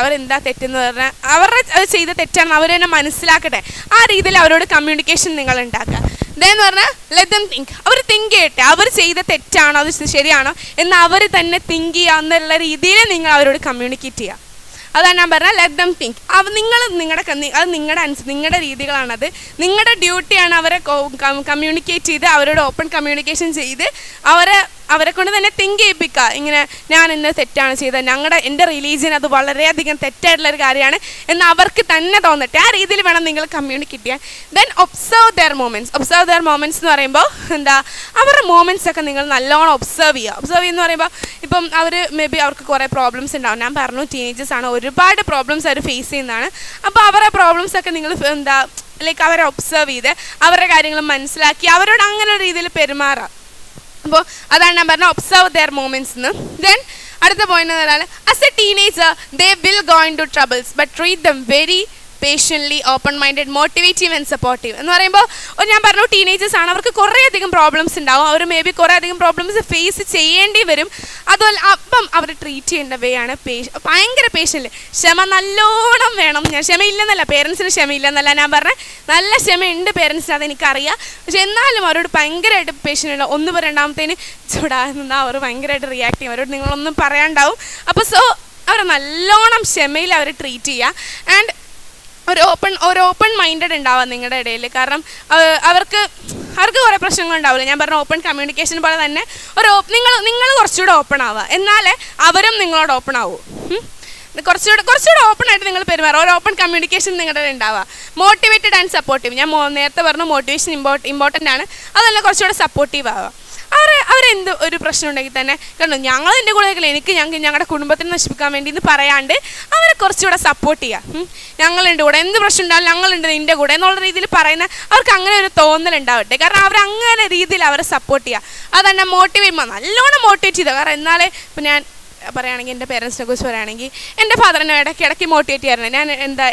അവരെന്താ തെറ്റെന്ന് പറഞ്ഞാൽ അവരുടെ ചെയ്ത തെറ്റാണെന്ന് അവർ തന്നെ മനസ്സിലാക്കട്ടെ. ആ രീതിയിൽ അവരോട് കമ്മ്യൂണിക്കേഷൻ നിങ്ങൾ ഉണ്ടാക്കുക. ഇതെന്ന് പറഞ്ഞാൽ ലെറ്റ് ദം തിങ്ക്. അവർ തിങ്ക് ചെയ്യട്ടെ, അവർ ചെയ്ത തെറ്റാണോ അത് ശരിയാണോ എന്ന് അവർ തന്നെ തിങ്ക് ചെയ്യുക എന്നുള്ള രീതിയിൽ നിങ്ങൾ അവരോട് കമ്മ്യൂണിക്കേറ്റ് ചെയ്യുക. അതാണ് ഞാൻ പറഞ്ഞത്, ലെറ്റ് ദം തിങ്ക്. നിങ്ങൾ നിങ്ങളുടെ രീതികളാണത്. നിങ്ങളുടെ ഡ്യൂട്ടിയാണ് അവരെ കമ്മ്യൂണിക്കേറ്റ് ചെയ്ത് അവരോട് ഓപ്പൺ കമ്മ്യൂണിക്കേഷൻ ചെയ്ത് അവരെ കൊണ്ട് തന്നെ തിങ്ക് ചെയ്യിപ്പിക്കുക. ഇങ്ങനെ ഞാൻ ഇന്ന് തെറ്റാണ് ചെയ്തത്, എൻ്റെ റിലീജിയൻ അത് വളരെയധികം തെറ്റായിട്ടുള്ളൊരു കാര്യമാണ് എന്ന് അവർക്ക് തന്നെ തോന്നട്ടെ. ആ രീതിയിൽ വേണം നിങ്ങൾ കമ്മ്യൂണിക്കേറ്റ് ചെയ്യാൻ. ദെൻ ഒബ്സർവ് ദെയർ മൊമെൻറ്റ്സ് എന്ന് പറയുമ്പോൾ എന്താ, അവരുടെ മൊമെൻറ്റ്സ് ഒക്കെ നിങ്ങൾ നല്ലോണം ഒബ്സർവ് എന്ന് പറയുമ്പോൾ ഇപ്പം അവർക്ക് കുറേ പ്രോബ്ലംസ് ഉണ്ടാവും. ഞാൻ പറഞ്ഞു ടീനേജേഴ്സ് ആണ്, ഒരുപാട് പ്രോബ്ലംസ് അവർ ഫേസ് ചെയ്യുന്നതാണ്. അപ്പോൾ അവരുടെ പ്രോബ്ലംസ് ഒക്കെ നിങ്ങൾ അവരെ ഒബ്സർവ് ചെയ്ത് അവരുടെ കാര്യങ്ങൾ മനസ്സിലാക്കി അവരോട് അങ്ങനെ ഒരു രീതിയിൽ പെരുമാറാം. അപ്പോൾ അതാണ് ഞാൻ പറഞ്ഞത്, ഒബ്സർവ് ദെയർ മൊമെൻറ്റ്സ് എന്ന്. ദെൻ അടുത്ത പോയിന്റ് എന്ന് പറഞ്ഞാൽ as a teenager they will go into troubles but treat them very patiently, open minded, motivative and supportive എന്ന് പറയുമ്പോൾ ഞാൻ പറഞ്ഞു ടീനേജേഴ്സ് ആണ്, അവർക്ക് കുറേയധികം പ്രോബ്ലംസ് ഉണ്ടാവും. അവർ മേ ബി കുറേയധികം പ്രോബ്ലംസ് ഫേസ് ചെയ്യേണ്ടി വരും. അതുപോലെ അപ്പം അവർ ട്രീറ്റ് ചെയ്യേണ്ട വേ ആണ് ഭയങ്കര പേഷ്യൻ്റ്. ക്ഷമ നല്ലോണം വേണം. ഞാൻ ക്ഷമയില്ലെന്നല്ല, പേരൻസിന് ക്ഷമയില്ലെന്നല്ല ഞാൻ പറഞ്ഞത്, നല്ല ക്ഷമയുണ്ട് പേരൻസിന്, അതെനിക്കറിയാം. പക്ഷെ എന്നാലും അവരോട് ഭയങ്കരമായിട്ട് പേഷ്യൻ്റ് ഒന്ന് രണ്ടാമത്തേന് ചൂടാകുന്ന അവർ ഭയങ്കരമായിട്ട് റിയാക്ട് ചെയ്യും. അവരോട് നിങ്ങളൊന്നും പറയാണ്ടാവും. അപ്പോൾ അവർ നല്ലോണം ക്ഷമയിൽ അവർ ട്രീറ്റ് ചെയ്യുക. ആൻഡ് ഒരു ഓപ്പൺ മൈൻഡഡ് ഉണ്ടാവാം നിങ്ങളുടെ ഇടയിൽ. കാരണം അവർക്ക് കുറേ പ്രശ്നങ്ങളുണ്ടാവില്ല. ഞാൻ പറഞ്ഞ ഓപ്പൺ കമ്മ്യൂണിക്കേഷൻ പോലെ തന്നെ നിങ്ങൾ കുറച്ചുകൂടെ ഓപ്പൺ ആവുക, എന്നാലേ അവരും നിങ്ങളോട് ഓപ്പൺ ആവൂ. കുറച്ചുകൂടെ ഓപ്പൺ ആയിട്ട് നിങ്ങൾ പെരുമാറുക. ഒരു ഓപ്പൺ കമ്മ്യൂണിക്കേഷൻ നിങ്ങളുടെ ഉണ്ടാവുക. Motivated and supportive. ഞാൻ നേരത്തെ പറഞ്ഞു മോട്ടിവേഷൻ ഇമ്പോർട്ടൻ്റ് ആണ്. അതല്ല, കുറച്ചുകൂടെ സപ്പോർട്ടീവ് ആവുക. അവരെന്ത് ഒരു പ്രശ്നം ഉണ്ടെങ്കിൽ തന്നെ കണ്ടോ ഞങ്ങൾ എൻ്റെ കൂടെ ഞങ്ങളുടെ കുടുംബത്തിനെ നശിപ്പിക്കാൻ വേണ്ടി എന്ന് പറയാണ്ട് അവരെ കുറച്ചുകൂടെ സപ്പോർട്ട് ചെയ്യുക. ഞങ്ങളുണ്ട് കൂടെ, എന്ത് പ്രശ്നം ഉണ്ടാവും ഞങ്ങളുണ്ട് നിൻ്റെ കൂടെ എന്നുള്ള രീതിയിൽ പറയുന്ന അവർക്ക് അങ്ങനെ ഒരു തോന്നലുണ്ടാവട്ടെ. കാരണം അവരങ്ങനെ രീതിയിൽ അവരെ സപ്പോർട്ട് ചെയ്യുക. അതന്നെ നല്ലോണം മോട്ടിവേറ്റ് ചെയ്തത്. കാരണം എന്നാലേ ഇപ്പം ഞാൻ പറയുകയാണെങ്കിൽ എൻ്റെ പേരൻസിനെ കുറിച്ച് പറയുകയാണെങ്കിൽ എൻ്റെ ഫാദറിനെ ഇടയ്ക്ക് മോട്ടിവേറ്റ് ചെയ്യാറുണ്ട്. ഞാൻ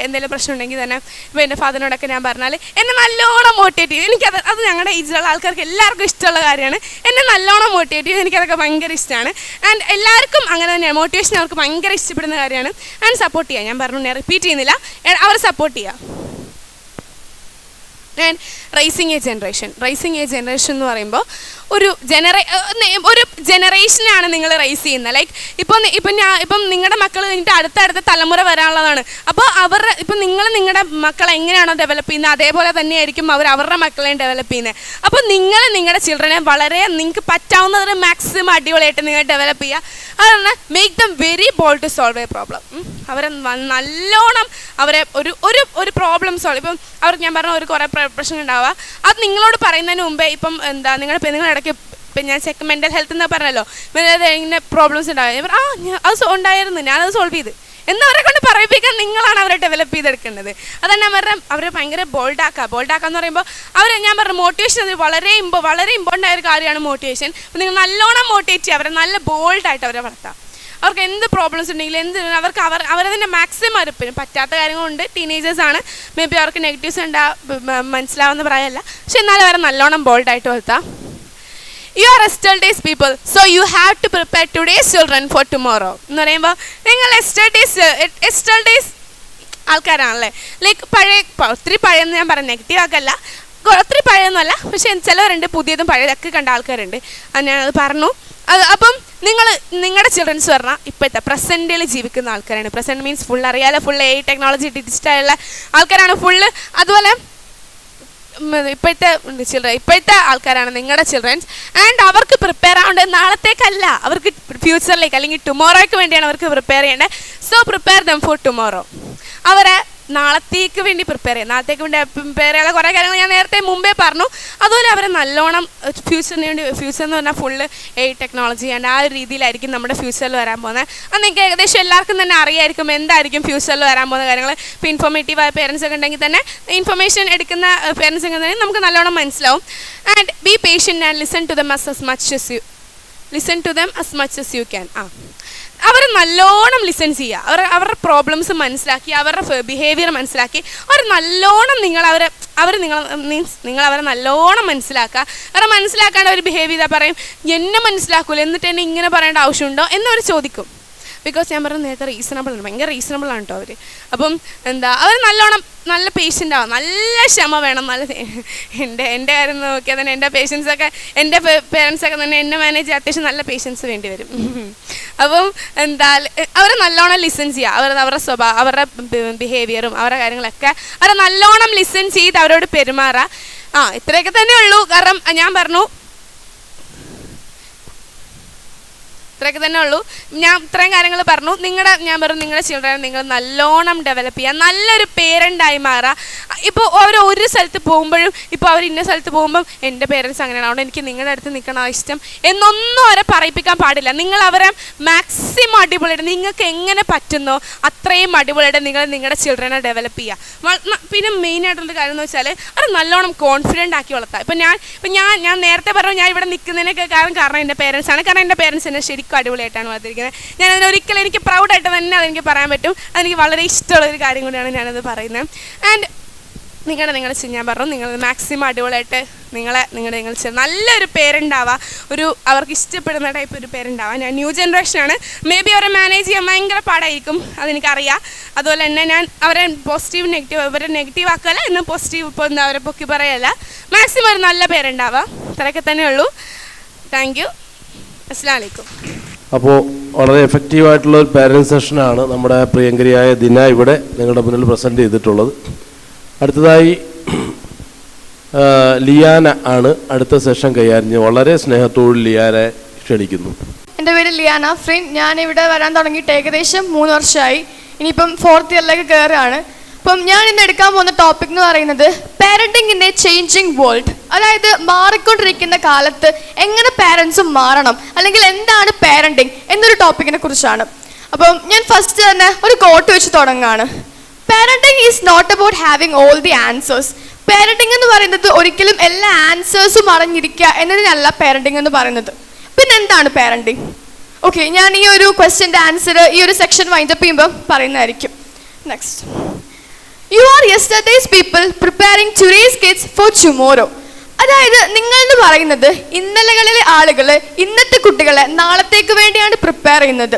എന്തെങ്കിലും പ്രശ്നം ഉണ്ടെങ്കിൽ തന്നെ ഇപ്പോൾ എൻ്റെ ഫാദറിനോടൊക്കെ ഞാൻ പറഞ്ഞാൽ എന്നെ നല്ലോണം മോട്ടിവേറ്റ് ചെയ്യും. അത് ഞങ്ങളുടെ ഏജിലുള്ള ആൾക്കാർക്ക് എല്ലാവർക്കും ഇഷ്ടമുള്ള കാര്യമാണ്. എന്നെ നല്ലോണം മോട്ടിവേറ്റ് ചെയ്യും. എനിക്കതൊക്കെ ഭയങ്കര ഇഷ്ടമാണ്. ആൻഡ് എല്ലാവർക്കും അങ്ങനെ തന്നെയാണ്. മോട്ടിവേഷൻ അവർക്ക് ഭയങ്കര ഇഷ്ടപ്പെടുന്ന കാര്യമാണ്. ആൻഡ് സപ്പോർട്ട് ചെയ്യുക. ഞാൻ പറഞ്ഞു, ഞാൻ റിപ്പീറ്റ് ചെയ്യുന്നില്ല, അവർ സപ്പോർട്ട് ചെയ്യുക. ആൻഡ് റൈസിങ് എ ജനറേഷൻ എന്ന് പറയുമ്പോൾ ഒരു ജനറേഷനാണ് നിങ്ങൾ റൈസ് ചെയ്യുന്നത്. ലൈക്ക് ഇപ്പം നിങ്ങളുടെ മക്കൾ കഴിഞ്ഞിട്ട് അടുത്ത തലമുറ വരാനുള്ളതാണ്. അപ്പോൾ ഇപ്പം നിങ്ങളുടെ മക്കളെ എങ്ങനെയാണോ ഡെവലപ്പ് ചെയ്യുന്നത് അതേപോലെ തന്നെയായിരിക്കും അവരുടെ മക്കളെയും ഡെവലപ്പ് ചെയ്യുന്നത്. അപ്പോൾ നിങ്ങളുടെ ചിൽഡ്രനെ വളരെ നിങ്ങൾക്ക് പറ്റാവുന്നതൊരു മാക്സിമം അടിപൊളിയായിട്ട് നിങ്ങൾ ഡെവലപ്പ് ചെയ്യുക. അതുകൊണ്ട് make them very bold to solve a problem. അവരെ നല്ലോണം ഒരു പ്രോബ്ലം സോൾവ്. ഇപ്പം അവർക്ക് ഞാൻ പറഞ്ഞ കുറേ പ്രശ്നം ഉണ്ടാവുക. അത് നിങ്ങളോട് പറയുന്നതിന് മുമ്പേ ഇപ്പം നിങ്ങളിടയ്ക്ക് ഇപ്പം ഞാൻ മെൻ്റൽ ഹെൽത്ത് എന്ന് പറഞ്ഞല്ലോ, ഇങ്ങനെ പ്രോബ്ലംസ് ഉണ്ടാവുക. അത് ഉണ്ടായിരുന്നു, ഞാനത് സോൾവ് ചെയ്ത് എന്നവരെ കൊണ്ട് പറയിപ്പിക്കാൻ നിങ്ങളാണ് അവരെ ഡെവലപ്പ് ചെയ്തെടുക്കേണ്ടത്. അതാണ് ഞാൻ പറഞ്ഞ അവരെ ഭയങ്കര ബോൾഡാക്കാന്ന് പറയുമ്പോൾ ഞാൻ പറഞ്ഞ മോട്ടിവേഷൻ അത് വളരെ ഇമ്പോർട്ടൻ്റ് ആയ ഒരു കാര്യമാണ് മോട്ടിവേഷൻ. അപ്പം നിങ്ങൾ നല്ലോണം മോട്ടിവേറ്റ് ചെയ്യുക, അവരെ നല്ല ബോൾഡായിട്ട് അവരെ വളർത്താം. അവർക്ക് എന്ത് പ്രോബ്ലംസ് ഉണ്ടെങ്കിലും അവരതിൻ്റെ മാക്സിമം അറിയിപ്പിനും പറ്റാത്ത കാര്യങ്ങളുണ്ട്. ടീനേജേഴ്സാണ്, മേ ബി അവർക്ക് നെഗറ്റീവ്സ് മനസ്സിലാവുന്ന പ്രായമല്ല. പക്ഷെ എന്നാലും അവരെ നല്ലോണം ബോൾഡായിട്ട് വളർത്താം. You are yesterday's people, so you have to prepare today's children for tomorrow. എന്ന് പറയുമ്പോൾ നിങ്ങൾ yesterday's ആൾക്കാരാണല്ലേ. ലൈക്ക് ഒത്തിരി പഴയെന്ന് ഞാൻ പറഞ്ഞ നെഗറ്റീവ് ആക്കല്ല, ഒത്തിരി പഴയൊന്നുമല്ല. പക്ഷെ ചിലവരുണ്ട് പുതിയതും പഴയതൊക്കെ കണ്ട ആൾക്കാരുണ്ട്. അത് ഞാനത് പറഞ്ഞു. അപ്പം നിങ്ങളുടെ ചിൽഡ്രൻസ് പറഞ്ഞാൽ ഇപ്പോഴത്തെ പ്രസൻറ്റിൽ ജീവിക്കുന്ന ആൾക്കാരാണ്. പ്രസൻറ്റ് മീൻസ് ഫുൾ അറിയാലോ, ഫുൾ AI ടെക്നോളജി ഡിജിറ്റലുള്ള ആൾക്കാരാണ് ഫുള്ള്. അതുപോലെ ഇപ്പോഴത്തെ ആൾക്കാരാണ് നിങ്ങളുടെ ചിൽഡ്രൻസ്. ആൻഡ് അവർക്ക് പ്രിപ്പയർ ആവേണ്ടത് നാളത്തേക്കല്ല, അവർക്ക് ഫ്യൂച്ചറിലേക്ക് അല്ലെങ്കിൽ ടുമോറോയ്ക്ക് വേണ്ടിയാണ് അവർക്ക് പ്രിപ്പയർ ചെയ്യേണ്ടത്. So prepare them for tomorrow. അവരെ നാളത്തേക്ക് വേണ്ടി പ്രിപ്പയർ ചെയ്യുക. നാളത്തേക്ക് വേണ്ടി പ്രിപ്പയർ ചെയ്യാനുള്ള കുറേ കാര്യങ്ങൾ ഞാൻ നേരത്തെ മുമ്പേ പറഞ്ഞു. അതുപോലെ അവരെ നല്ലോണം ഫ്യൂച്ചറിന് വേണ്ടി, ഫ്യൂച്ചർ എന്ന് പറഞ്ഞാൽ ഫുള്ള് ടെക്നോളജി ആൻഡ് ആ ഒരു രീതിയിലായിരിക്കും നമ്മുടെ ഫ്യൂച്ചറിൽ വരാൻ പോകുന്നത്. അത് നിങ്ങൾക്ക് ഏകദേശം എല്ലാവർക്കും തന്നെ അറിയായിരിക്കും എന്തായിരിക്കും ഫ്യൂച്ചറിൽ വരാൻ പോകുന്ന കാര്യങ്ങൾ. ഇപ്പോൾ ഇൻഫോർമേറ്റീവായ പേരൻസ് ഒക്കെ ഉണ്ടെങ്കിൽ തന്നെ ഇൻഫർമേഷൻ എടുക്കുന്ന പേരൻസ് ഒക്കെ തന്നെ നമുക്ക് നല്ലോണം മനസ്സിലാവും. And be patient and listen to them as much as you can. അവർ നല്ലോണം ലിസൺ ചെയ്യുക, അവരുടെ പ്രോബ്ലംസ് മനസ്സിലാക്കി, അവരുടെ ബിഹേവിയർ മനസ്സിലാക്കി, അവർ നല്ലോണം നിങ്ങൾ അവരെ നല്ലോണം മനസ്സിലാക്കുക. അവരെ മനസ്സിലാക്കാണ്ട് അവർ ബിഹേവ് ചെയ്താൽ പറയും എന്നെ മനസ്സിലാക്കൂല, എന്നിട്ട് എന്നെ ഇങ്ങനെ പറയേണ്ട ആവശ്യമുണ്ടോ എന്നവർ ചോദിക്കും. ബിക്കോസ് ഞാൻ പറഞ്ഞ നേരത്തെ റീസണബിളാണ്, ഭയങ്കര റീസണബിളാണ് കേട്ടോ അവർ. അപ്പം അവർ നല്ലോണം നല്ല പേഷ്യൻ്റ് ആവും, നല്ല ക്ഷമ വേണം. എൻ്റെ കാര്യം നോക്കിയാൽ തന്നെ എൻ്റെ പേഷ്യൻസൊക്കെ, എൻ്റെ പേരൻസൊക്കെ തന്നെ എന്നെ മാനേജ് ചെയ്യാൻ അത്യാവശ്യം നല്ല പേഷ്യൻസ് വേണ്ടി വരും. അപ്പം അവർ നല്ലോണം ലിസൺ ചെയ്യുക, അവരുടെ സ്വഭാവം, അവരുടെ ബിഹേവിയറും അവരുടെ കാര്യങ്ങളൊക്കെ അവർ നല്ലോണം ലിസൺ ചെയ്ത് അവരോട് പെരുമാറുക. ഇത്രയൊക്കെ തന്നെ ഉള്ളൂ. കാരണം ഞാൻ പറഞ്ഞു ഇത്രയൊക്കെ തന്നെ ഉള്ളൂ. ഞാൻ ഇത്രയും കാര്യങ്ങൾ പറഞ്ഞു. നിങ്ങളുടെ ചിൽഡ്രനെ നിങ്ങൾ നല്ലോണം ഡെവലപ്പ് ചെയ്യുക, നല്ലൊരു പേരൻ്റായി മാറുക. ഇപ്പോൾ ഒരു സ്ഥലത്ത് പോകുമ്പോഴും, ഇപ്പോൾ അവർ ഇന്ന സ്ഥലത്ത് പോകുമ്പം എൻ്റെ പേരൻസ് അങ്ങനെയാണ്, അതുകൊണ്ട് എനിക്ക് നിങ്ങളുടെ അടുത്ത് നിൽക്കണം ഇഷ്ടം എന്നൊന്നും അവരെ പറയിപ്പിക്കാൻ പാടില്ല. നിങ്ങൾ അവരെ മാക്സിമം അടിപൊളിയായിട്ട് നിങ്ങൾക്ക് എങ്ങനെ പറ്റുന്നോ അത്രയും അടിപൊളിയായിട്ട് നിങ്ങളുടെ ചിൽഡ്രനെ ഡെവലപ്പ് ചെയ്യുക. പിന്നെ മെയിനായിട്ടുള്ളൊരു കാര്യം എന്ന് വെച്ചാൽ അവർ നല്ലോണം കോൺഫിഡൻ്റ് ആക്കി വളർത്തുക. ഇപ്പം ഞാൻ നേരത്തെ പറഞ്ഞു ഞാൻ ഇവിടെ നിൽക്കുന്നതിനൊക്കെ കാരണം എൻ്റെ പേരൻസാണ്. കാരണം എൻ്റെ പേരൻസ് എന്നെ ശരിക്കും അടിപൊളിയായിട്ടാണ് വളർത്തിയിരിക്കുന്നത്. ഞാനതിനൊരിക്കലും എനിക്ക് പ്രൗഡായിട്ട് തന്നെ അതെനിക്ക് പറയാൻ പറ്റും. അതെനിക്ക് വളരെ ഇഷ്ടമുള്ളൊരു കാര്യം കൂടിയാണ് ഞാനത് പറയുന്നത്. ആൻഡ് ഞാൻ പറഞ്ഞു നിങ്ങൾ മാക്സിമം അടിപൊളിയായിട്ട് നിങ്ങൾ നല്ലൊരു പേരൻ്റാവുക, അവർക്ക് ഇഷ്ടപ്പെടുന്ന ടൈപ്പ് ഒരു പേരൻ്റാവുക. ഞാൻ ന്യൂ ജനറേഷനാണ്, മേ ബി അവരെ മാനേജ് ചെയ്യാൻ ഭയങ്കര പാടായിരിക്കും, അതെനിക്കറിയാം. അതുപോലെ തന്നെ ഞാൻ അവരെ പോസിറ്റീവ് നെഗറ്റീവ് അവരെ നെഗറ്റീവ് ആക്കല്ല, എന്നാൽ പോസിറ്റീവ് ഇപ്പോൾ അവരെ പൊക്കി പറയല്ല. മാക്സിമം ഒരു നല്ല പേരൻ്റാവുക. ഇത്രയൊക്കെ തന്നെ ഉള്ളൂ. Thank you. അസ്സലാമു അലൈക്കും. അപ്പോൾ വളരെ എഫക്റ്റീവായിട്ടുള്ള ഒരു പാരൻറ് സെഷനാണ് നമ്മുടെ പ്രിയങ്കരിയായ ദിന ഇവിടെ നിങ്ങളുടെ മുന്നിൽ പ്രസൻറ്റ് ചെയ്തിട്ടുള്ളത്. അടുത്തതായി ലിയാന ആണ് അടുത്ത സെഷൻ കൈകാര്യം. വളരെ സ്നേഹത്തോട് ലിയാനെ ക്ഷണിക്കുന്നു. എൻ്റെ പേര് ലിയാന ഫ്രിൻ. ഞാനിവിടെ വരാൻ തുടങ്ങിയിട്ട് ഏകദേശം 3 വർഷമായി. ഇനിയിപ്പം 4th ഇയറിലേക്ക് കയറുകയാണ്. അപ്പം ഞാൻ ഇന്ന് എടുക്കാൻ പോകുന്ന ടോപ്പിക് എന്ന് പറയുന്നത് parenting in A changing world. അതായത് മാറിക്കൊണ്ടിരിക്കുന്ന കാലത്ത് എങ്ങനെ പാരൻസും മാറണം, അല്ലെങ്കിൽ എന്താണ് പാരന്റിങ് എന്നൊരു ടോപ്പിക്കിനെ കുറിച്ചാണ്. അപ്പം ഞാൻ ഫസ്റ്റ് തന്നെ ഒരു കോട്ട് വെച്ച് തുടങ്ങുകയാണ്. Parenting is not about having all the answers. Parenting എന്ന് പറയുന്നത് ഒരിക്കലും എല്ലാ ആൻസേഴ്സും അറിഞ്ഞിരിക്കുക എന്നതിനല്ല പാരന്റിങ് എന്ന് പറയുന്നത്. പിന്നെ എന്താണ് പാരന്റിങ്? ഓക്കെ, ഞാൻ ഈ ഒരു ക്വസ്റ്റ്യൻ്റെ ആൻസർ ഈ ഒരു സെക്ഷൻ വൈൻഡപ്പ് ചെയ്യുമ്പോൾ പറയുന്നതായിരിക്കും. Next, you are yesterday's people preparing today's kids four tomorrow. അതായത് നിങ്ങൾ എന്ന് പറയുന്നത് ഇന്നലകളിലെ ആളുകൾ ഇന്നത്തെ കുട്ടികളെ നാളത്തേക്ക് വേണ്ടിയാണ് പ്രിപ്പയർ ചെയ്യുന്നത്.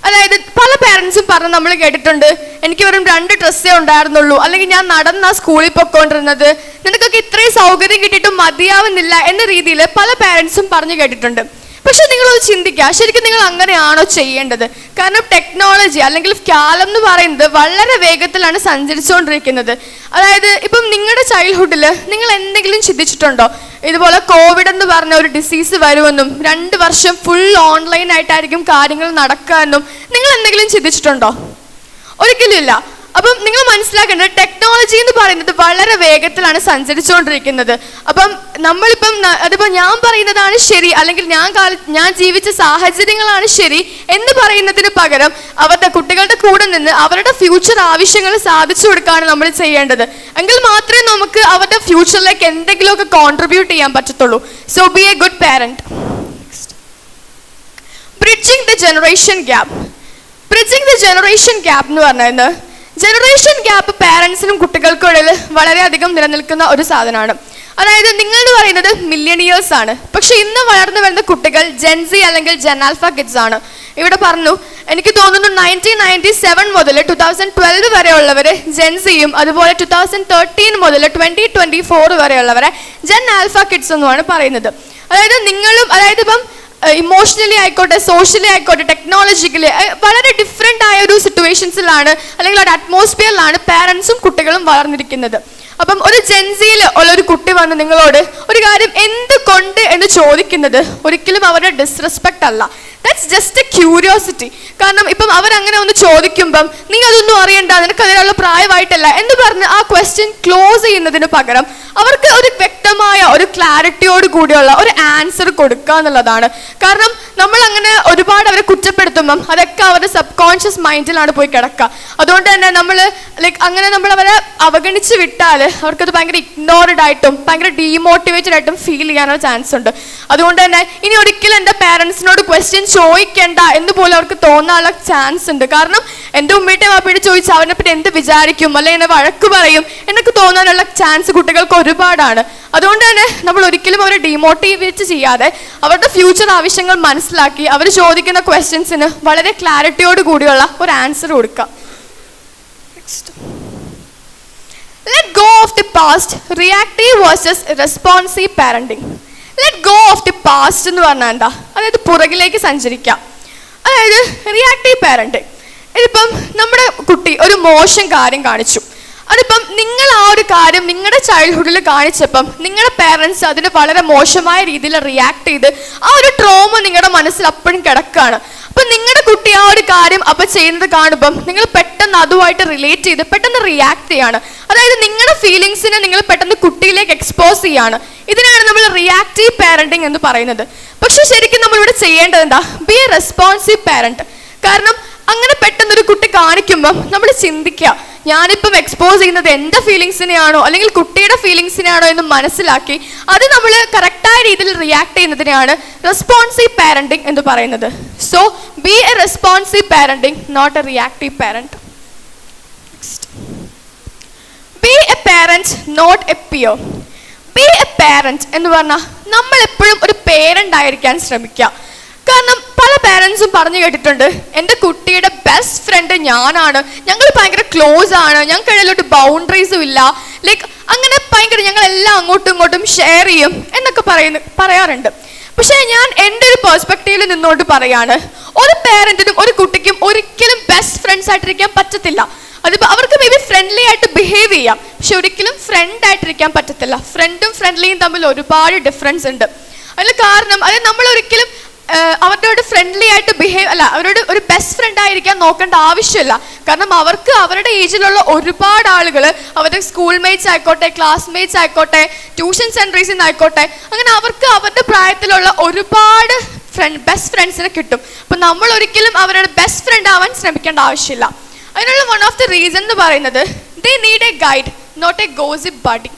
അതായത് പല പാരൻസും പറഞ്ഞ് നമ്മൾ കേട്ടിട്ടുണ്ട്, എനിക്ക് വെറും 2 ഡ്രസ്സേ ഉണ്ടായിരുന്നുള്ളൂ, അല്ലെങ്കിൽ ഞാൻ നടന്ന സ്കൂളിൽ പൊയ്ക്കൊണ്ടിരുന്നത്, നിനക്കൊക്കെ ഇത്രയും സൗകര്യം കിട്ടിയിട്ടും മതിയാവുന്നില്ല എന്ന രീതിയിൽ പല പാരൻസും പറഞ്ഞു കേട്ടിട്ടുണ്ട്. പക്ഷെ നിങ്ങളൊന്ന് ചിന്തിക്കുക, ശരിക്കും നിങ്ങൾ അങ്ങനെയാണോ ചെയ്യേണ്ടത്? കാരണം ടെക്നോളജി അല്ലെങ്കിൽ കാലം എന്ന് പറയുന്നത് വളരെ വേഗത്തിലാണ് സഞ്ചരിച്ചുകൊണ്ടിരിക്കുന്നത്. അതായത് ഇപ്പം നിങ്ങളുടെ ചൈൽഡ്ഹുഡിൽ നിങ്ങൾ എന്തെങ്കിലും ചിന്തിച്ചിട്ടുണ്ടോ ഇതുപോലെ കോവിഡ് എന്ന് പറഞ്ഞ ഒരു ഡിസീസ് വരുമെന്നും 2 വർഷം ഫുൾ ഓൺലൈൻ ആയിട്ടായിരിക്കും കാര്യങ്ങൾ നടക്കുക എന്നും നിങ്ങൾ എന്തെങ്കിലും ചിന്തിച്ചിട്ടുണ്ടോ? ഒരിക്കലും ഇല്ല. അപ്പം നിങ്ങൾ മനസ്സിലാക്കേണ്ടത് ടെക്നോളജി എന്ന് പറയുന്നത് വളരെ വേഗത്തിലാണ് സഞ്ചരിച്ചുകൊണ്ടിരിക്കുന്നത്. അപ്പം നമ്മളിപ്പം അതിപ്പോൾ ഞാൻ പറയുന്നതാണ് ശരി, അല്ലെങ്കിൽ ഞാൻ ജീവിച്ച സാഹചര്യങ്ങളാണ് ശരി എന്ന് പറയുന്നതിന് പകരം അവരുടെ കുട്ടികളുടെ കൂടെ നിന്ന് അവരുടെ ഫ്യൂച്ചർ ആവശ്യങ്ങൾ സാധിച്ചു കൊടുക്കുകയാണ് നമ്മൾ ചെയ്യേണ്ടത്. എങ്കിൽ മാത്രമേ നമുക്ക് അവരുടെ ഫ്യൂച്ചറിലേക്ക് എന്തെങ്കിലുമൊക്കെ കോൺട്രിബ്യൂട്ട് ചെയ്യാൻ പറ്റത്തുള്ളൂ. So be A good parent. Bridging the generation gap. Bridging the generation gap എന്ന് പറഞ്ഞാൽ ജനറേഷൻ ഗ്യാപ്പ് പാരൻസിനും കുട്ടികൾക്കും ഇടയിൽ വളരെയധികം നിലനിൽക്കുന്ന ഒരു സാധനമാണ്. അതായത് നിങ്ങൾ എന്ന് പറയുന്നത് മില്യണിയേഴ്സ് ആണ്, പക്ഷെ ഇന്ന് വളർന്നു വരുന്ന കുട്ടികൾ ജെൻസി അല്ലെങ്കിൽ ജെൻ ആൽഫ കിഡ്സ് ആണ്. ഇവിടെ പറഞ്ഞു, എനിക്ക് തോന്നുന്നു 1997 മുതൽ 2012 വരെയുള്ളവരെ ജെൻസിയും അതുപോലെ 2013 മുതൽ 2024 വരെയുള്ളവരെ ജെൻ ആൽഫ കിഡ്സ് എന്നുമാണ് പറയുന്നത്. അതായത് നിങ്ങളും, അതായത് ഇപ്പം ഇമോഷണലി ആയിക്കോട്ടെ, സോഷ്യലി ആയിക്കോട്ടെ, ടെക്നോളജിക്കലി വളരെ ഡിഫറെൻ്റ് ആയ ഒരു സിറ്റുവേഷൻസിലാണ് അല്ലെങ്കിൽ ഒരു അറ്റ്മോസ്ഫിയറിലാണ് പാരൻസും കുട്ടികളും വളർന്നിരിക്കുന്നത്. അപ്പം ഒരു ജെൻസിയിൽ ഉള്ള ഒരു കുട്ടി വന്ന് നിങ്ങളോട് ഒരു കാര്യം എന്തുകൊണ്ട് എന്ന് ചോദിക്കുന്നത് ഒരിക്കലും അവരുടെ ഡിസ്റെസ്പെക്റ്റ് അല്ല. That's just A curiosity. കാരണം ഇപ്പം അവരങ്ങനെ ഒന്ന് ചോദിക്കുമ്പം നീ അതൊന്നും അറിയണ്ട, നിനക്ക് അതിനുള്ള പ്രായമായിട്ടല്ല എന്ന് പറഞ്ഞ് ആ ക്വസ്റ്റ്യൻ ക്ലോസ് ചെയ്യുന്നതിന് പകരം അവർക്ക് ഒരു വ്യക്തമായ ഒരു ക്ലാരിറ്റിയോട് കൂടിയുള്ള ഒരു ആൻസർ കൊടുക്കുക എന്നുള്ളതാണ്. കാരണം നമ്മൾ അങ്ങനെ ഒരുപാട് അവരെ കുറ്റപ്പെടുത്തുമ്പം അതൊക്കെ അവരുടെ സബ് കോൺഷ്യസ് മൈൻഡിലാണ് പോയി കിടക്കുക. അതുകൊണ്ട് തന്നെ നമ്മൾ അങ്ങനെ നമ്മൾ അവരെ അവഗണിച്ച് വിട്ടാൽ അവർക്കത് ഭയങ്കര ഇഗ്നോർഡ് ആയിട്ടും ഭയങ്കര ഡീമോട്ടിവേറ്റഡ് ആയിട്ടും ഫീൽ ചെയ്യാനുള്ള ചാൻസ് ഉണ്ട്. അതുകൊണ്ട് തന്നെ ഇനി ഒരിക്കലും എൻ്റെ പാരൻസിനോട് ക്വസ്റ്റ്യൻ ചോദിക്കേണ്ട എന്ന് പോലും അവർക്ക് തോന്നാനുള്ള ചാൻസ് ഉണ്ട്. കാരണം എൻ്റെ ഉമ്മയുടെ വാപ്പയോട് ചോദിച്ചാൽ അവനെ പറ്റി എന്ത് വിചാരിക്കും, അല്ലെങ്കിൽ എന്നെ വഴക്ക് പറയും എന്നൊക്കെ തോന്നാനുള്ള ചാൻസ് കുട്ടികൾക്ക് ഒരുപാടാണ്. അതുകൊണ്ട് തന്നെ നമ്മൾ ഒരിക്കലും അവരെ ഡീമോട്ടിവേറ്റ് ചെയ്യാതെ അവരുടെ ഫ്യൂച്ചർ ആവശ്യങ്ങൾ മനസ്സിലാക്കി അവർ ചോദിക്കുന്ന ക്വസ്റ്റ്യൻസിന് വളരെ ക്ലാരിറ്റിയോട് കൂടിയുള്ള ഒരു ആൻസർ കൊടുക്കുക. Let go of the past, reactive versus responsive parenting. Let go of the past എന്ന് പറഞ്ഞാൽ എന്താ? അതായത് പുറകിലേക്ക് സഞ്ചരിക്കാം. അതായത് റിയാക്റ്റീവ് പാരന്റിങ്. ഇതിപ്പം നമ്മുടെ കുട്ടി ഒരു മോശം കാര്യം കാണിച്ചു, അതിപ്പം നിങ്ങൾ ആ ഒരു കാര്യം നിങ്ങളുടെ ചൈൽഡ്ഹുഡിൽ കാണിച്ചപ്പം നിങ്ങളുടെ പേരൻസ് അതിന് വളരെ മോശമായ രീതിയിൽ റിയാക്ട് ചെയ്ത് ആ ഒരു ട്രോമ നിങ്ങളുടെ മനസ്സിൽ അപ്പോഴും കിടക്കുകയാണ്. അപ്പം നിങ്ങളുടെ കുട്ടി ആ ഒരു കാര്യം അപ്പം ചെയ്യുന്നത് കാണുമ്പം നിങ്ങൾ പെട്ടെന്ന് അതുമായിട്ട് റിലേറ്റ് ചെയ്ത് പെട്ടെന്ന് റിയാക്ട് ചെയ്യാണ്. അതായത് നിങ്ങളുടെ ഫീലിങ്സിനെ നിങ്ങൾ പെട്ടെന്ന് കുട്ടിയിലേക്ക് എക്സ്പോസ് ചെയ്യാണ്. ഇതിനാണ് നമ്മൾ റിയാക്റ്റീവ് പാരന്റിങ് എന്ന് പറയുന്നത്. പക്ഷെ ശരിക്കും നമ്മളിവിടെ ചെയ്യേണ്ടത് എന്താ? B a responsive parent. കാരണം അങ്ങനെ പെട്ടെന്നൊരു കുട്ടി കാണിക്കുമ്പം നമ്മൾ ചിന്തിക്കുക, ഞാനിപ്പം എക്സ്പോസ് ചെയ്യുന്നത് എൻ്റെ ഫീലിങ്സിനെയാണോ അല്ലെങ്കിൽ കുട്ടിയുടെ ഫീലിങ്സിനെയാണോ എന്ന് മനസ്സിലാക്കി അത് നമ്മൾ കറക്റ്റായ രീതിയിൽ റിയാക്ട് ചെയ്യുന്നതിനെയാണ് റെസ്പോൺസീവ് പാരന്റിങ് എന്ന് പറയുന്നത്. So be a responsive parenting, not a reactive parent. Be a parent, not a peer. Be a parent എന്ന് പറഞ്ഞാൽ നമ്മൾ എപ്പോഴും ഒരു പേരന്റ് ആയിരിക്കാൻ ശ്രമിക്കുക. കാരണം പല പാരൻസും പറഞ്ഞു കേട്ടിട്ടുണ്ട്, എൻ്റെ കുട്ടിയുടെ ബെസ്റ്റ് ഫ്രണ്ട് ഞാനാണ്, ഞങ്ങൾ ഭയങ്കര ക്ലോസ് ആണ്, ഞങ്ങൾക്കിടയിലോട്ട് ബൗണ്ടറീസും ഇല്ല, ലൈക്ക് അങ്ങനെ ഭയങ്കര ഞങ്ങളെല്ലാം അങ്ങോട്ടും ഇങ്ങോട്ടും ഷെയർ ചെയ്യും എന്നൊക്കെ പറയാറുണ്ട്. പക്ഷേ ഞാൻ എൻ്റെ ഒരു പെർസ്പെക്റ്റീവിൽ നിന്നുകൊണ്ട് പറയാണ്, ഒരു പാരന്റിനും ഒരു കുട്ടിക്കും ഒരിക്കലും ബെസ്റ്റ് ഫ്രണ്ട്സ് ആയിട്ടിരിക്കാൻ പറ്റത്തില്ല. അതിപ്പോൾ അവർക്ക് മേ ബി ഫ്രണ്ട്ലി ആയിട്ട് ബിഹേവ് ചെയ്യാം, പക്ഷെ ഒരിക്കലും ഫ്രണ്ട് ആയിട്ടിരിക്കാൻ പറ്റത്തില്ല. ഫ്രണ്ടും ഫ്രണ്ട്ലിയും തമ്മിൽ ഒരുപാട് ഡിഫറൻസ് ഉണ്ട്. അതിന് കാരണം അത് നമ്മൾ ഒരിക്കലും അവരോട് ഫ്രണ്ട്ലി ആയിട്ട് ബിഹേവ് അല്ല, അവരോട് ഒരു ബെസ്റ്റ് ഫ്രണ്ട് ആയിരിക്കാൻ നോക്കേണ്ട ആവശ്യമില്ല. കാരണം അവർക്ക് അവരുടെ ഏജിലുള്ള ഒരുപാട് ആളുകൾ, അവരുടെ സ്കൂൾ മേറ്റ്സ് ആയിക്കോട്ടെ, ക്ലാസ്മേറ്റ്സ് ആയിക്കോട്ടെ, ട്യൂഷൻ സെൻറ്റേഴ്സിൽ നിന്നായിക്കോട്ടെ, അങ്ങനെ അവർക്ക് അവരുടെ പ്രായത്തിലുള്ള ഒരുപാട് ബെസ്റ്റ് ഫ്രണ്ട്സിനെ കിട്ടും. അപ്പം നമ്മൾ ഒരിക്കലും അവരുടെ ബെസ്റ്റ് ഫ്രണ്ട് ആവാൻ ശ്രമിക്കേണ്ട ആവശ്യമില്ല. അതിനുള്ള വൺ ഓഫ് ദി റീസൺ എന്ന് പറയുന്നത്, they need a guide, not a gossip buddy.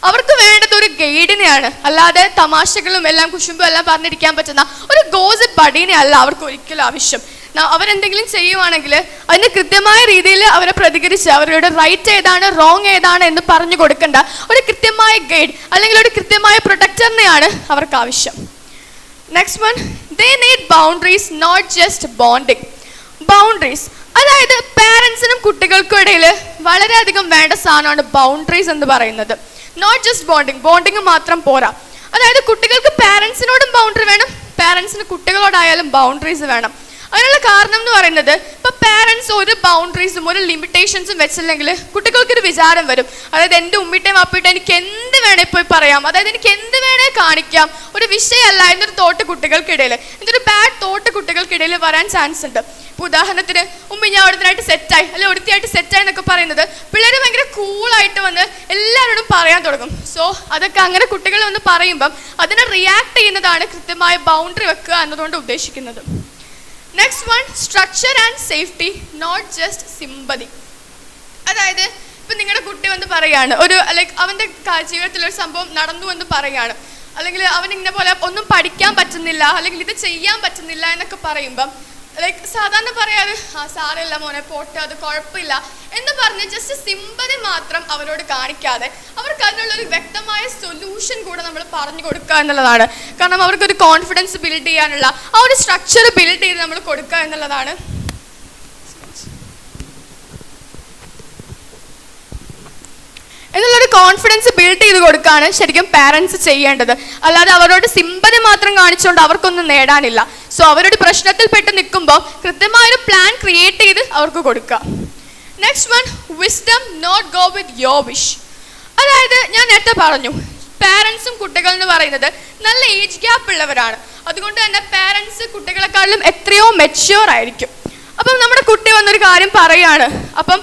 അവർക്ക് വേണ്ടത് ഒരു ഗൈഡിനെയാണ്, അല്ലാതെ തമാശകളും എല്ലാം കുശുമ്പും എല്ലാം പറഞ്ഞിരിക്കാൻ പറ്റുന്ന ഒരു ഗോസിപ്പ് ബഡീനെ അല്ല അവർക്ക് ഒരിക്കലും ആവശ്യം. അവരെന്തെങ്കിലും ചെയ്യുവാണെങ്കിൽ അതിന് കൃത്യമായ രീതിയിൽ അവരെ പ്രതികരിച്ച് അവരുടെ റൈറ്റ് ഏതാണ് റോങ് ഏതാണ് എന്ന് പറഞ്ഞു കൊടുക്കേണ്ട ഒരു കൃത്യമായ ഗൈഡ് അല്ലെങ്കിൽ ഒരു കൃത്യമായ പ്രൊട്ടക്ടറിനെയാണ് അവർക്ക് ആവശ്യം. Next one, they need boundaries, not just bonding. Boundaries അതായത് പാരൻസിനും കുട്ടികൾക്കും ഇടയിൽ വളരെയധികം വേണ്ട സാധനമാണ് ബൗണ്ടറീസ് എന്ന് പറയുന്നത്. നോട്ട് ജസ്റ്റ് ബോണ്ടിങ്, ബോണ്ടിങ് മാത്രം പോരാ. അതായത് കുട്ടികൾക്ക് പാരൻസിനോടും ബൗണ്ടറി വേണം, പാരൻസിന് കുട്ടികളോടായാലും ബൗണ്ടറീസ് വേണം. അതിനുള്ള കാരണം എന്ന് പറയുന്നത്, ഇപ്പം പാരൻസ് ഒരു ബൗണ്ടറീസും ഒരു ലിമിറ്റേഷൻസും വെച്ചില്ലെങ്കിൽ കുട്ടികൾക്കൊരു വിചാരം വരും. അതായത് എൻ്റെ ഉമ്മിട്ടേയും അപ്പിട്ടേയും എനിക്ക് എന്ത് വേണേ പോയി പറയാം, അതായത് എനിക്ക് എന്ത് വേണേ കാണിക്കാം, ഒരു വിഷയമല്ല എന്നൊരു തോട്ട് കുട്ടികൾക്കിടയിൽ, എന്നൊരു ബാഡ് തോട്ട് കുട്ടികൾക്കിടയിൽ വരാൻ ചാൻസ് ഉണ്ട്. ഇപ്പോൾ ഉദാഹരണത്തിന്, ഉമ്മി ഞാൻ ഒരുത്തിനായിട്ട് സെറ്റായി അല്ലെങ്കിൽ ഒരുത്തിയായിട്ട് സെറ്റായി എന്നൊക്കെ പറയുന്നത് പിള്ളേർ ഭയങ്കര കൂളായിട്ട് വന്ന് എല്ലാവരോടും പറയാൻ തുടങ്ങും. സോ അതൊക്കെ അങ്ങനെ കുട്ടികൾ വന്ന് പറയുമ്പം അതിനെ റിയാക്ട് ചെയ്യുന്നതാണ് കൃത്യമായ ബൗണ്ടറി വെക്കുക എന്നതുകൊണ്ട് ഉദ്ദേശിക്കുന്നത്. Next one, structure and safety, not just sympathy. അതായത് ഇപ്പം നിങ്ങളുടെ കുട്ടി വന്ന് പറയാണ്, ഒരു ലൈക്ക് അവൻ്റെ ജീവിതത്തിലൊരു സംഭവം നടന്നു എന്ന് പറയാണ്, അല്ലെങ്കിൽ അവൻ ഇങ്ങനെ പോലെ ഒന്നും പഠിക്കാൻ പറ്റുന്നില്ല അല്ലെങ്കിൽ ഇത് ചെയ്യാൻ പറ്റുന്നില്ല എന്നൊക്കെ പറയുമ്പം ലൈക്ക് സാധാരണ പറയാറ്, ആ സാരമില്ല മോനെ പോട്ടെ, അത് കുഴപ്പമില്ല എന്ന് പറഞ്ഞ് ജസ്റ്റ് സിമ്പതി മാത്രം അവരോട് കാണിക്കാതെ അവർക്ക് അതിനുള്ളൊരു വ്യക്തമായ സൊല്യൂഷൻ കൂടെ നമ്മൾ പറഞ്ഞു കൊടുക്കുക എന്നുള്ളതാണ്. കാരണം അവർക്കൊരു കോൺഫിഡൻസ് ബിൽഡ് ചെയ്യാനുള്ള ആ ഒരു സ്ട്രക്ചർ ബിൽഡ് ചെയ്ത് നമ്മൾ കൊടുക്കുക എന്നുള്ളതാണ്. എന്നുള്ളൊരു കോൺഫിഡൻസ് ബിൽഡ് ചെയ്ത് കൊടുക്കുകയാണ് ശരിക്കും പാരൻസ് ചെയ്യേണ്ടത്. അല്ലാതെ അവരോട് സിമ്പതി മാത്രം കാണിച്ചുകൊണ്ട് അവർക്കൊന്നും നേടാനില്ല. സോ അവരൊരു പ്രശ്നത്തിൽപ്പെട്ട് നിൽക്കുമ്പോൾ കൃത്യമായൊരു പ്ലാൻ ക്രിയേറ്റ് ചെയ്ത് അവർക്ക് കൊടുക്കുക. Next one, wisdom, not go with your wish. അതായത് ഞാൻ നേരത്തെ പറഞ്ഞു, പാരൻസും കുട്ടികൾ എന്ന് പറയുന്നത് നല്ല ഏജ് ഗ്യാപ്പ് ഉള്ളവരാണ്. അതുകൊണ്ട് തന്നെ പാരൻസ് കുട്ടികളെക്കാളും എത്രയോ മെച്യൂർ ആയിരിക്കും. അപ്പം നമ്മുടെ കുട്ടി വന്നൊരു കാര്യം പറയാണ്, അപ്പം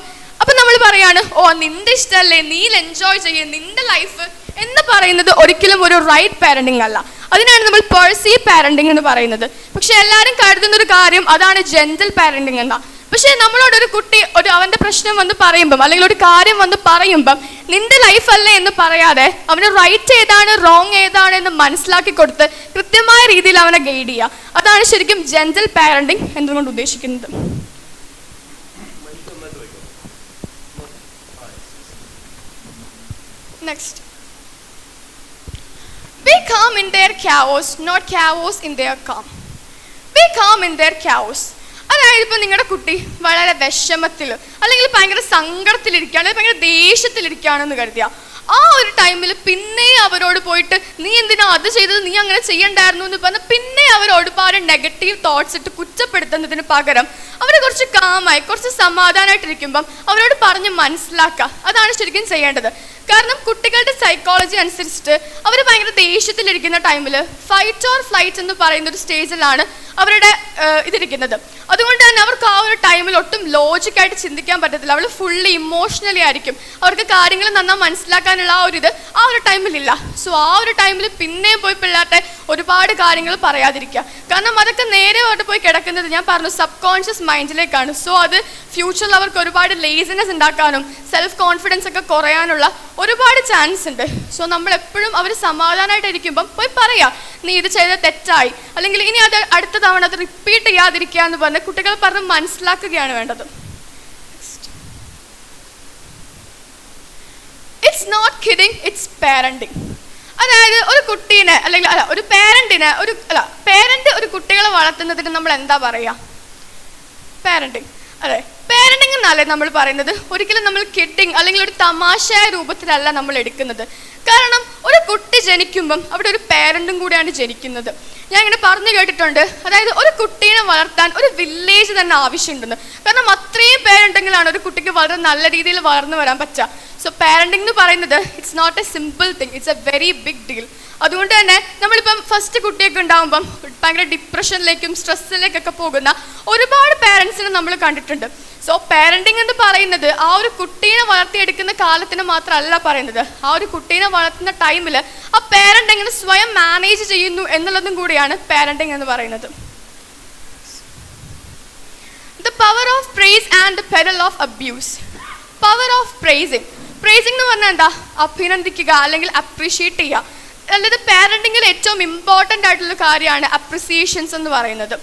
നമ്മൾ പറയാണ്, ഓ നിന്റെ ഇഷ്ടമല്ലേ, നീ എൻജോയ് ചെയ്യേ, നിന്റെ ലൈഫ് എന്ന് പറയുന്നത് ഒരിക്കലും ഒരു റൈറ്റ് പാരന്റിങ് അല്ല. അതിനാണ് നമ്മൾ പെർസീവ് പാരന്റിങ് എന്ന് പറയുന്നത്. പക്ഷെ എല്ലാവരും കരുതുന്ന ഒരു കാര്യം അതാണ് ജെന്റിൽ പാരന്റിങ് എന്നാ. പക്ഷെ നമ്മളോട് ഒരു കുട്ടി അവന്റെ പ്രശ്നം വന്ന് പറയുമ്പം അല്ലെങ്കിൽ ഒരു കാര്യം വന്ന് പറയുമ്പം നിന്റെ ലൈഫ് അല്ലേ എന്ന് പറയാതെ അവന് റൈറ്റ് ഏതാണ് റോങ് ഏതാണ് എന്ന് മനസ്സിലാക്കി കൊടുത്ത് കൃത്യമായ രീതിയിൽ അവനെ ഗൈഡ് ചെയ്യുക. അതാണ് ശരിക്കും ജെന്റിൽ പാരന്റിങ് എന്നതുകൊണ്ട് ഉദ്ദേശിക്കുന്നത്. Next. Be calm in their chaos, not chaos in their calm. Be calm in their chaos. അതായത് ഇപ്പം നിങ്ങളുടെ കുട്ടി വളരെ വിഷമത്തിൽ അല്ലെങ്കിൽ ഭയങ്കര സങ്കടത്തിലിരിക്കുകയാണ്, ഭയങ്കര ദേഷ്യത്തിലിരിക്കുകയാണെന്ന് കരുതിയ ആ ഒരു ടൈമിൽ പിന്നെ അവരോട് പോയിട്ട് നീ എന്തിനാ അത് ചെയ്തത്, നീ അങ്ങനെ ചെയ്യണ്ടായിരുന്നു എന്ന് പറഞ്ഞ് പിന്നെ അവർ ഒരുപാട് നെഗറ്റീവ് തോട്ട്സ് ഇട്ട് കുറ്റപ്പെടുത്തുന്നതിന് പകരം അവർ കുറച്ച് കാമായി കുറച്ച് സമാധാനമായിട്ടിരിക്കുമ്പം അവരോട് പറഞ്ഞ് മനസ്സിലാക്കുക. അതാണ് ശരിക്കും ചെയ്യേണ്ടത്. കാരണം കുട്ടികളുടെ സൈക്കോളജി അനുസരിച്ചിട്ട് അവർ ഭയങ്കര ദേഷ്യത്തിലിരിക്കുന്ന ടൈമിൽ ഫൈറ്റ് ഓർ ഫ്ലൈറ്റ് എന്ന് പറയുന്ന ഒരു സ്റ്റേജിലാണ് അവരുടെ ഇതിരിക്കുന്നത്. അതുകൊണ്ട് തന്നെ അവർക്ക് ആ ഒരു ടൈമിൽ ഒട്ടും ലോജിക്കായിട്ട് ചിന്തിക്കാൻ പറ്റത്തില്ല. അവൾ ഫുള്ളി ഇമോഷണലി ആയിരിക്കും. അവർക്ക് കാര്യങ്ങൾ നന്നായി മനസ്സിലാക്കാനുള്ള ആ ഒരു ടൈമിലില്ല. സോ ആ ഒരു ടൈമിൽ പിന്നെയും പോയി പിള്ളേരുടെ ഒരുപാട് കാര്യങ്ങൾ പറയാതിരിക്കുക. കാരണം അതൊക്കെ നേരെ അവിടെ പോയി കിടക്കുന്നത് ഞാൻ പറഞ്ഞു സബ് കോൺഷ്യസ് മൈൻഡിലേക്കാണ്. സോ അത് ഫ്യൂച്ചറിൽ അവർക്ക് ഒരുപാട് ലേസിനെസ് ഉണ്ടാക്കാനും സെൽഫ് കോൺഫിഡൻസ് ഒക്കെ കുറയാനുള്ള ഒരുപാട് ചാൻസ് ഉണ്ട്. സോ നമ്മൾ എപ്പോഴും അവർ സമാധാനമായിട്ടിരിക്കുമ്പം പോയി പറയാം നീ ഇത് ചെയ്തത് തെറ്റായി, അല്ലെങ്കിൽ ഇനി അത് അടുത്ത തവണ അത് റിപ്പീറ്റ് ചെയ്യാതിരിക്കുക എന്ന് പറഞ്ഞ് കുട്ടികൾ പറഞ്ഞ് മനസ്സിലാക്കുകയാണ് വേണ്ടത്. It's not kidding, it's parenting. അതായത് ഒരു കുട്ടീനെ അല്ലെങ്കിൽ ഒരു പേരന്റ് ഒരു കുട്ടികളെ വളർത്തുന്നതിന് നമ്മൾ എന്താ പറയുക? പാരന്റിങ്. അതെ, പാരന്റിങ് എന്നല്ലേ നമ്മൾ പറയുന്നത്. ഒരിക്കലും നമ്മൾ കിഡിങ് അല്ലെങ്കിൽ ഒരു തമാശയായ രൂപത്തിലല്ല നമ്മൾ എടുക്കുന്നത്. കാരണം ഒരു കുട്ടി ജനിക്കുമ്പം അവിടെ ഒരു പാരന്റും കൂടിയാണ് ജനിക്കുന്നത്. ഞാൻ ഇങ്ങനെ പറഞ്ഞു കേട്ടിട്ടുണ്ട്, അതായത് ഒരു കുട്ടീനെ വളർത്താൻ ഒരു വില്ലേജ് തന്നെ ആവശ്യമുണ്ടെന്ന്. കാരണം അത്രയും പേരുണ്ടെങ്കിലാണ് ഒരു കുട്ടിക്ക് വളരെ നല്ല രീതിയിൽ വളർന്നു വരാൻ പറ്റുക. സോ പാരന്റിങ് എന്ന് പറയുന്നത് it's not a simple thing, it's a very big deal. അതുകൊണ്ട് തന്നെ നമ്മളിപ്പം ഫസ്റ്റ് കുട്ടിയൊക്കെ ഉണ്ടാകുമ്പം ഭയങ്കര ഡിപ്രഷനിലേക്കും സ്ട്രെസ്സിലേക്കൊക്കെ പോകുന്ന ഒരുപാട് പാരൻസിനെ നമ്മൾ കണ്ടിട്ടുണ്ട്. സോ പാരന്റിങ് എന്ന് പറയുന്നത് ആ ഒരു കുട്ടീനെ വളർത്തിയെടുക്കുന്ന കാലത്തിന് മാത്രമല്ല പറയുന്നത്, ആ ഒരു കുട്ടീനെ വളർത്തുന്ന ടൈമിൽ ആ പാരന്റ് എങ്ങനെ സ്വയം മാനേജ് ചെയ്യുന്നു എന്നുള്ളതും കൂടിയാണ് പാരന്റിങ് എന്ന് പറയുന്നത്. The power of praise and the peril of abuse. Power of praising. Pricing എന്ന് പറഞ്ഞാൽ എന്താ? അഭിനന്ദിക്കുക അല്ലെങ്കിൽ അപ്രീഷിയേറ്റ് ചെയ്യുക. അതായത് പാരന്റിങ്ങിൽ ഏറ്റവും ഇമ്പോർട്ടൻ്റ് ആയിട്ടുള്ള കാര്യമാണ് അപ്രിസിയേഷൻസ് എന്ന് പറയുന്നത്.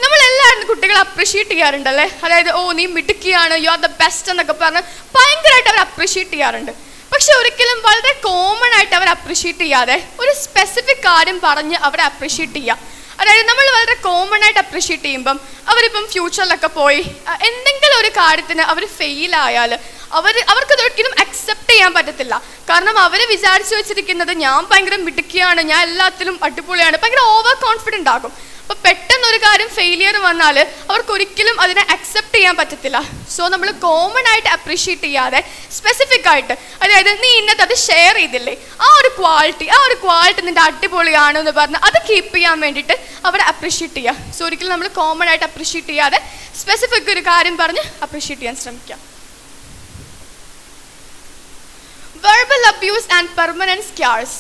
നമ്മളെല്ലാവരും കുട്ടികളെ അപ്രീഷിയേറ്റ് ചെയ്യാറുണ്ടല്ലേ. അതായത് ഓ നീ മിടുക്കിയാണ്, യു ആർ ദ ബെസ്റ്റ് എന്നൊക്കെ പറഞ്ഞ് ഭയങ്കരമായിട്ട് അവർ അപ്രീഷിയേറ്റ് ചെയ്യാറുണ്ട്. പക്ഷെ ഒരിക്കലും വളരെ കോമൺ ആയിട്ട് അവർ അപ്രീഷിയേറ്റ് ചെയ്യാതെ ഒരു സ്പെസിഫിക് കാര്യം പറഞ്ഞ് അവരെ അപ്രീഷിയേറ്റ് ചെയ്യുക. അതായത് നമ്മൾ വളരെ കോമൺ ആയിട്ട് അപ്രീഷിയേറ്റ് ചെയ്യുമ്പം അവരിപ്പം ഫ്യൂച്ചറിലൊക്കെ പോയി എന്തെങ്കിലും ഒരു കാര്യത്തിന് അവർ ഫെയിലായാൽ അവർക്കതൊരിക്കലും അക്സെപ്റ്റ് ചെയ്യാൻ പറ്റത്തില്ല. കാരണം അവർ വിചാരിച്ചു വെച്ചിരിക്കുന്നത് ഞാൻ ഭയങ്കര മിടുക്കിയാണ്, ഞാൻ എല്ലാത്തിലും അടിപൊളിയാണ്, ഭയങ്കര ഓവർ കോൺഫിഡൻ്റ് ആകും. അപ്പോൾ പെട്ടെന്നൊരു കാര്യം ഫെയിലിയർ വന്നാൽ അവർക്കൊരിക്കലും അതിനെ അക്സെപ്റ്റ് ചെയ്യാൻ പറ്റത്തില്ല. സോ നമ്മൾ കോമൺ ആയിട്ട് അപ്രീഷിയേറ്റ് ചെയ്യാതെ സ്പെസിഫിക് ആയിട്ട്, അതായത് നീ ഇന്നത്തെ അത് ഷെയർ ചെയ്തില്ലേ, ആ ഒരു ക്വാളിറ്റി നിൻ്റെ അടിപൊളിയാണ് എന്ന് പറഞ്ഞ് അത് കീപ്പ് ചെയ്യാൻ വേണ്ടിയിട്ട് അവരെ അപ്രീഷിയേറ്റ് ചെയ്യുക. സോ ഒരിക്കലും നമ്മൾ കോമൺ ആയിട്ട് അപ്രീഷിയേറ്റ് ചെയ്യാതെ സ്പെസിഫിക് ഒരു കാര്യം പറഞ്ഞ് അപ്രീഷിയേറ്റ് ചെയ്യാൻ ശ്രമിക്കാം. Verbal abuse and permanent scars.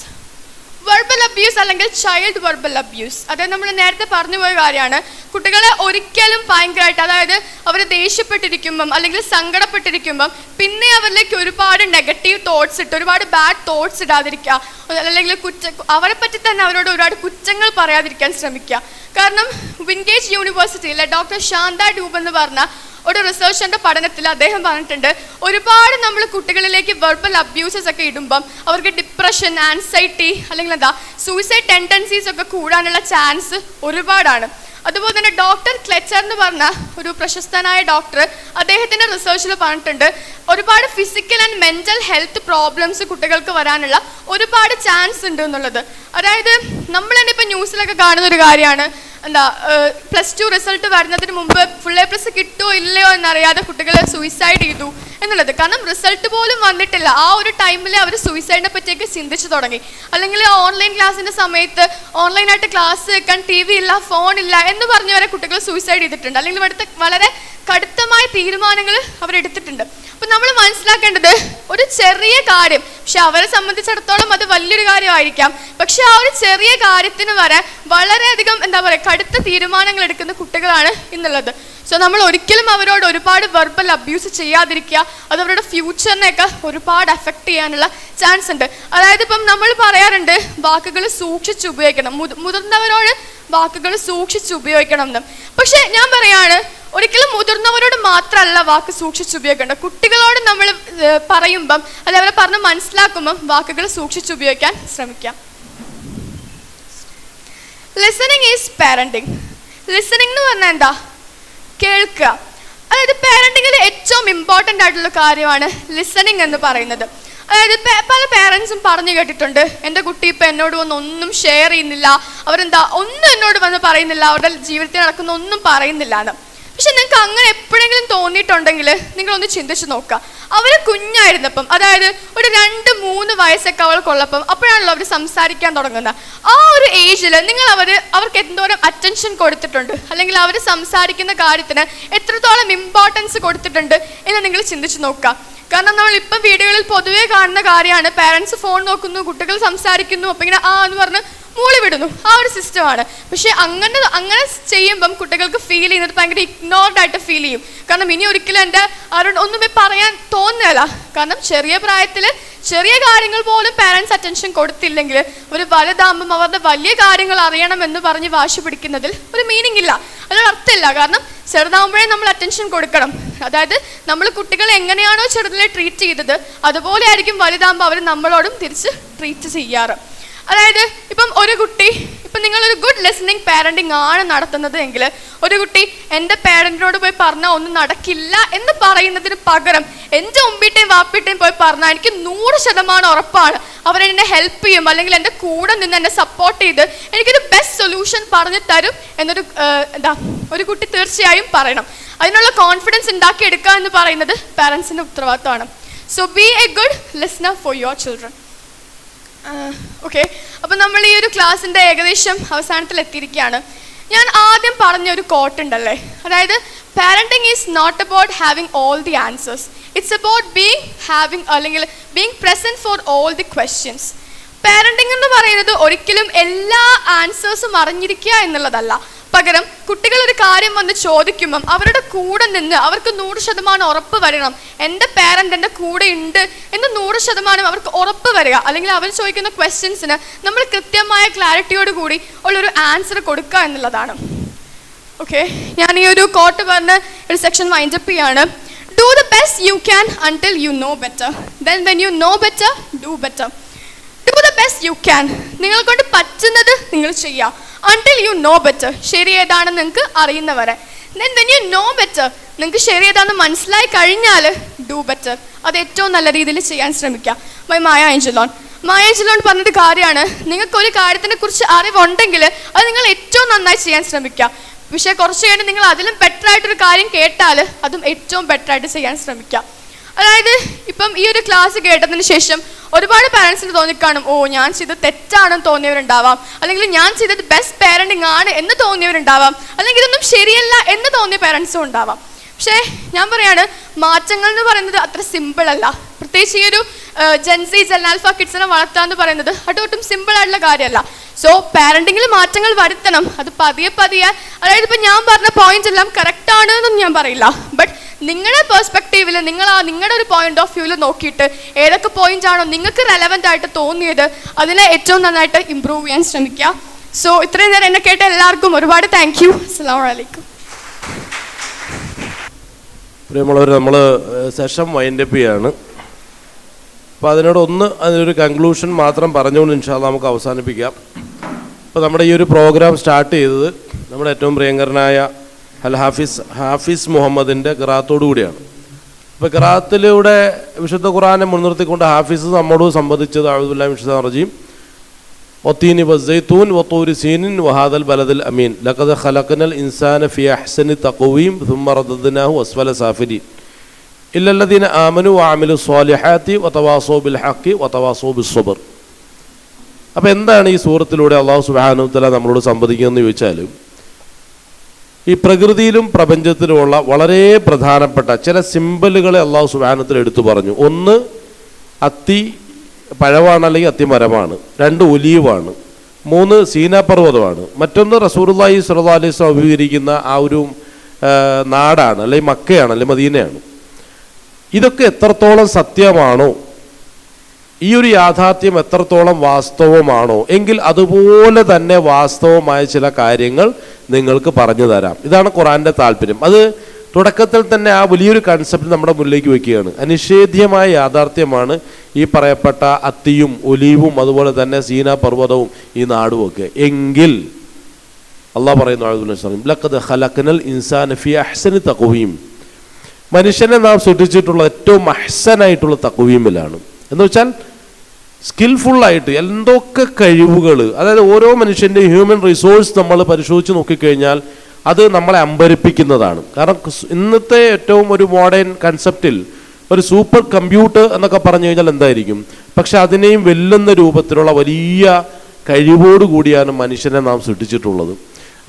Verbal abuse അല്ലെങ്കിൽ ചൈൽഡ് വെർബൽ അബ്യൂസ്, അതായത് നമ്മൾ നേരത്തെ പറഞ്ഞു പോയ കാര്യമാണ്. കുട്ടികളെ ഒരിക്കലും ഭയങ്കരമായിട്ട്, അതായത് അവർ ദേഷ്യപ്പെട്ടിരിക്കുമ്പം അല്ലെങ്കിൽ സങ്കടപ്പെട്ടിരിക്കുമ്പം പിന്നെ അവരിലേക്ക് ഒരുപാട് നെഗറ്റീവ് തോട്ട്സ് ഇട്ട് ഒരുപാട് ബാഡ് തോട്ട്സ് ഇടാതിരിക്കുക, അല്ലെങ്കിൽ അവരെ പറ്റി തന്നെ അവരോട് ഒരുപാട് കുറ്റങ്ങൾ പറയാതിരിക്കാൻ ശ്രമിക്കുക. കാരണം വിൻഗേജ് യൂണിവേഴ്സിറ്റിയിലെ ഡോക്ടർ ശാന്ത ഡൂബ് എന്ന് പറഞ്ഞ ഒരു റിസർച്ചിൻ്റെ പഠനത്തിൽ അദ്ദേഹം പറഞ്ഞിട്ടുണ്ട്, ഒരുപാട് നമ്മൾ കുട്ടികളിലേക്ക് വെർബൽ അബ്യൂസസ് ഒക്കെ ഇടുമ്പം അവർക്ക് ഡിപ്രഷൻ, ആൻസൈറ്റി അല്ലെങ്കിൽ സൂയിസൈഡ് ടെൻഡൻസീസ് ഒക്കെ കൂടാനുള്ള ചാൻസ് ഒരുപാടാണ്. അതുപോലെ തന്നെ ഡോക്ടർ ക്ലെച്ചർ എന്ന് പറഞ്ഞ ഒരു പ്രശസ്തനായ ഡോക്ടർ അദ്ദേഹത്തിൻ്റെ റിസർച്ചിൽ പറഞ്ഞിട്ടുണ്ട്, ഒരുപാട് physical and mental health problems കുട്ടികൾക്ക് വരാനുള്ള ഒരുപാട് ചാൻസ് ഉണ്ട് എന്നുള്ളത്. അതായത് നമ്മൾ തന്നെ ഇപ്പം ന്യൂസിലൊക്കെ കാണുന്ന ഒരു കാര്യമാണ്, എന്താ +2 റിസൾട്ട് വരുന്നതിന് മുമ്പ് ഫുൾ A+ കിട്ടുമോ ഇല്ലയോ എന്നറിയാതെ കുട്ടികൾ സൂയിസൈഡ് ചെയ്തു എന്നുള്ളത്. കാരണം റിസൾട്ട് പോലും വന്നിട്ടില്ല, ആ ഒരു ടൈമിൽ അവർ സൂയിസൈഡിനെ പറ്റിയൊക്കെ ചിന്തിച്ചു തുടങ്ങി. അല്ലെങ്കിൽ ഓൺലൈൻ ക്ലാസ്സിൻ്റെ സമയത്ത് ഓൺലൈനായിട്ട് ക്ലാസ് വെക്കാൻ TV ഇല്ല, ഫോണില്ല എന്ന് പറഞ്ഞ് വരെ കുട്ടികൾ സൂയിസൈഡ് ചെയ്തിട്ടുണ്ട്. അല്ലെങ്കിൽ ഇവിടുത്തെ വളരെ കടുത്തമായ തീരുമാനങ്ങൾ അവരെടുത്തിട്ടുണ്ട്. അപ്പം നമ്മൾ മനസ്സിലാക്കേണ്ടത് ഒരു ചെറിയ കാര്യം, പക്ഷെ അവരെ സംബന്ധിച്ചിടത്തോളം അത് വലിയൊരു കാര്യമായിരിക്കാം, പക്ഷെ ആ ഒരു ചെറിയ കാര്യത്തിന് വരെ വളരെയധികം എന്താ പറയുക കടുത്ത തീരുമാനങ്ങൾ എടുക്കുന്ന കുട്ടികളാണ് ഇന്നുള്ളത്. സോ നമ്മൾ ഒരിക്കലും അവരോട് ഒരുപാട് വെർബൽ അബ്യൂസ് ചെയ്യാതിരിക്കുക. അത് അവരുടെ ഫ്യൂച്ചറിനെയൊക്കെ ഒരുപാട് അഫക്റ്റ് ചെയ്യാനുള്ള ചാൻസ് ഉണ്ട്. അതായത് ഇപ്പം നമ്മൾ പറയാറുണ്ട് വാക്കുകൾ സൂക്ഷിച്ച് ഉപയോഗിക്കണം, മുതിർന്നവരോട് വാക്കുകൾ സൂക്ഷിച്ച് ഉപയോഗിക്കണം എന്ന്. പക്ഷെ ഞാൻ പറയാണ് ഒരിക്കലും മുതിർന്നവരോട് മാത്രമല്ല വാക്ക് സൂക്ഷിച്ച് ഉപയോഗിക്കേണ്ട, കുട്ടികളോട് നമ്മൾ പറയുമ്പം അത് അവരെ പറഞ്ഞ് മനസ്സിലാക്കുമ്പം വാക്കുകൾ സൂക്ഷിച്ച് ഉപയോഗിക്കാൻ ശ്രമിക്കാം. Listening is parenting. ലിസണിങ് എന്ന് പറഞ്ഞാൽ എന്താ? കേൾക്കുക. അതായത് പാരന്റിങ്ങിൽ ഏറ്റവും ഇമ്പോർട്ടൻ്റ് ആയിട്ടുള്ള കാര്യമാണ് ലിസണിങ് എന്ന് പറയുന്നത്. അതായത് പല പേരൻസും പറഞ്ഞു കേട്ടിട്ടുണ്ട്, എൻ്റെ കുട്ടി ഇപ്പം എന്നോട് വന്ന് ഒന്നും ഷെയർ ചെയ്യുന്നില്ല, അവരെന്താ ഒന്നും എന്നോട് വന്ന് പറയുന്നില്ല, അവരുടെ ജീവിതത്തിൽ നടക്കുന്ന ഒന്നും പറയുന്നില്ല എന്ന്. പക്ഷെ നിങ്ങൾക്ക് അങ്ങനെ എപ്പോഴെങ്കിലും തോന്നിയിട്ടുണ്ടെങ്കിൽ നിങ്ങളൊന്ന് ചിന്തിച്ച് നോക്കുക. അവർ കുഞ്ഞായിരുന്നപ്പം, അതായത് ഒരു 2-3 വയസ്സൊക്കെ അവൾക്കുള്ളപ്പം, അപ്പോഴാണല്ലോ അവർ സംസാരിക്കാൻ തുടങ്ങുന്നത്. ആ ഒരു ഏജിൽ നിങ്ങൾ അവർക്ക് എന്തോരം അറ്റൻഷൻ കൊടുത്തിട്ടുണ്ട്, അല്ലെങ്കിൽ അവർ സംസാരിക്കുന്ന കാര്യത്തിന് എത്രത്തോളം ഇമ്പോർട്ടൻസ് കൊടുത്തിട്ടുണ്ട് എന്ന് നിങ്ങൾ ചിന്തിച്ച് നോക്കുക. കാരണം നമ്മൾ ഇപ്പം വീടുകളിൽ പൊതുവേ കാണുന്ന കാര്യമാണ്, പാരൻസ് ഫോൺ നോക്കുന്നു, കുട്ടികൾ സംസാരിക്കുന്നു, അപ്പം ഇങ്ങനെ എന്ന് പറഞ്ഞ് മൂളി വിടുന്നു, ആ ഒരു സിസ്റ്റമാണ്. പക്ഷെ അങ്ങനെ ചെയ്യുമ്പം കുട്ടികൾക്ക് ഫീൽ ചെയ്യുന്നത് ഭയങ്കര ഇഗ്നോർഡ് ആയിട്ട് ഫീൽ ചെയ്യും. കാരണം ഇനി ഒരിക്കലും എൻ്റെ ആരോട് ഒന്നുമേ പറയാൻ തോന്നുന്നില്ല. കാരണം ചെറിയ പ്രായത്തിൽ ചെറിയ കാര്യങ്ങൾ പോലും പാരൻസ് അറ്റൻഷൻ കൊടുത്തില്ലെങ്കിൽ ഒരു വലുതാകുമ്പം അവരുടെ വലിയ കാര്യങ്ങൾ അറിയണമെന്ന് പറഞ്ഞ് വാശി പിടിക്കുന്നതിൽ ഒരു മീനിങ് ഇല്ല, അതൊരു അർത്ഥമില്ല. കാരണം ചെറുതാകുമ്പോഴേ നമ്മൾ അറ്റൻഷൻ കൊടുക്കണം. അതായത് നമ്മൾ കുട്ടികളെ എങ്ങനെയാണോ ചെറുതിലെ ട്രീറ്റ് ചെയ്തത് അതുപോലെ ആയിരിക്കും വലുതാകുമ്പോൾ അവർ നമ്മളോടും തിരിച്ച് ട്രീറ്റ് ചെയ്യാറ്. അതായത് ഇപ്പം ഒരു കുട്ടി, ഇപ്പം നിങ്ങളൊരു ഗുഡ് ലിസണിങ് പാരൻറ്റിങ് ആണ് നടത്തുന്നത് എങ്കിൽ ഒരു കുട്ടി എൻ്റെ പാരൻറ്റിനോട് പോയി പറഞ്ഞാൽ ഒന്നും നടക്കില്ല എന്ന് പറയുന്നതിന് പകരം എൻ്റെ ഉമ്പിട്ടേയും വാപ്പിട്ടേയും പോയി പറഞ്ഞാൽ എനിക്ക് 100% ഉറപ്പാണ് അവരെന്നെ ഹെൽപ്പ് ചെയ്യും, അല്ലെങ്കിൽ എൻ്റെ കൂടെ നിന്ന് എന്നെ സപ്പോർട്ട് ചെയ്ത് എനിക്കൊരു ബെസ്റ്റ് സൊല്യൂഷൻ പറഞ്ഞു തരും എന്നൊരു ഒരു കുട്ടി തീർച്ചയായും പറയണം. അതിനുള്ള കോൺഫിഡൻസ് ഉണ്ടാക്കിയെടുക്കുക എന്ന് പറയുന്നത് പാരൻസിൻ്റെ ഉത്തരവാദിത്തമാണ്. So be A good listener for your children. Okay, അപ്പം നമ്മൾ ഈ ഒരു ക്ലാസ്സിൻ്റെ ഏകദേശം അവസാനത്തിൽ എത്തിയിരിക്കുകയാണ്. ഞാൻ ആദ്യം പറഞ്ഞൊരു കോട്ട് ഉണ്ടല്ലേ, അതായത് parenting is not about having all the answers, it's about അല്ലെങ്കിൽ being present for all the questions. Parenting എന്ന് പറയുന്നത് ഒരിക്കലും എല്ലാ ആൻസേഴ്സും അറിഞ്ഞിരിക്കുക എന്നുള്ളതല്ല, പകരം കുട്ടികൾ ഒരു കാര്യം വന്ന് ചോദിക്കുമ്പം അവരുടെ കൂടെ നിന്ന് അവർക്ക് 100% ഉറപ്പ് വരണം, എൻ്റെ പാരൻ്റ് എൻ്റെ കൂടെ ഉണ്ട് എന്ന് 100% അവർക്ക് ഉറപ്പ് വരിക. അല്ലെങ്കിൽ അവർ ചോദിക്കുന്ന ക്വസ്റ്റ്യൻസിന് നമ്മൾ കൃത്യമായ ക്ലാരിറ്റിയോട് കൂടി ഉള്ളൊരു ആൻസർ കൊടുക്കുക എന്നുള്ളതാണ്. ഓക്കെ, ഞാൻ ഈ ഒരു കോട്ട് പറഞ്ഞ് ഒരു സെക്ഷൻ വൈൻഡപ്പ് ചെയ്യാണ്. Do the best you can until you know better, then when you know better do better. Do the best you can, നിങ്ങളെ കൊണ്ട് പറ്റുന്നത് നിങ്ങൾ ചെയ്യുക. അൺടിൽ യു നോ ബെറ്റർ, ശരി ഏതാണെന്ന് നിങ്ങൾക്ക് അറിയുന്നവരെ. Then when you know better, നിങ്ങൾക്ക് ശരി ഏതാണെന്ന് മനസ്സിലായി കഴിഞ്ഞാൽ ഡു ബെറ്റർ, അത് ഏറ്റവും നല്ല രീതിയിൽ ചെയ്യാൻ ശ്രമിക്കുക. ബൈ മായ ആഞ്ചലോൺ. മായ ആഞ്ചലോൺ പറഞ്ഞൊരു കാര്യമാണ്, നിങ്ങൾക്കൊരു കാര്യത്തിനെ കുറിച്ച് അറിവുണ്ടെങ്കിൽ അത് നിങ്ങൾ ഏറ്റവും നന്നായി ചെയ്യാൻ ശ്രമിക്കുക. പക്ഷേ കുറച്ച് കഴിഞ്ഞ് നിങ്ങൾ അതിലും ബെറ്ററായിട്ടൊരു കാര്യം കേട്ടാൽ അതും ഏറ്റവും ബെറ്ററായിട്ട് ചെയ്യാൻ ശ്രമിക്കുക. അതായത് ഇപ്പം ഈ ഒരു ക്ലാസ് കേട്ടതിന് ശേഷം ഒരുപാട് പാരൻസിന് തോന്നിക്കാണും, ഓ ഞാൻ ചെയ്തത് തെറ്റാണെന്ന് തോന്നിയവരുണ്ടാവാം, അല്ലെങ്കിൽ ഞാൻ ചെയ്തത് ബെസ്റ്റ് പാരൻറ്റിങ് ആണ് എന്ന് തോന്നിയവരുണ്ടാവാം, അല്ലെങ്കിൽ ഇതൊന്നും ശരിയല്ല എന്ന് തോന്നിയ പാരൻസും ഉണ്ടാവാം. പക്ഷേ ഞാൻ പറയാണ്, മാറ്റങ്ങൾ എന്ന് പറയുന്നത് അത്ര സിമ്പിൾ അല്ല. പ്രത്യേകിച്ച് ഈ ഒരു ജെൻസി ജെനാൽഫ കിഡ്സിനെ വളർത്തുക എന്ന് പറയുന്നത് അതൊട്ടും സിമ്പിൾ ആയിട്ടുള്ള കാര്യമല്ല. സോ പാരൻറ്റിങ്ങിൽ മാറ്റങ്ങൾ വരുത്തണം, അത് പതിയെ പതിയെ. അതായത് ഇപ്പം ഞാൻ പറഞ്ഞ പോയിന്റ് എല്ലാം കറക്റ്റാണ് എന്നൊന്നും ഞാൻ പറയില്ല, ബട്ട് നിങ്ങളുടെ പെർസ്പെക്റ്റീവിൽ നിങ്ങളുടെ ഒരു പോയിന്റ് ഓഫ് വ്യൂവിൽ നോക്കിയിട്ട് ഏതൊക്കെ പോയിന്റ് ആണോ നിങ്ങൾക്ക് റെലവൻ്റ് ആയിട്ട് തോന്നിയത് അതിനെ ഏറ്റവും നന്നായിട്ട് ഇമ്പ്രൂവ് ചെയ്യാൻ ശ്രമിക്കുക. സോ ഇത്രയും നേരം എന്നെ കേട്ട എല്ലാവർക്കും ഒരുപാട് താങ്ക് യു. അസ്സലാമു അലൈക്കും. പ്രിയമുള്ളവർ, നമ്മൾ സെഷൻ വൈൻഡപ്പ് ചെയ്യാണ്. അപ്പോൾ അതിനൊരു കൺക്ലൂഷൻ മാത്രം പറഞ്ഞുകൊണ്ട് ഇൻഷാ അല്ലാഹ് നമുക്ക് അവസാനിപ്പിക്കാം. അപ്പോൾ നമ്മുടെ ഈ ഒരു പ്രോഗ്രാം സ്റ്റാർട്ട് ചെയ്തത് നമ്മുടെ ഏറ്റവും പ്രിയങ്കരനായ ഹാഫിസ് മുഹമ്മദിൻ്റെ ഖിറാഅത്തോടു കൂടിയാണ്. അപ്പോൾ ഖിറാഅത്തിലൂടെ വിശുദ്ധ ഖുർആനെ മുൻനിർത്തിക്കൊണ്ട് ഹാഫിസ് നമ്മോട് സംബന്ധിച്ചത് അഊദു ബില്ലാഹി മിനശ് ശൈത്വാനിർ റജീം വത്തീനി വസ്സൈത്തൂൻ വത്തൂരി സീനിൻ വഹാദൽ ബലദിൽ അമീൻ ലഖദ് ഖലഖനൽ ഇൻസാന ഫി അഹ്സനി തഖ്വീം സുമ്മ റദദ്നാഹു അസ്ഫല സാഫിലീൻ ഇല്ലല്ലദീന ആമനു വഅമിലു സ്വാലിഹാത്തി വതവാസൗ ബിൽ ഹഖ് വതവാസൗ ബിസ്സബ്ർ. അപ്പോൾ എന്താണ് ഈ സൂറത്തിലൂടെ അല്ലാഹു സുബ്ഹാനഹു വ തആല നമ്മളോട് സംവദിക്കുന്നതെന്ന് ചോദിച്ചാൽ, ഈ പ്രകൃതിയിലും പ്രപഞ്ചത്തിലുമുള്ള വളരെ പ്രധാനപ്പെട്ട ചില സിമ്പലുകളെ അല്ലാഹു സുബ്ഹാനഹു വ തആല എടുത്തു പറഞ്ഞു. ഒന്ന്, അത്തി പഴമാണ് അല്ലെങ്കിൽ അത്തിമരമാണ്. 2 ഒലീവാണ്. 3 സീനാ പർവ്വതമാണ്. മറ്റൊന്ന് റസൂലുള്ളാഹി സ്വല്ലല്ലാഹു അലൈഹി വസല്ലം അഭിമുഖീകരിക്കുന്ന ആ ഒരു നാടാണ്, അല്ലെങ്കിൽ മക്കയാണ്, അല്ലെങ്കിൽ മദീനയാണ്. ഇതൊക്കെ എത്രത്തോളം സത്യമാണോ, ഈ ഒരു യാഥാർത്ഥ്യം എത്രത്തോളം വാസ്തവമാണോ എങ്കിൽ അതുപോലെ തന്നെ വാസ്തവമായ ചില കാര്യങ്ങൾ നിങ്ങൾക്ക് പറഞ്ഞു തരാം. ഇതാണ് ഖുർആൻ്റെ താല്പര്യം. അത് തുടക്കത്തിൽ തന്നെ ആ വലിയൊരു കൺസെപ്റ്റ് നമ്മുടെ മുന്നിലേക്ക് വയ്ക്കുകയാണ്. അനിഷേധ്യമായ യാഥാർത്ഥ്യമാണ് ഈ പറയപ്പെട്ട അത്തിയും ഒലീവും അതുപോലെ തന്നെ സീനാ പർവ്വതവും ഈ നാടുമൊക്കെ. എങ്കിൽ അള്ളാഹ് പറയുന്നു, ലഖദ് ഖലഖനൽ ഇൻസാന ഫി അഹ്സനി തഖ്വീം, മനുഷ്യനെ നാം സൃഷ്ടിച്ചിട്ടുള്ള ഏറ്റവും അഹ്സനായിട്ടുള്ള തഖ്വീമിലാണ്. എന്ന് വെച്ചാൽ സ്കിൽഫുള്ളായിട്ട് എന്തൊക്കെ കഴിവുകൾ, അതായത് ഓരോ മനുഷ്യൻ്റെ ഹ്യൂമൻ റിസോഴ്സ് നമ്മൾ പരിശോധിച്ച് നോക്കിക്കഴിഞ്ഞാൽ അത് നമ്മളെ അമ്പരിപ്പിക്കുന്നതാണ്. കാരണം ഇന്നത്തെ ഏറ്റവും ഒരു മോഡേൺ കൺസെപ്റ്റിൽ ഒരു സൂപ്പർ കമ്പ്യൂട്ടർ എന്നൊക്കെ പറഞ്ഞു കഴിഞ്ഞാൽ എന്തായിരിക്കും, പക്ഷെ അതിനെയും വെല്ലുന്ന രൂപത്തിലുള്ള വലിയ കഴിവോട് കൂടിയാണ് മനുഷ്യനെ നാം സൃഷ്ടിച്ചിട്ടുള്ളത്.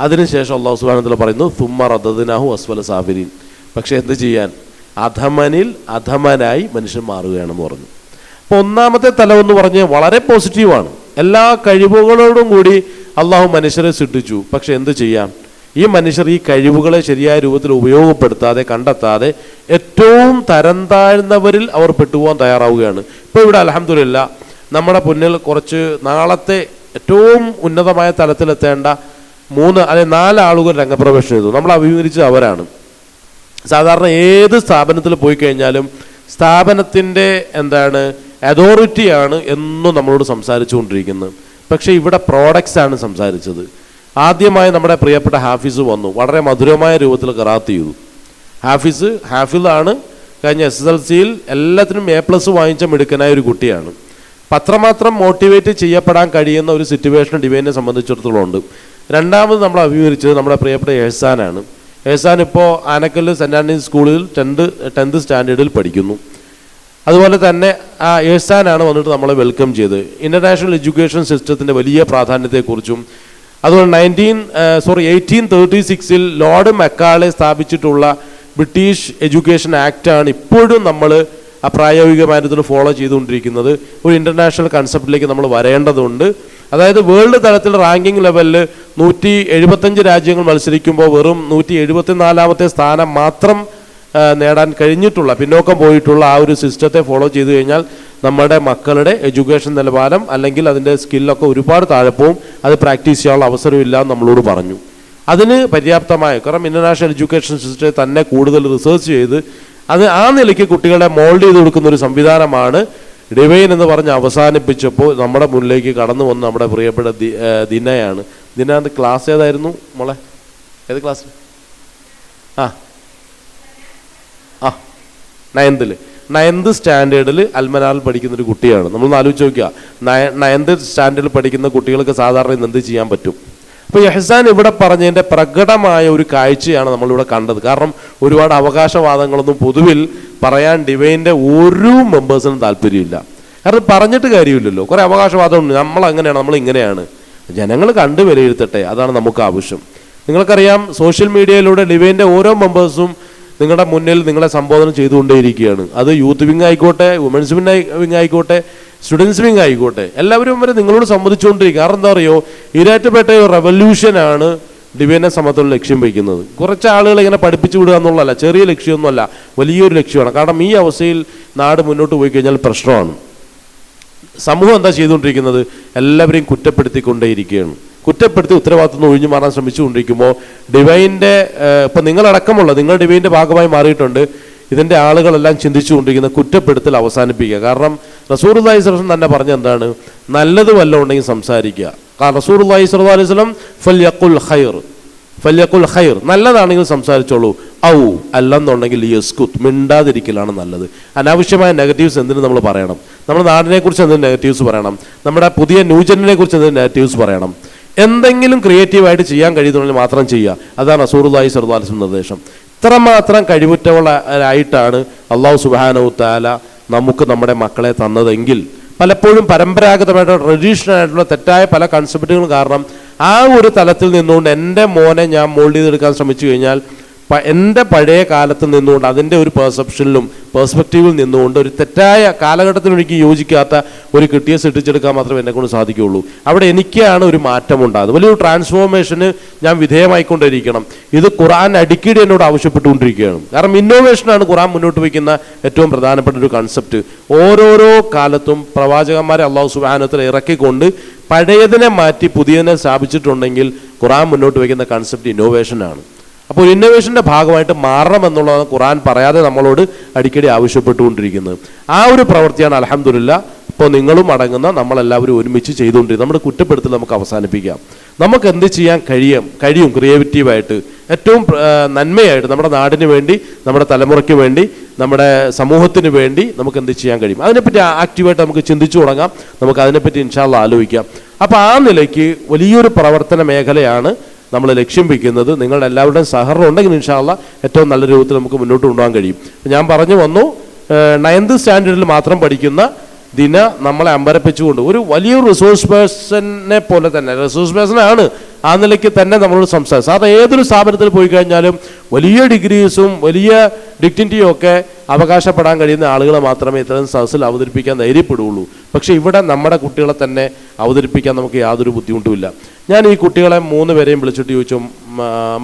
അതിനുശേഷം അല്ലാഹു സുബ്ഹാനഹു വ തആല പറയുന്നു, സുമ്മ റദദ്നാഹു അസ്ഫല സാഫിലീൻ. പക്ഷെ എന്ത് ചെയ്യാൻ, അധമനിൽ അധമനായി മനുഷ്യൻ മാറുകയാണെന്ന് പറഞ്ഞു. അപ്പോൾ ഒന്നാമത്തെ തലം എന്ന് പറഞ്ഞ് വളരെ പോസിറ്റീവാണ്. എല്ലാ കഴിവുകളോടും കൂടി അള്ളാഹു മനുഷ്യരെ സൃഷ്ടിച്ചു. പക്ഷെ എന്ത് ചെയ്യാം, ഈ മനുഷ്യർ ഈ കഴിവുകളെ ശരിയായ രൂപത്തിൽ ഉപയോഗപ്പെടുത്താതെ കണ്ടെത്താതെ ഏറ്റവും തരം താഴ്ന്നവരിൽ അവർ പെട്ടുപോകാൻ തയ്യാറാവുകയാണ്. ഇപ്പോൾ ഇവിടെ അൽഹംദുലില്ലാ നമ്മുടെ മുന്നിൽ കുറച്ച് നാളത്തെ ഏറ്റവും ഉന്നതമായ തലത്തിലെത്തേണ്ട 3 അല്ലെങ്കിൽ 4 ആളുകൾ രംഗപ്രവേശനം ചെയ്തു. നമ്മൾ അഭിമുഖീകരിച്ചത് അവരാണ്. സാധാരണ ഏത് സ്ഥാപനത്തിൽ പോയി കഴിഞ്ഞാലും സ്ഥാപനത്തിൻ്റെ അതോറിറ്റിയാണ് എന്നും നമ്മളോട് സംസാരിച്ചു കൊണ്ടിരിക്കുന്നത്. പക്ഷേ ഇവിടെ പ്രോഡക്ട്സ് ആണ് സംസാരിച്ചത്. ആദ്യമായി നമ്മുടെ പ്രിയപ്പെട്ട ഹാഫിസ് വന്നു, വളരെ മധുരമായ രൂപത്തിൽ ഖിറാഅത്ത് ചെയ്തു. ഹാഫിളാണ്. കഴിഞ്ഞ SSLCയിൽ എല്ലാത്തിനും A+ വാങ്ങിച്ച മിടുക്കനായ ഒരു കുട്ടിയാണ്. അത്രമാത്രം മോട്ടിവേറ്റ് ചെയ്യപ്പെടാൻ കഴിയുന്ന ഒരു സിറ്റുവേഷൻ ഡിവൈനെ സംബന്ധിച്ചിടത്തോളം ഉണ്ട്. രണ്ടാമത് നമ്മൾ അഭിമുഖീകരിച്ചത് നമ്മുടെ പ്രിയപ്പെട്ട എഹ്സാനാണ്. എഹ്സാൻ ഇപ്പോൾ ആനക്കല്ല് സെൻറ് ആൻറ്റണീസ് സ്കൂളിൽ 10th സ്റ്റാൻഡേർഡിൽ പഠിക്കുന്നു. അതുപോലെ തന്നെ ആ എഹ്സാനാണ് വന്നിട്ട് നമ്മളെ വെൽക്കം ചെയ്ത് ഇൻ്റർനാഷണൽ എഡ്യൂക്കേഷൻ സിസ്റ്റത്തിൻ്റെ വലിയ പ്രാധാന്യത്തെക്കുറിച്ചും അതുപോലെ 1836 ലോർഡ് മെക്കാളെ സ്ഥാപിച്ചിട്ടുള്ള ബ്രിട്ടീഷ് എഡ്യൂക്കേഷൻ ആക്റ്റാണ് ഇപ്പോഴും നമ്മൾ ആ പ്രായോഗികമായിട്ട് ഫോളോ ചെയ്തുകൊണ്ടിരിക്കുന്നത്. ഒരു ഇൻ്റർനാഷണൽ കൺസെപ്റ്റിലേക്ക് നമ്മൾ വരേണ്ടതുണ്ട്. അതായത് വേൾഡ് തലത്തിൽ റാങ്കിങ് ലെവലിൽ 175 രാജ്യങ്ങൾ മത്സരിക്കുമ്പോൾ വെറും 174ാമത്തെ സ്ഥാനം മാത്രം നേടാൻ കഴിഞ്ഞിട്ടുള്ള, പിന്നോക്കം പോയിട്ടുള്ള ആ ഒരു സിസ്റ്റത്തെ ഫോളോ ചെയ്തു കഴിഞ്ഞാൽ നമ്മുടെ മക്കളുടെ എഡ്യൂക്കേഷൻ നിലവാരം അല്ലെങ്കിൽ അതിൻ്റെ സ്കില്ലൊക്കെ ഒരുപാട് താഴെ പോവും. അത് പ്രാക്ടീസ് ചെയ്യാനുള്ള അവസരമില്ല എന്ന് നമ്മളോട് പറഞ്ഞു. അതിന് പര്യാപ്തമായ, കാരണം ഇൻ്റർനാഷണൽ എഡ്യൂക്കേഷൻ സിസ്റ്റത്തെ തന്നെ കൂടുതൽ റിസർച്ച് ചെയ്ത് അത് ആ നിലയ്ക്ക് കുട്ടികളെ മോൾഡ് ചെയ്ത് കൊടുക്കുന്ന ഒരു സംവിധാനമാണ് ഡിവൈൻ എന്ന് പറഞ്ഞ് അവസാനിപ്പിച്ചപ്പോൾ നമ്മുടെ മുന്നിലേക്ക് കടന്നു വന്ന് നമ്മുടെ പ്രിയപ്പെട്ട ദിനയാണ്. ദിന ക്ലാസ് ഏതായിരുന്നു മോളെ? ഏത് ക്ലാസ്? 9th സ്റ്റാൻഡേർഡിൽ അൽമനാറിൽ പഠിക്കുന്നൊരു കുട്ടിയാണ്. നമ്മളൊന്ന് ആലോചിച്ച് നോക്കുക, 9th സ്റ്റാൻഡേർഡിൽ പഠിക്കുന്ന കുട്ടികൾക്ക് സാധാരണ ഇന്ന് എന്ത് ചെയ്യാൻ പറ്റും? അപ്പോൾ എഹ്സാൻ ഇവിടെ പറഞ്ഞതിൻ്റെ പ്രകടമായ ഒരു കാഴ്ചയാണ് നമ്മളിവിടെ കണ്ടത്. കാരണം ഒരുപാട് അവകാശവാദങ്ങളൊന്നും പൊതുവിൽ പറയാൻ ഡിവൈൻ്റെ ഒരു മെമ്പേഴ്സിനും താല്പര്യമില്ല. കാരണം പറഞ്ഞിട്ട് കാര്യമില്ലല്ലോ. കുറേ അവകാശവാദമുണ്ട്, നമ്മളങ്ങനെയാണ്, നമ്മളിങ്ങനെയാണ്. ജനങ്ങൾ കണ്ടു വിലയിരുത്തട്ടെ, അതാണ് നമുക്ക് ആവശ്യം. നിങ്ങൾക്കറിയാം, സോഷ്യൽ മീഡിയയിലൂടെ ഡിവൈൻ്റെ ഓരോ മെമ്പേഴ്സും നിങ്ങളുടെ മുന്നിൽ നിങ്ങളെ സംബോധന ചെയ്തുകൊണ്ടേയിരിക്കുകയാണ്. അത് യൂത്ത് വിങ് ആയിക്കോട്ടെ, വുമൻസ് വിങ് ആയിക്കോട്ടെ, സ്റ്റുഡൻസ് വിങ് ആയിക്കോട്ടെ, എല്ലാവരും വരെ നിങ്ങളോട് സംബന്ധിച്ചുകൊണ്ടിരിക്കുക. കാരണം എന്താ പറയുമോ, ഈരാറ്റുപേട്ട ഒരു റെവല്യൂഷനാണ് ഡിവൈനെ സംബന്ധിച്ചുള്ള ലക്ഷ്യം വയ്ക്കുന്നത്. കുറച്ച് ആളുകൾ ഇങ്ങനെ പഠിപ്പിച്ചു വിടുക എന്നുള്ളതല്ല, ചെറിയ ലക്ഷ്യമൊന്നുമല്ല, വലിയൊരു ലക്ഷ്യമാണ്. കാരണം ഈ അവസ്ഥയിൽ നാട് മുന്നോട്ട് പോയി കഴിഞ്ഞാൽ പ്രശ്നമാണ്. സമൂഹം എന്താ ചെയ്തുകൊണ്ടിരിക്കുന്നത്? എല്ലാവരെയും കുറ്റപ്പെടുത്തിക്കൊണ്ടേയിരിക്കുകയാണ്. കുറ്റപ്പെടുത്തി ഉത്തരവാദിത്വം ഒഴിഞ്ഞു മാറാൻ ശ്രമിച്ചുകൊണ്ടിരിക്കുമ്പോൾ ഡിവൈൻ്റെ ഇപ്പം നിങ്ങളടക്കമുള്ള നിങ്ങൾ ഡിവൈൻ്റെ ഭാഗമായി മാറിയിട്ടുണ്ട്. ഇതിൻ്റെ ആളുകളെല്ലാം ചിന്തിച്ചുകൊണ്ടിരിക്കുന്ന കുറ്റപ്പെടുത്തൽ അവസാനിപ്പിക്കുക. കാരണം റസൂലുള്ളാഹി സ്വല്ലല്ലാഹു അലൈഹി വസല്ലം തന്നെ പറഞ്ഞ എന്താണ്? നല്ലത് വല്ലതും ഉണ്ടെങ്കിൽ സംസാരിക്കുക. കാരണം റസൂലുള്ളാഹി സ്വല്ലല്ലാഹു അലൈഹി വസല്ലം ഫൽയഖുൽ ഖൈർ, നല്ലതാണെങ്കിൽ സംസാരിച്ചോളൂ. അല്ലെന്നുണ്ടെങ്കിൽ യസ്കുത്ത്, മിണ്ടാതിരിക്കലാണ് നല്ലത്. അനാവശ്യമായ നെഗറ്റീവ്സ് എന്തിനു നമ്മൾ പറയണം? നമ്മുടെ നാടിനെക്കുറിച്ച് എന്തിനും നെഗറ്റീവ്സ് പറയണം? നമ്മുടെ പുതിയ ന്യൂജനെ കുറിച്ച് എന്തിനും നെഗറ്റീവ്സ് പറയണം? എന്തെങ്കിലും ക്രിയേറ്റീവായിട്ട് ചെയ്യാൻ കഴിയുന്നുണ്ടെങ്കിൽ മാത്രം ചെയ്യുക. അതാണ് റസൂലുള്ളാഹി സ്വല്ലല്ലാഹു അലൈഹി വസല്ലം നിർദ്ദേശം. ഇത്രമാത്രം കഴിവുറ്റവളായിട്ടാണ് അല്ലാഹു സുബ്ഹാനഹു തആല നമുക്ക് നമ്മുടെ മക്കളെ തന്നതെങ്കിൽ പലപ്പോഴും പരമ്പരാഗതമായിട്ടുള്ള ട്രഡീഷണൽ ആയിട്ടുള്ള തെറ്റായ പല കൺസെപ്റ്റുകളും കാരണം ആ ഒരു തലത്തിൽ നിന്നുകൊണ്ട് എൻ്റെ മോനെ ഞാൻ മോൾഡ് ചെയ്തെടുക്കാൻ ശ്രമിച്ചു കഴിഞ്ഞാൽ എൻ്റെ പഴയ കാലത്ത് നിന്നുകൊണ്ട് അതിൻ്റെ ഒരു പെർസെപ്ഷനിലും പെർസ്പെക്റ്റീവിൽ നിന്നുകൊണ്ട് ഒരു തെറ്റായ കാലഘട്ടത്തിൽ എനിക്ക് യോജിക്കാത്ത ഒരു കിട്ടിയെ സൃഷ്ടിച്ചെടുക്കാൻ മാത്രമേ എന്നെക്കൊണ്ട് സാധിക്കുകയുള്ളൂ. അവിടെ എനിക്കാണ് ഒരു മാറ്റം ഉണ്ടാകുന്നത്. വലിയൊരു ട്രാൻസ്ഫോർമേഷന് ഞാൻ വിധേയമായിക്കൊണ്ടിരിക്കണം. ഇത് ഖുർആൻ അടിക്കടി എന്നോട് ആവശ്യപ്പെട്ടുകൊണ്ടിരിക്കുകയാണ്. കാരണം ഇന്നോവേഷനാണ് ഖുർആൻ മുന്നോട്ട് വയ്ക്കുന്ന ഏറ്റവും പ്രധാനപ്പെട്ട ഒരു കൺസെപ്റ്റ്. ഓരോരോ കാലത്തും പ്രവാചകന്മാരെ അല്ലാഹു സുബ്ഹാനഹു വ തആല ഇറക്കിക്കൊണ്ട് പഴയതിനെ മാറ്റി പുതിയതിനെ സ്ഥാപിച്ചിട്ടുണ്ടെങ്കിൽ ഖുർആൻ മുന്നോട്ട് വയ്ക്കുന്ന കൺസെപ്റ്റ് ഇന്നോവേഷനാണ്. അപ്പോൾ ഇന്നോവേഷൻ്റെ ഭാഗമായിട്ട് മാറണം എന്നുള്ളതാണ് ഖുർആൻ പറയാതെ നമ്മളോട് അടിക്കടി ആവശ്യപ്പെട്ടുകൊണ്ടിരിക്കുന്നത്. ആ ഒരു പ്രവൃത്തിയാണ് അൽഹംദുലില്ലാ ഇപ്പോൾ നിങ്ങളും അടങ്ങുന്ന നമ്മളെല്ലാവരും ഒരുമിച്ച് ചെയ്തുകൊണ്ടിരിക്കുന്നത്. നമ്മുടെ കുറ്റപ്പെടുത്തൽ നമുക്ക് അവസാനിപ്പിക്കാം. നമുക്ക് എന്ത് ചെയ്യാൻ കഴിയും ക്രിയേറ്റീവായിട്ട് ഏറ്റവും നന്മയായിട്ട് നമ്മുടെ നാടിന് വേണ്ടി, നമ്മുടെ തലമുറയ്ക്ക് വേണ്ടി, നമ്മുടെ സമൂഹത്തിന് വേണ്ടി നമുക്ക് എന്ത് ചെയ്യാൻ കഴിയും? അതിനെപ്പറ്റി ആക്റ്റീവായിട്ട് നമുക്ക് ചിന്തിച്ചു തുടങ്ങാം. നമുക്ക് അതിനെപ്പറ്റി ഇൻഷാ അല്ലാഹ് ആലോചിക്കാം. അപ്പോൾ ആ നിലയ്ക്ക് വലിയൊരു പ്രവർത്തന മേഖലയാണ് നമ്മൾ ലക്ഷ്യം വയ്ക്കുന്നത്. നിങ്ങളുടെ എല്ലാവരുടെയും സഹകരണം ഉണ്ടെങ്കിൽ ഇൻഷാ അല്ലാഹ് ഏറ്റവും നല്ല രൂപത്തിൽ നമുക്ക് മുന്നോട്ട് കൊണ്ടുപോകാൻ കഴിയും. ഞാൻ പറഞ്ഞു വന്നു 9th സ്റ്റാൻഡേർഡിൽ മാത്രം പഠിക്കുന്ന ദിന നമ്മളെ അമ്പരപ്പിച്ചുകൊണ്ട് ഒരു വലിയൊരു റിസോഴ്സ് പേഴ്സനെ പോലെ തന്നെ, റിസോഴ്സ് പേഴ്സണാണ് ആ നിലയ്ക്ക് തന്നെ നമ്മളോട് സംസാരിക്കും. സാധാരണ ഏതൊരു സ്ഥാപനത്തിൽ പോയി കഴിഞ്ഞാലും വലിയ ഡിഗ്രീസും വലിയ ഡിഗ്നിറ്റിയും ഒക്കെ അവകാശപ്പെടാൻ കഴിയുന്ന ആളുകളെ മാത്രമേ ഇത്തരം സദസ്സിൽ അവതരിപ്പിക്കാൻ ധൈര്യപ്പെടുകയുള്ളൂ. പക്ഷേ ഇവിടെ നമ്മുടെ കുട്ടികളെ തന്നെ അവതരിപ്പിക്കാൻ നമുക്ക് യാതൊരു ബുദ്ധിമുട്ടുമില്ല. ഞാൻ ഈ കുട്ടികളെ 3 പേരെയും വിളിച്ചിട്ട് ചോദിച്ചു,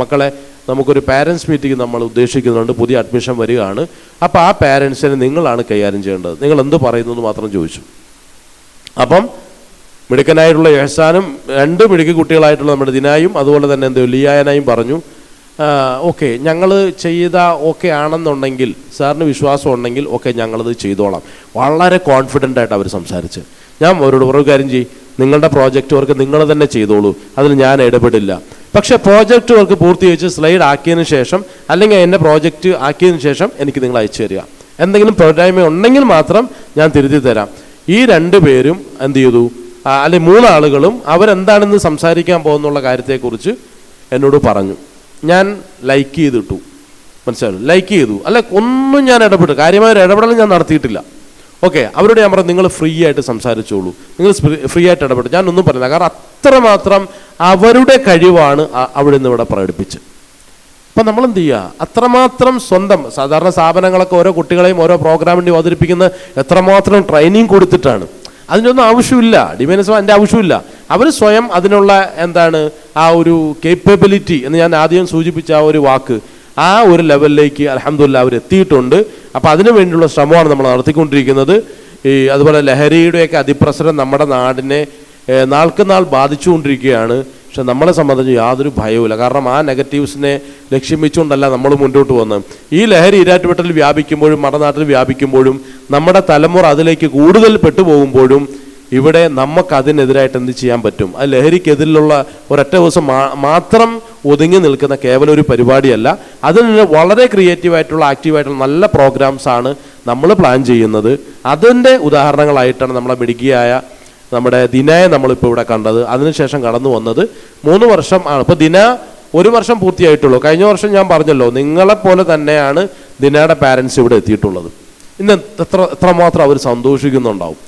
മക്കളെ നമുക്കൊരു പാരൻസ് മീറ്റിംഗ് നമ്മൾ ഉദ്ദേശിക്കുന്നുണ്ട്, പുതിയ അഡ്മിഷൻ വരികയാണ്. അപ്പോൾ ആ പാരൻസിനെ നിങ്ങളാണ് കൈകാര്യം ചെയ്യേണ്ടത്, നിങ്ങൾ എന്ത് പറയുന്നു എന്ന് മാത്രം ചോദിച്ചു. അപ്പം മിടുക്കനായിട്ടുള്ള എഹ്സാനും 2 മിടുക്ക് കുട്ടികളായിട്ടുള്ള നമ്മുടെ ദിനായും അതുപോലെ തന്നെ ലിയാനായും പറഞ്ഞു, ഓക്കെ ഞങ്ങൾ ചെയ്ത ഓക്കെ ആണെന്നുണ്ടെങ്കിൽ, സാറിന് വിശ്വാസം ഉണ്ടെങ്കിൽ ഓക്കെ ഞങ്ങളത് ചെയ്തോളാം. വളരെ കോൺഫിഡൻ്റ് ആയിട്ട് അവർ സംസാരിച്ച്. ഞാൻ അവരോട് ഒരു കാര്യം ചെയ്യും, നിങ്ങളുടെ പ്രോജക്റ്റ് വർക്ക് നിങ്ങൾ തന്നെ ചെയ്തോളൂ, അതിൽ ഞാൻ ഇടപെടില്ല. പക്ഷേ പ്രോജക്റ്റ് വർക്ക് പൂർത്തീകരിച്ച് സ്ലൈഡ് ആക്കിയതിന് ശേഷം അല്ലെങ്കിൽ എൻ്റെ പ്രോജക്റ്റ് ആക്കിയതിന് ശേഷം എനിക്ക് നിങ്ങൾ അയച്ചു തരിക. എന്തെങ്കിലും പോരായ്മ ഉണ്ടെങ്കിൽ മാത്രം ഞാൻ തിരുത്തി തരാം. ഈ 2 പേരും എന്ത് ചെയ്തു, അല്ലെ 3 ആളുകളും അവരെന്താണെന്ന് സംസാരിക്കാൻ പോകുന്നുള്ള കാര്യത്തെക്കുറിച്ച് എന്നോട് പറഞ്ഞു. ഞാൻ ലൈക്ക് ചെയ്തിട്ടു, മനസ്സിലായി, ലൈക്ക് ചെയ്തു. അല്ല ഒന്നും ഞാൻ ഇടപെട്ടു, കാര്യമായ ഒരു ഇടപെടൽ ഞാൻ നടത്തിയിട്ടില്ല. ഓക്കെ, അവരോട് ഞാൻ പറഞ്ഞു നിങ്ങൾ ഫ്രീ ആയിട്ട് സംസാരിച്ചോളൂ, നിങ്ങൾ ഫ്രീ ആയിട്ട് ഇടപെട്ടു, ഞാനൊന്നും പറഞ്ഞില്ല. കാരണം അത്രമാത്രം അവരുടെ കഴിവാണ് അവിടെ നിന്ന് ഇവിടെ പ്രകടിപ്പിച്ച്. അപ്പം നമ്മളെന്ത് ചെയ്യുക, അത്രമാത്രം സ്വന്തം സാധാരണ സ്ഥാപനങ്ങളൊക്കെ ഓരോ കുട്ടികളെയും ഓരോ പ്രോഗ്രാമിൻ്റെ അവതരിപ്പിക്കുന്ന എത്രമാത്രം ട്രെയിനിങ് കൊടുത്തിട്ടാണ്. അതിനൊന്നും ആവശ്യമില്ല, ഡിവൈനസ് അതിൻ്റെ ആവശ്യമില്ല. അവർ സ്വയം അതിനുള്ള ആ ഒരു കേപ്പബിലിറ്റി എന്ന് ഞാൻ ആദ്യം സൂചിപ്പിച്ച ആ ഒരു വാക്ക്, ആ ഒരു ലെവലിലേക്ക് അൽഹംദുലില്ലാ അവർ എത്തിയിട്ടുണ്ട്. അപ്പോൾ അതിനു വേണ്ടിയുള്ള ശ്രമമാണ് നമ്മൾ നടത്തിക്കൊണ്ടിരിക്കുന്നത്. അതുപോലെ ലഹരിയുടെയൊക്കെ അതിപ്രസരം നമ്മുടെ നാടിനെ നാൾക്ക് നാൾ ബാധിച്ചുകൊണ്ടിരിക്കുകയാണ്. പക്ഷെ നമ്മളെ സംബന്ധിച്ച് യാതൊരു ഭയവുമില്ല. കാരണം ആ നെഗറ്റീവ്സിനെ ലക്ഷ്യം വെച്ചുകൊണ്ടല്ല നമ്മൾ മുന്നോട്ട് പോകുന്നത്. ഈ ലഹരി ഈരാറ്റുപേട്ടയിൽ വ്യാപിക്കുമ്പോഴും മറുനാട്ടിൽ വ്യാപിക്കുമ്പോഴും നമ്മുടെ തലമുറ അതിലേക്ക് കൂടുതൽ പെട്ടുപോകുമ്പോഴും ഇവിടെ നമുക്കതിനെതിരായിട്ട് എന്ത് ചെയ്യാൻ പറ്റും? ആ ലഹരിക്കെതിരിലുള്ള ഒരൊറ്റ ദിവസം മാത്രം ഒതുങ്ങി നിൽക്കുന്ന കേവലം ഒരു പരിപാടിയല്ല. അതിന് വളരെ ക്രിയേറ്റീവായിട്ടുള്ള ആക്റ്റീവായിട്ടുള്ള നല്ല പ്രോഗ്രാംസാണ് നമ്മൾ പ്ലാൻ ചെയ്യുന്നത്. അതിൻ്റെ ഉദാഹരണങ്ങളായിട്ടാണ് നമ്മളെ മിടുക്കിയായ നമ്മുടെ ദിനയെ നമ്മളിപ്പോൾ ഇവിടെ കണ്ടത്. അതിനുശേഷം കടന്നു വന്നത് 3 വർഷം ആണ്. ഇപ്പോൾ ദിന 1 വർഷം പൂർത്തിയായിട്ടുള്ളൂ. കഴിഞ്ഞ വർഷം ഞാൻ പറഞ്ഞല്ലോ, നിങ്ങളെപ്പോലെ തന്നെയാണ് ദിനയുടെ പാരൻസ് ഇവിടെ എത്തിയിട്ടുള്ളത്. ഇന്ന് എത്രമാത്രം അവർ സന്തോഷിക്കുന്നുണ്ടാവും,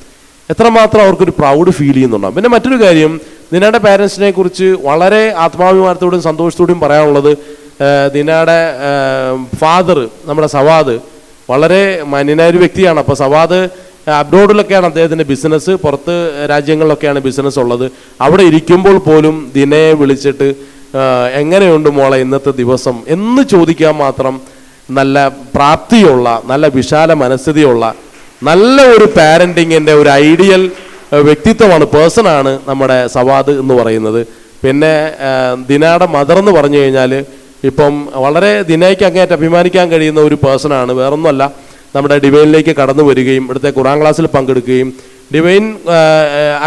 എത്രമാത്രം അവർക്കൊരു പ്രൗഡ് ഫീൽ ചെയ്യുന്നുണ്ടാവും. പിന്നെ മറ്റൊരു കാര്യം, ദിനയുടെ പാരൻസിനെ കുറിച്ച് വളരെ ആത്മാഭിമാനത്തോടും സന്തോഷത്തോടും പറയാനുള്ളത്, ദിനയുടെ ഫാദർ നമ്മുടെ സവാദ് വളരെ മാന്യനായ ഒരു വ്യക്തിയാണ്. അപ്പോൾ സവാദ് അബ്രോഡിലൊക്കെയാണ് അദ്ദേഹത്തിൻ്റെ ബിസിനസ്, പുറത്ത് രാജ്യങ്ങളിലൊക്കെയാണ് ബിസിനസ് ഉള്ളത്. അവിടെ ഇരിക്കുമ്പോൾ പോലും ദിനയെ വിളിച്ചിട്ട് എങ്ങനെയുണ്ട് മോളെ ഇന്നത്തെ ദിവസം എന്ന് ചോദിക്കാൻ മാത്രം നല്ല പ്രാപ്തിയുള്ള, നല്ല വിശാല മനസ്ഥിതിയുള്ള, നല്ല ഒരു പാരൻറ്റിങ്ങിൻ്റെ ഒരു ഐഡിയൽ വ്യക്തിത്വമാണ്, പേഴ്സണാണ് നമ്മുടെ സവാദ് എന്ന് പറയുന്നത്. പിന്നെ ദിനയുടെ മദർ എന്ന് പറഞ്ഞു കഴിഞ്ഞാൽ ഇപ്പം വളരെ ദിനയ്ക്ക് അങ്ങേയറ്റം അഭിമാനിക്കാൻ കഴിയുന്ന ഒരു പേഴ്സണാണ്. വേറൊന്നുമല്ല, നമ്മുടെ ഡിവൈനിലേക്ക് കടന്നു വരികയും ഇവിടുത്തെ ഖുർആൻ ക്ലാസ്സിൽ പങ്കെടുക്കുകയും ഡിവൈൻ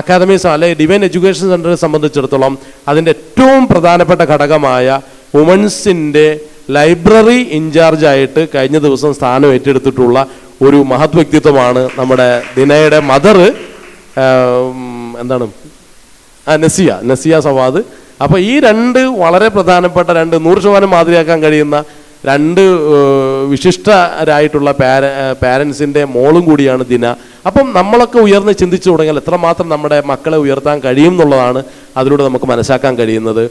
അക്കാദമീസ് അല്ലെങ്കിൽ ഡിവൈൻ എഡ്യൂക്കേഷൻ സെൻ്ററെ സംബന്ധിച്ചിടത്തോളം അതിൻ്റെ ഏറ്റവും പ്രധാനപ്പെട്ട ഘടകമായ വുമൻസിൻ്റെ ലൈബ്രറി ഇൻചാർജായിട്ട് കഴിഞ്ഞ ദിവസം സ്ഥാനം ഏറ്റെടുത്തിട്ടുള്ള ഒരു മഹത് വ്യക്തിത്വമാണ് നമ്മുടെ ദിനയുടെ മദർ, എന്താണ്, നസിയ സവാദ്. അപ്പോൾ ഈ രണ്ട് വളരെ പ്രധാനപ്പെട്ട 100% മാതൃകയാക്കാൻ കഴിയുന്ന 2 വിശിഷ്ടരായിട്ടുള്ള പാരൻസിൻ്റെ മോളും കൂടിയാണ് ദിന. അപ്പം നമ്മളൊക്കെ ഉയർന്ന് ചിന്തിച്ചു തുടങ്ങിയാൽ എത്രമാത്രം നമ്മുടെ മക്കളെ ഉയർത്താൻ കഴിയും എന്നുള്ളതാണ് അതിലൂടെ നമുക്ക് മനസ്സിലാക്കാൻ കഴിയുന്നത്.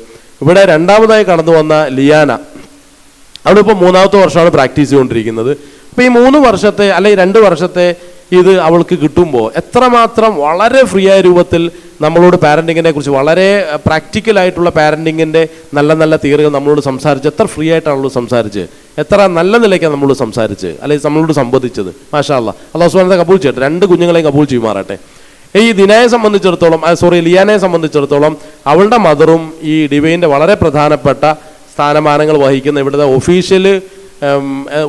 ഇവിടെ രണ്ടാമതായി കടന്നു വന്ന ലിയാന, അവളിപ്പോൾ 3ാമത്തെ വർഷമാണ് പ്രാക്ടീസ് ചെയ്തുകൊണ്ടിരിക്കുന്നത്. അപ്പോൾ ഈ 3 വർഷത്തെ അല്ലെങ്കിൽ 2 വർഷത്തെ ഇത് അവൾക്ക് കിട്ടുമ്പോൾ എത്രമാത്രം വളരെ ഫ്രീ ആയ രൂപത്തിൽ നമ്മളോട് പാരൻറ്റിങ്ങിനെ കുറിച്ച് വളരെ പ്രാക്ടിക്കലായിട്ടുള്ള പാരൻറ്റിങ്ങിൻ്റെ നല്ല നല്ല തിയറികൾ നമ്മളോട് സംസാരിച്ച് എത്ര ഫ്രീ ആയിട്ടാണല്ലോ സംസാരിച്ച്, എത്ര നല്ല നിലയ്ക്കാണ് നമ്മളോട് സംസാരിച്ച് അല്ലെങ്കിൽ നമ്മളോട് സംബന്ധിച്ചത്. മാഷാ അല്ലാഹ്, അല്ലാഹു സുബ്ഹാനഹു വ തആല കബൂൽ ചെയ്യട്ടെ, 2 കുഞ്ഞുങ്ങളെയും കബൂൽ ചെയ്യുമാറാട്ടെ. ഈ ദിനയെ സംബന്ധിച്ചിടത്തോളം ലിയാനയെ സംബന്ധിച്ചിടത്തോളം അവളുടെ മദറും ഈ ഡിവൈൻ്റെ വളരെ പ്രധാനപ്പെട്ട സ്ഥാനമാനങ്ങൾ വഹിക്കുന്ന ഇവിടുത്തെ ഒഫീഷ്യൽ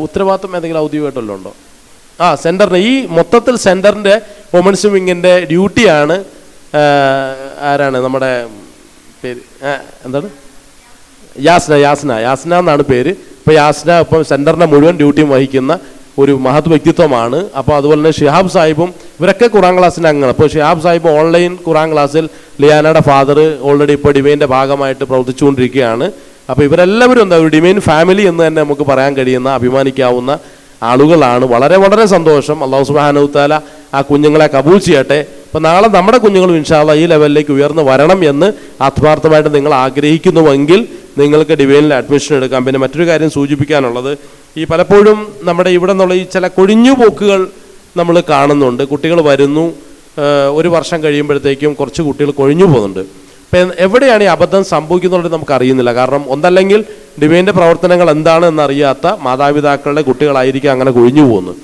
ഉത്തരവാദിത്വം ഏതെങ്കിലും ഔദ്യോഗികമായിട്ടുള്ള ഉണ്ടോ? സെൻറ്ററിന് ഈ മൊത്തത്തിൽ സെൻറ്ററിൻ്റെ വുമൻസ് വിങ്ങിൻ്റെ ഡ്യൂട്ടിയാണ്. ആരാണ് നമ്മുടെ പേര്, എന്താണ്, യാസ്ന എന്നാണ് പേര്. ഇപ്പോൾ യാസ്ന ഇപ്പം സെൻറ്ററിൻ്റെ മുഴുവൻ ഡ്യൂട്ടിയും വഹിക്കുന്ന ഒരു മഹത് വ്യക്തിത്വമാണ്. അപ്പോൾ അതുപോലെ തന്നെ ഷിഹാബ് സാഹിബും ഇവരൊക്കെ ഖുറാൻ ക്ലാസ്സിൻ്റെ അംഗങ്ങൾ. അപ്പോൾ ഷിഹാബ് സാഹിബ് ഓൺലൈൻ ഖുറാൻ ക്ലാസ്സിൽ ലിയാനയുടെ ഫാദർ ഓൾറെഡി ഇപ്പോൾ ഡിവൈൻ്റെ ഭാഗമായിട്ട് പ്രവർത്തിച്ചുകൊണ്ടിരിക്കുകയാണ്. അപ്പോൾ ഇവരെല്ലാവരും എന്താ ഒരു ഡിവൈൻ ഫാമിലി എന്ന് തന്നെ നമുക്ക് പറയാൻ കഴിയുന്ന അഭിമാനിക്കാവുന്ന ആളുകളാണ്. വളരെ വളരെ സന്തോഷം. അല്ലാഹു സുബ്ഹാനഹു വ തആല ആ കുഞ്ഞുങ്ങളെ കബൂൽ ചെയ്യട്ടെ. അപ്പോൾ നാളെ നമ്മുടെ കുഞ്ഞുങ്ങളും ഇൻഷാ അല്ലാഹ് ഈ ലെവലിലേക്ക് ഉയർന്നു വരണം എന്ന് ആത്മാർത്ഥമായിട്ട് നിങ്ങൾ ആഗ്രഹിക്കുന്നുവെങ്കിൽ നിങ്ങൾക്ക് ഡിവൈനിൽ അഡ്മിഷൻ എടുക്കാം. പിന്നെ മറ്റൊരു കാര്യം സൂചിപ്പിക്കാനുള്ളത്, ഈ പലപ്പോഴും നമ്മുടെ ഇവിടെ നിന്നുള്ള ഈ ചില കൊഴിഞ്ഞുപോക്കുകൾ നമ്മൾ കാണുന്നുണ്ട്. കുട്ടികൾ വരുന്നു, 1 വർഷം കഴിയുമ്പോഴത്തേക്കും കുറച്ച് കുട്ടികൾ കൊഴിഞ്ഞു പോകുന്നുണ്ട്. അപ്പം എവിടെയാണ് ഈ അബദ്ധം സംഭവിക്കുന്നുള്ളത് നമുക്കറിയുന്നില്ല. കാരണം ഒന്നല്ലെങ്കിൽ ഡിവൈൻ്റെ പ്രവർത്തനങ്ങൾ എന്താണ് എന്നറിയാത്ത മാതാപിതാക്കളുടെ കുട്ടികളായിരിക്കും അങ്ങനെ കൊഴിഞ്ഞു പോകുന്നത്.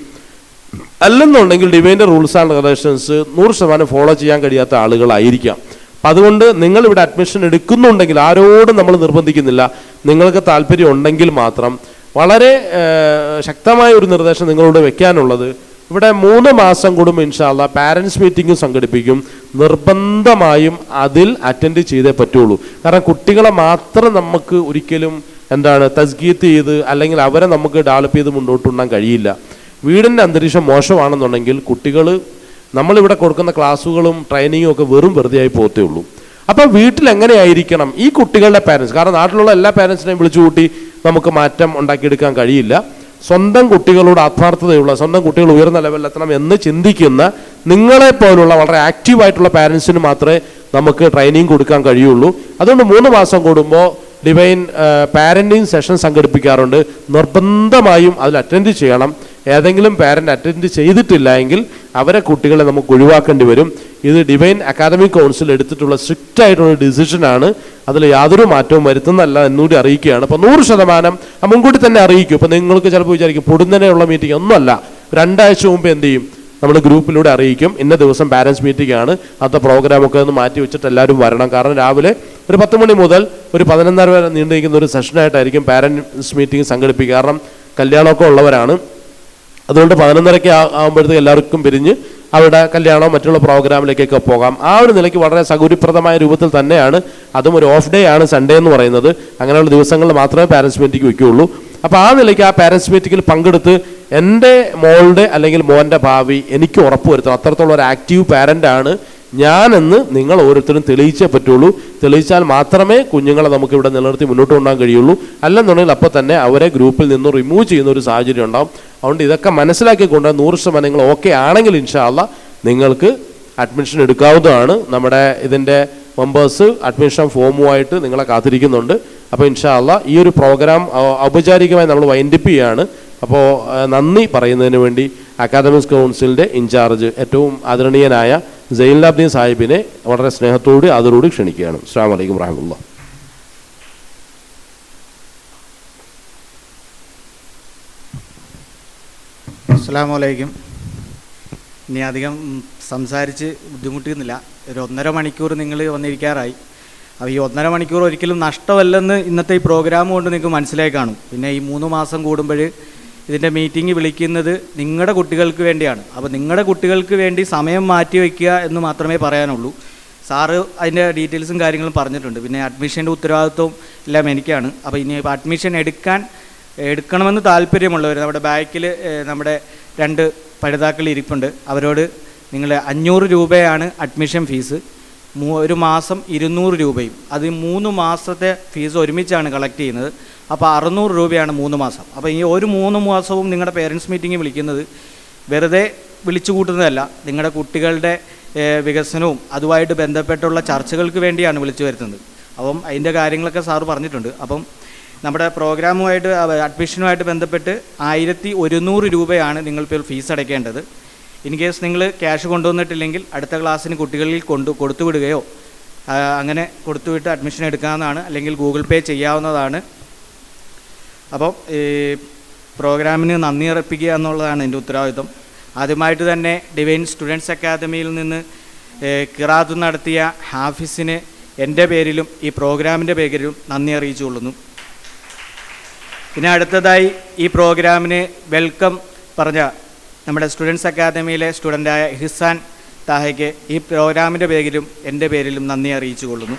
അല്ലെന്നുണ്ടെങ്കിൽ ഡിവൈൻ്റെ റൂൾസ് ആൻഡ് റെഗുലേഷൻസ് 100% ഫോളോ ചെയ്യാൻ കഴിയാത്ത ആളുകളായിരിക്കാം. അപ്പം അതുകൊണ്ട് നിങ്ങളിവിടെ അഡ്മിഷൻ എടുക്കുന്നുണ്ടെങ്കിൽ ആരോടും നമ്മൾ നിർബന്ധിക്കുന്നില്ല. നിങ്ങൾക്ക് താല്പര്യം ഉണ്ടെങ്കിൽ മാത്രം വളരെ ശക്തമായ ഒരു നിർദ്ദേശം നിങ്ങളോട് വെക്കാനുള്ളത്, ഇവിടെ 3 മാസം കൂടുമ്പോൾ ഇൻഷാ അല്ലാഹ് പാരൻസ് മീറ്റിംഗ് സംഘടിപ്പിക്കും. നിർബന്ധമായും അതിൽ അറ്റൻഡ് ചെയ്തേ പറ്റുള്ളൂ. കാരണം കുട്ടികളെ മാത്രം നമുക്ക് ഒരിക്കലും തസ്കീത്ത് ചെയ്ത് അല്ലെങ്കിൽ അവരെ നമുക്ക് ഡെവലപ്പ് ചെയ്ത് മുന്നോട്ടുണ്ടാൻ കഴിയില്ല. വീടിൻ്റെ അന്തരീക്ഷം മോശമാണെന്നുണ്ടെങ്കിൽ കുട്ടികൾ നമ്മളിവിടെ കൊടുക്കുന്ന ക്ലാസ്സുകളും ട്രെയിനിങ്ങും ഒക്കെ വെറുതെ ആയി പോകത്തേ ഉള്ളൂ. അപ്പോൾ വീട്ടിൽ എങ്ങനെയായിരിക്കണം ഈ കുട്ടികളുടെ പാരൻസ്, കാരണം നാട്ടിലുള്ള എല്ലാ പാരൻസിനെയും വിളിച്ചു കൂട്ടി നമുക്ക് മാറ്റം ഉണ്ടാക്കിയെടുക്കാൻ കഴിയില്ല. സ്വന്തം കുട്ടികളോട് ആത്മാർത്ഥതയുള്ള, സ്വന്തം കുട്ടികൾ ഉയർന്ന ലെവലിലെത്തണം എന്ന് ചിന്തിക്കുന്ന നിങ്ങളെപ്പോലുള്ള വളരെ ആക്റ്റീവായിട്ടുള്ള പാരൻസിന് മാത്രമേ നമുക്ക് ട്രെയിനിങ് കൊടുക്കാൻ കഴിയുള്ളൂ. അതുകൊണ്ട് 3 മാസം കൂടുമ്പോൾ ഡിവൈൻ പാരൻറ്റിങ് സെഷൻ സംഘടിപ്പിക്കാറുണ്ട്. നിർബന്ധമായും അതിൽ അറ്റൻഡ് ചെയ്യണം. ഏതെങ്കിലും പാരൻ്റ് അറ്റൻഡ് ചെയ്തിട്ടില്ല എങ്കിൽ അവരെ കുട്ടികളെ നമുക്ക് ഒഴിവാക്കേണ്ടി വരും. ഇത് ഡിവൈൻ അക്കാദമിക് കൗൺസിൽ എടുത്തിട്ടുള്ള സ്ട്രിക്റ്റ് ആയിട്ടുള്ള ഡിസിഷനാണ്. അതിൽ യാതൊരു മാറ്റവും വരുത്തുന്നതല്ല എന്നുകൂടി അറിയിക്കുകയാണ്. അപ്പോൾ 100% മുൻകൂട്ടി തന്നെ അറിയിക്കും. ഇപ്പോൾ നിങ്ങൾക്ക് ചിലപ്പോൾ വിചാരിക്കും പൊടുന്നനെയുള്ള മീറ്റിംഗ് ഒന്നുമല്ല. 2 ആഴ്ച മുമ്പ് എന്ത് ചെയ്യും, നമ്മൾ ഗ്രൂപ്പിലൂടെ അറിയിക്കും, ഇന്ന ദിവസം പാരൻസ് മീറ്റിംഗ് ആണ്, അത്തെ പ്രോഗ്രാമൊക്കെ ഒന്ന് മാറ്റി വെച്ചിട്ട് എല്ലാവരും വരണം. കാരണം രാവിലെ ഒരു 10 മണി മുതൽ ഒരു 11:30 വരെ നീണ്ടിരിക്കുന്ന ഒരു സെഷനായിട്ടായിരിക്കും പാരൻസ് മീറ്റിംഗ് സംഘടിപ്പിക്കുക. കാരണം കല്യാണമൊക്കെ ഉള്ളവരാണ്. അതുകൊണ്ട് 11:30 ആകുമ്പോഴത്തേക്ക് എല്ലാവർക്കും പിരിഞ്ഞ് അവിടെ കല്യാണമോ മറ്റുള്ള പ്രോഗ്രാമിലേക്കൊക്കെ പോകാം. ആ ഒരു നിലയ്ക്ക് വളരെ സൗകര്യപ്രദമായ രൂപത്തിൽ തന്നെയാണ്. അതും ഒരു ഓഫ് ഡേ ആണ് സൺഡേ എന്ന് പറയുന്നത്. അങ്ങനെയുള്ള ദിവസങ്ങളിൽ മാത്രമേ പാരൻസ് മീറ്റിംഗ് വയ്ക്കുകയുള്ളൂ. അപ്പോൾ ആ നിലയ്ക്ക് ആ പാരൻസ് മീറ്റിങ്ങിൽ പങ്കെടുത്ത് എൻ്റെ മോളുടെ അല്ലെങ്കിൽ മോൻ്റെ ഭാവി എനിക്ക് ഉറപ്പുവരുത്തണം, അത്രത്തോളം ഒരു ആക്റ്റീവ് പാരൻ്റാണ് ഞാനെന്ന് നിങ്ങൾ ഓരോരുത്തരും തെളിയിച്ചേ പറ്റുള്ളൂ. തെളിയിച്ചാൽ മാത്രമേ കുഞ്ഞുങ്ങളെ നമുക്കിവിടെ നിലനിർത്തി മുന്നോട്ട് കൊണ്ടുപോകാൻ കഴിയുള്ളൂ. അല്ലെന്നുണ്ടെങ്കിൽ അപ്പോൾ തന്നെ അവരെ ഗ്രൂപ്പിൽ നിന്ന് റിമൂവ് ചെയ്യുന്ന ഒരു സാഹചര്യം ഉണ്ടാകും. അതുകൊണ്ട് ഇതൊക്കെ മനസ്സിലാക്കിക്കൊണ്ട് 100% നിങ്ങൾ ഓക്കെ ആണെങ്കിൽ ഇൻഷാ അല്ലാഹ് നിങ്ങൾക്ക് അഡ്മിഷൻ എടുക്കാവുന്നതാണ്. നമ്മുടെ ഇതിൻ്റെ മെമ്പേഴ്സ് അഡ്മിഷൻ ഫോമുമായിട്ട് നിങ്ങളെ കാത്തിരിക്കുന്നുണ്ട്. അപ്പോൾ ഇൻഷാ അല്ലാഹ് ഈ ഒരു പ്രോഗ്രാം ഔപചാരികമായി നമ്മൾ വൈൻഡപ്പ് ചെയ്യുകയാണ്. അപ്പോൾ നന്ദി പറയുന്നതിന് വേണ്ടി അക്കാദമിക് കൗൺസിലിൻ്റെ ഇൻചാർജ് ഏറ്റവും ആദരണീയനായ സൈനുലാബ്ദീൻ സാഹിബിനെ വളരെ സ്നേഹത്തോട് ആദരവോട് ക്ഷണിക്കുകയാണ്. അസ്സലാമു അലൈക്കും വറഹ്മത്തുള്ളാഹി. അസ്സലാമു അലൈക്കും. ഇനി അധികം സംസാരിച്ച് ബുദ്ധിമുട്ടുന്നില്ല. ഒരു 1.5 മണിക്കൂർ നിങ്ങൾ വന്നിരിക്കാറായി. അപ്പോൾ ഈ 1.5 മണിക്കൂർ ഒരിക്കലും നഷ്ടമല്ലെന്ന് ഇന്നത്തെ ഈ പ്രോഗ്രാം കൊണ്ട് നിങ്ങൾക്ക് മനസ്സിലായി കാണും. പിന്നെ ഈ 3 മാസം കൂടുമ്പോൾ ഇതിൻ്റെ മീറ്റിംഗ് വിളിക്കുന്നത് നിങ്ങളുടെ കുട്ടികൾക്ക് വേണ്ടിയാണ്. അപ്പോൾ നിങ്ങളുടെ കുട്ടികൾക്ക് വേണ്ടി സമയം മാറ്റി വയ്ക്കുക എന്ന് മാത്രമേ പറയാനുള്ളൂ. സാറ് അതിൻ്റെ ഡീറ്റെയിൽസും കാര്യങ്ങളും പറഞ്ഞിട്ടുണ്ട്. പിന്നെ അഡ്മിഷൻ്റെ ഉത്തരവാദിത്വം എല്ലാം എനിക്കാണ്. അപ്പോൾ ഇനി അഡ്മിഷൻ എടുക്കാൻ എടുക്കണമെന്ന് താല്പര്യമുള്ളവർ നമ്മുടെ ബാക്കിൽ നമ്മുടെ 2 പഠിതാക്കൾ ഇരിപ്പുണ്ട്. അവരോട് നിങ്ങൾ 500 രൂപയാണ് അഡ്മിഷൻ ഫീസ്, ഒരു മാസം 200 രൂപയും, അത് 3 മാസത്തെ ഫീസ് ഒരുമിച്ചാണ് കളക്ട് ചെയ്യുന്നത്. അപ്പോൾ 600 രൂപയാണ് 3 മാസം. അപ്പോൾ ഈ ഒരു 3 മാസവും നിങ്ങളുടെ പേരൻസ് മീറ്റിംഗ് വിളിക്കുന്നത് വെറുതെ വിളിച്ചു കൂട്ടുന്നതല്ല, നിങ്ങളുടെ കുട്ടികളുടെ വികസനവും അതുമായിട്ട് ബന്ധപ്പെട്ടുള്ള ചർച്ചകൾക്ക് വേണ്ടിയാണ് വിളിച്ചു വരുത്തുന്നത്. അപ്പം അതിൻ്റെ കാര്യങ്ങളൊക്കെ സാറ് പറഞ്ഞിട്ടുണ്ട്. അപ്പം നമ്മുടെ പ്രോഗ്രാമുമായിട്ട് അഡ്മിഷനുമായിട്ട് ബന്ധപ്പെട്ട് 1100 രൂപയാണ് നിങ്ങളിപ്പോൾ ഫീസ് അടയ്ക്കേണ്ടത്. ഇൻ കേസ് നിങ്ങൾ ക്യാഷ് കൊണ്ടുവന്നിട്ടില്ലെങ്കിൽ അടുത്ത ക്ലാസ്സിന് കുട്ടികളിൽ കൊടുത്തു വിടുകയോ അങ്ങനെ കൊടുത്തുവിട്ട് അഡ്മിഷൻ എടുക്കാവുന്നതാണ്, അല്ലെങ്കിൽ ഗൂഗിൾ പേ ചെയ്യാവുന്നതാണ്. അപ്പം ഈ പ്രോഗ്രാമിന് നന്ദി അർപ്പിക്കുക എന്നുള്ളതാണ് എൻ്റെ ഉത്തരവാദിത്വം. ആദ്യമായിട്ട് തന്നെ ഡിവൈൻ സ്റ്റുഡൻസ് അക്കാദമിയിൽ നിന്ന് ഖിറാത്ത് നടത്തിയ ഹാഫിസിന് എൻ്റെ പേരിലും ഈ പ്രോഗ്രാമിൻ്റെ പേരിലും നന്ദി അറിയിച്ചുകൊള്ളുന്നു. പിന്നെ അടുത്തതായി ഈ പ്രോഗ്രാമിന് വെൽക്കം പറഞ്ഞ നമ്മുടെ സ്റ്റുഡൻസ് അക്കാദമിയിലെ സ്റ്റുഡൻ്റായ ഹിസാൻ താഹയ്ക്ക് ഈ പ്രോഗ്രാമിൻ്റെ പേരിലും എൻ്റെ പേരിലും നന്ദി അറിയിച്ചു കൊള്ളുന്നു.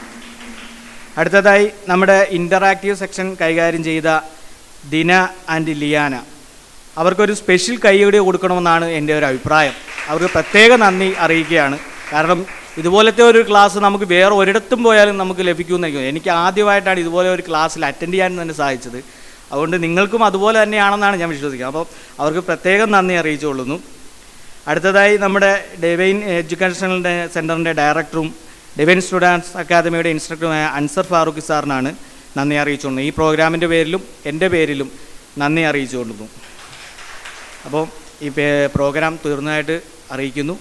അടുത്തതായി നമ്മുടെ ഇൻ്ററാക്റ്റീവ് സെക്ഷൻ കൈകാര്യം ചെയ്ത ദിന ആൻഡ് ലിയാന, അവർക്കൊരു സ്പെഷ്യൽ കൈയ്യടി കൊടുക്കണമെന്നാണ് എൻ്റെ ഒരു അഭിപ്രായം. അവർക്ക് പ്രത്യേക നന്ദി അറിയിക്കുകയാണ്. കാരണം ഇതുപോലത്തെ ഒരു ക്ലാസ് നമുക്ക് വേറെ ഒരിടത്തും പോയാലും നമുക്ക് ലഭിക്കുമെന്ന് എനിക്ക് ആദ്യമായിട്ടാണ് ഇതുപോലെ ഒരു ക്ലാസ്സിൽ അറ്റൻഡ് ചെയ്യാൻ തന്നെ സാധിച്ചത്. അതുകൊണ്ട് നിങ്ങൾക്കും അതുപോലെ തന്നെയാണെന്നാണ് ഞാൻ വിശ്വസിക്കുന്നത്. അപ്പോൾ അവർക്ക് പ്രത്യേകം നന്ദി അറിയിച്ചുകൊള്ളുന്നു. അടുത്തതായി നമ്മുടെ ഡിവൈൻ എഡ്യൂക്കേഷണൽ സെൻറ്ററിൻ്റെ ഡയറക്ടറും ഡിവൈൻ സ്റ്റുഡൻസ് അക്കാദമിയുടെ ഇൻസ്ട്രക്ടറുമായ അൻസർ ഫാറൂഖി സാറിനാണ് നന്ദി അറിയിച്ചുകൊള്ളുന്നു. ഈ പ്രോഗ്രാമിൻ്റെ പേരിലും എൻ്റെ പേരിലും നന്ദി അറിയിച്ചുകൊള്ളുന്നു. അപ്പോൾ ഈ പ്രോഗ്രാം തീർന്നതായിട്ട് അറിയിക്കുന്നു.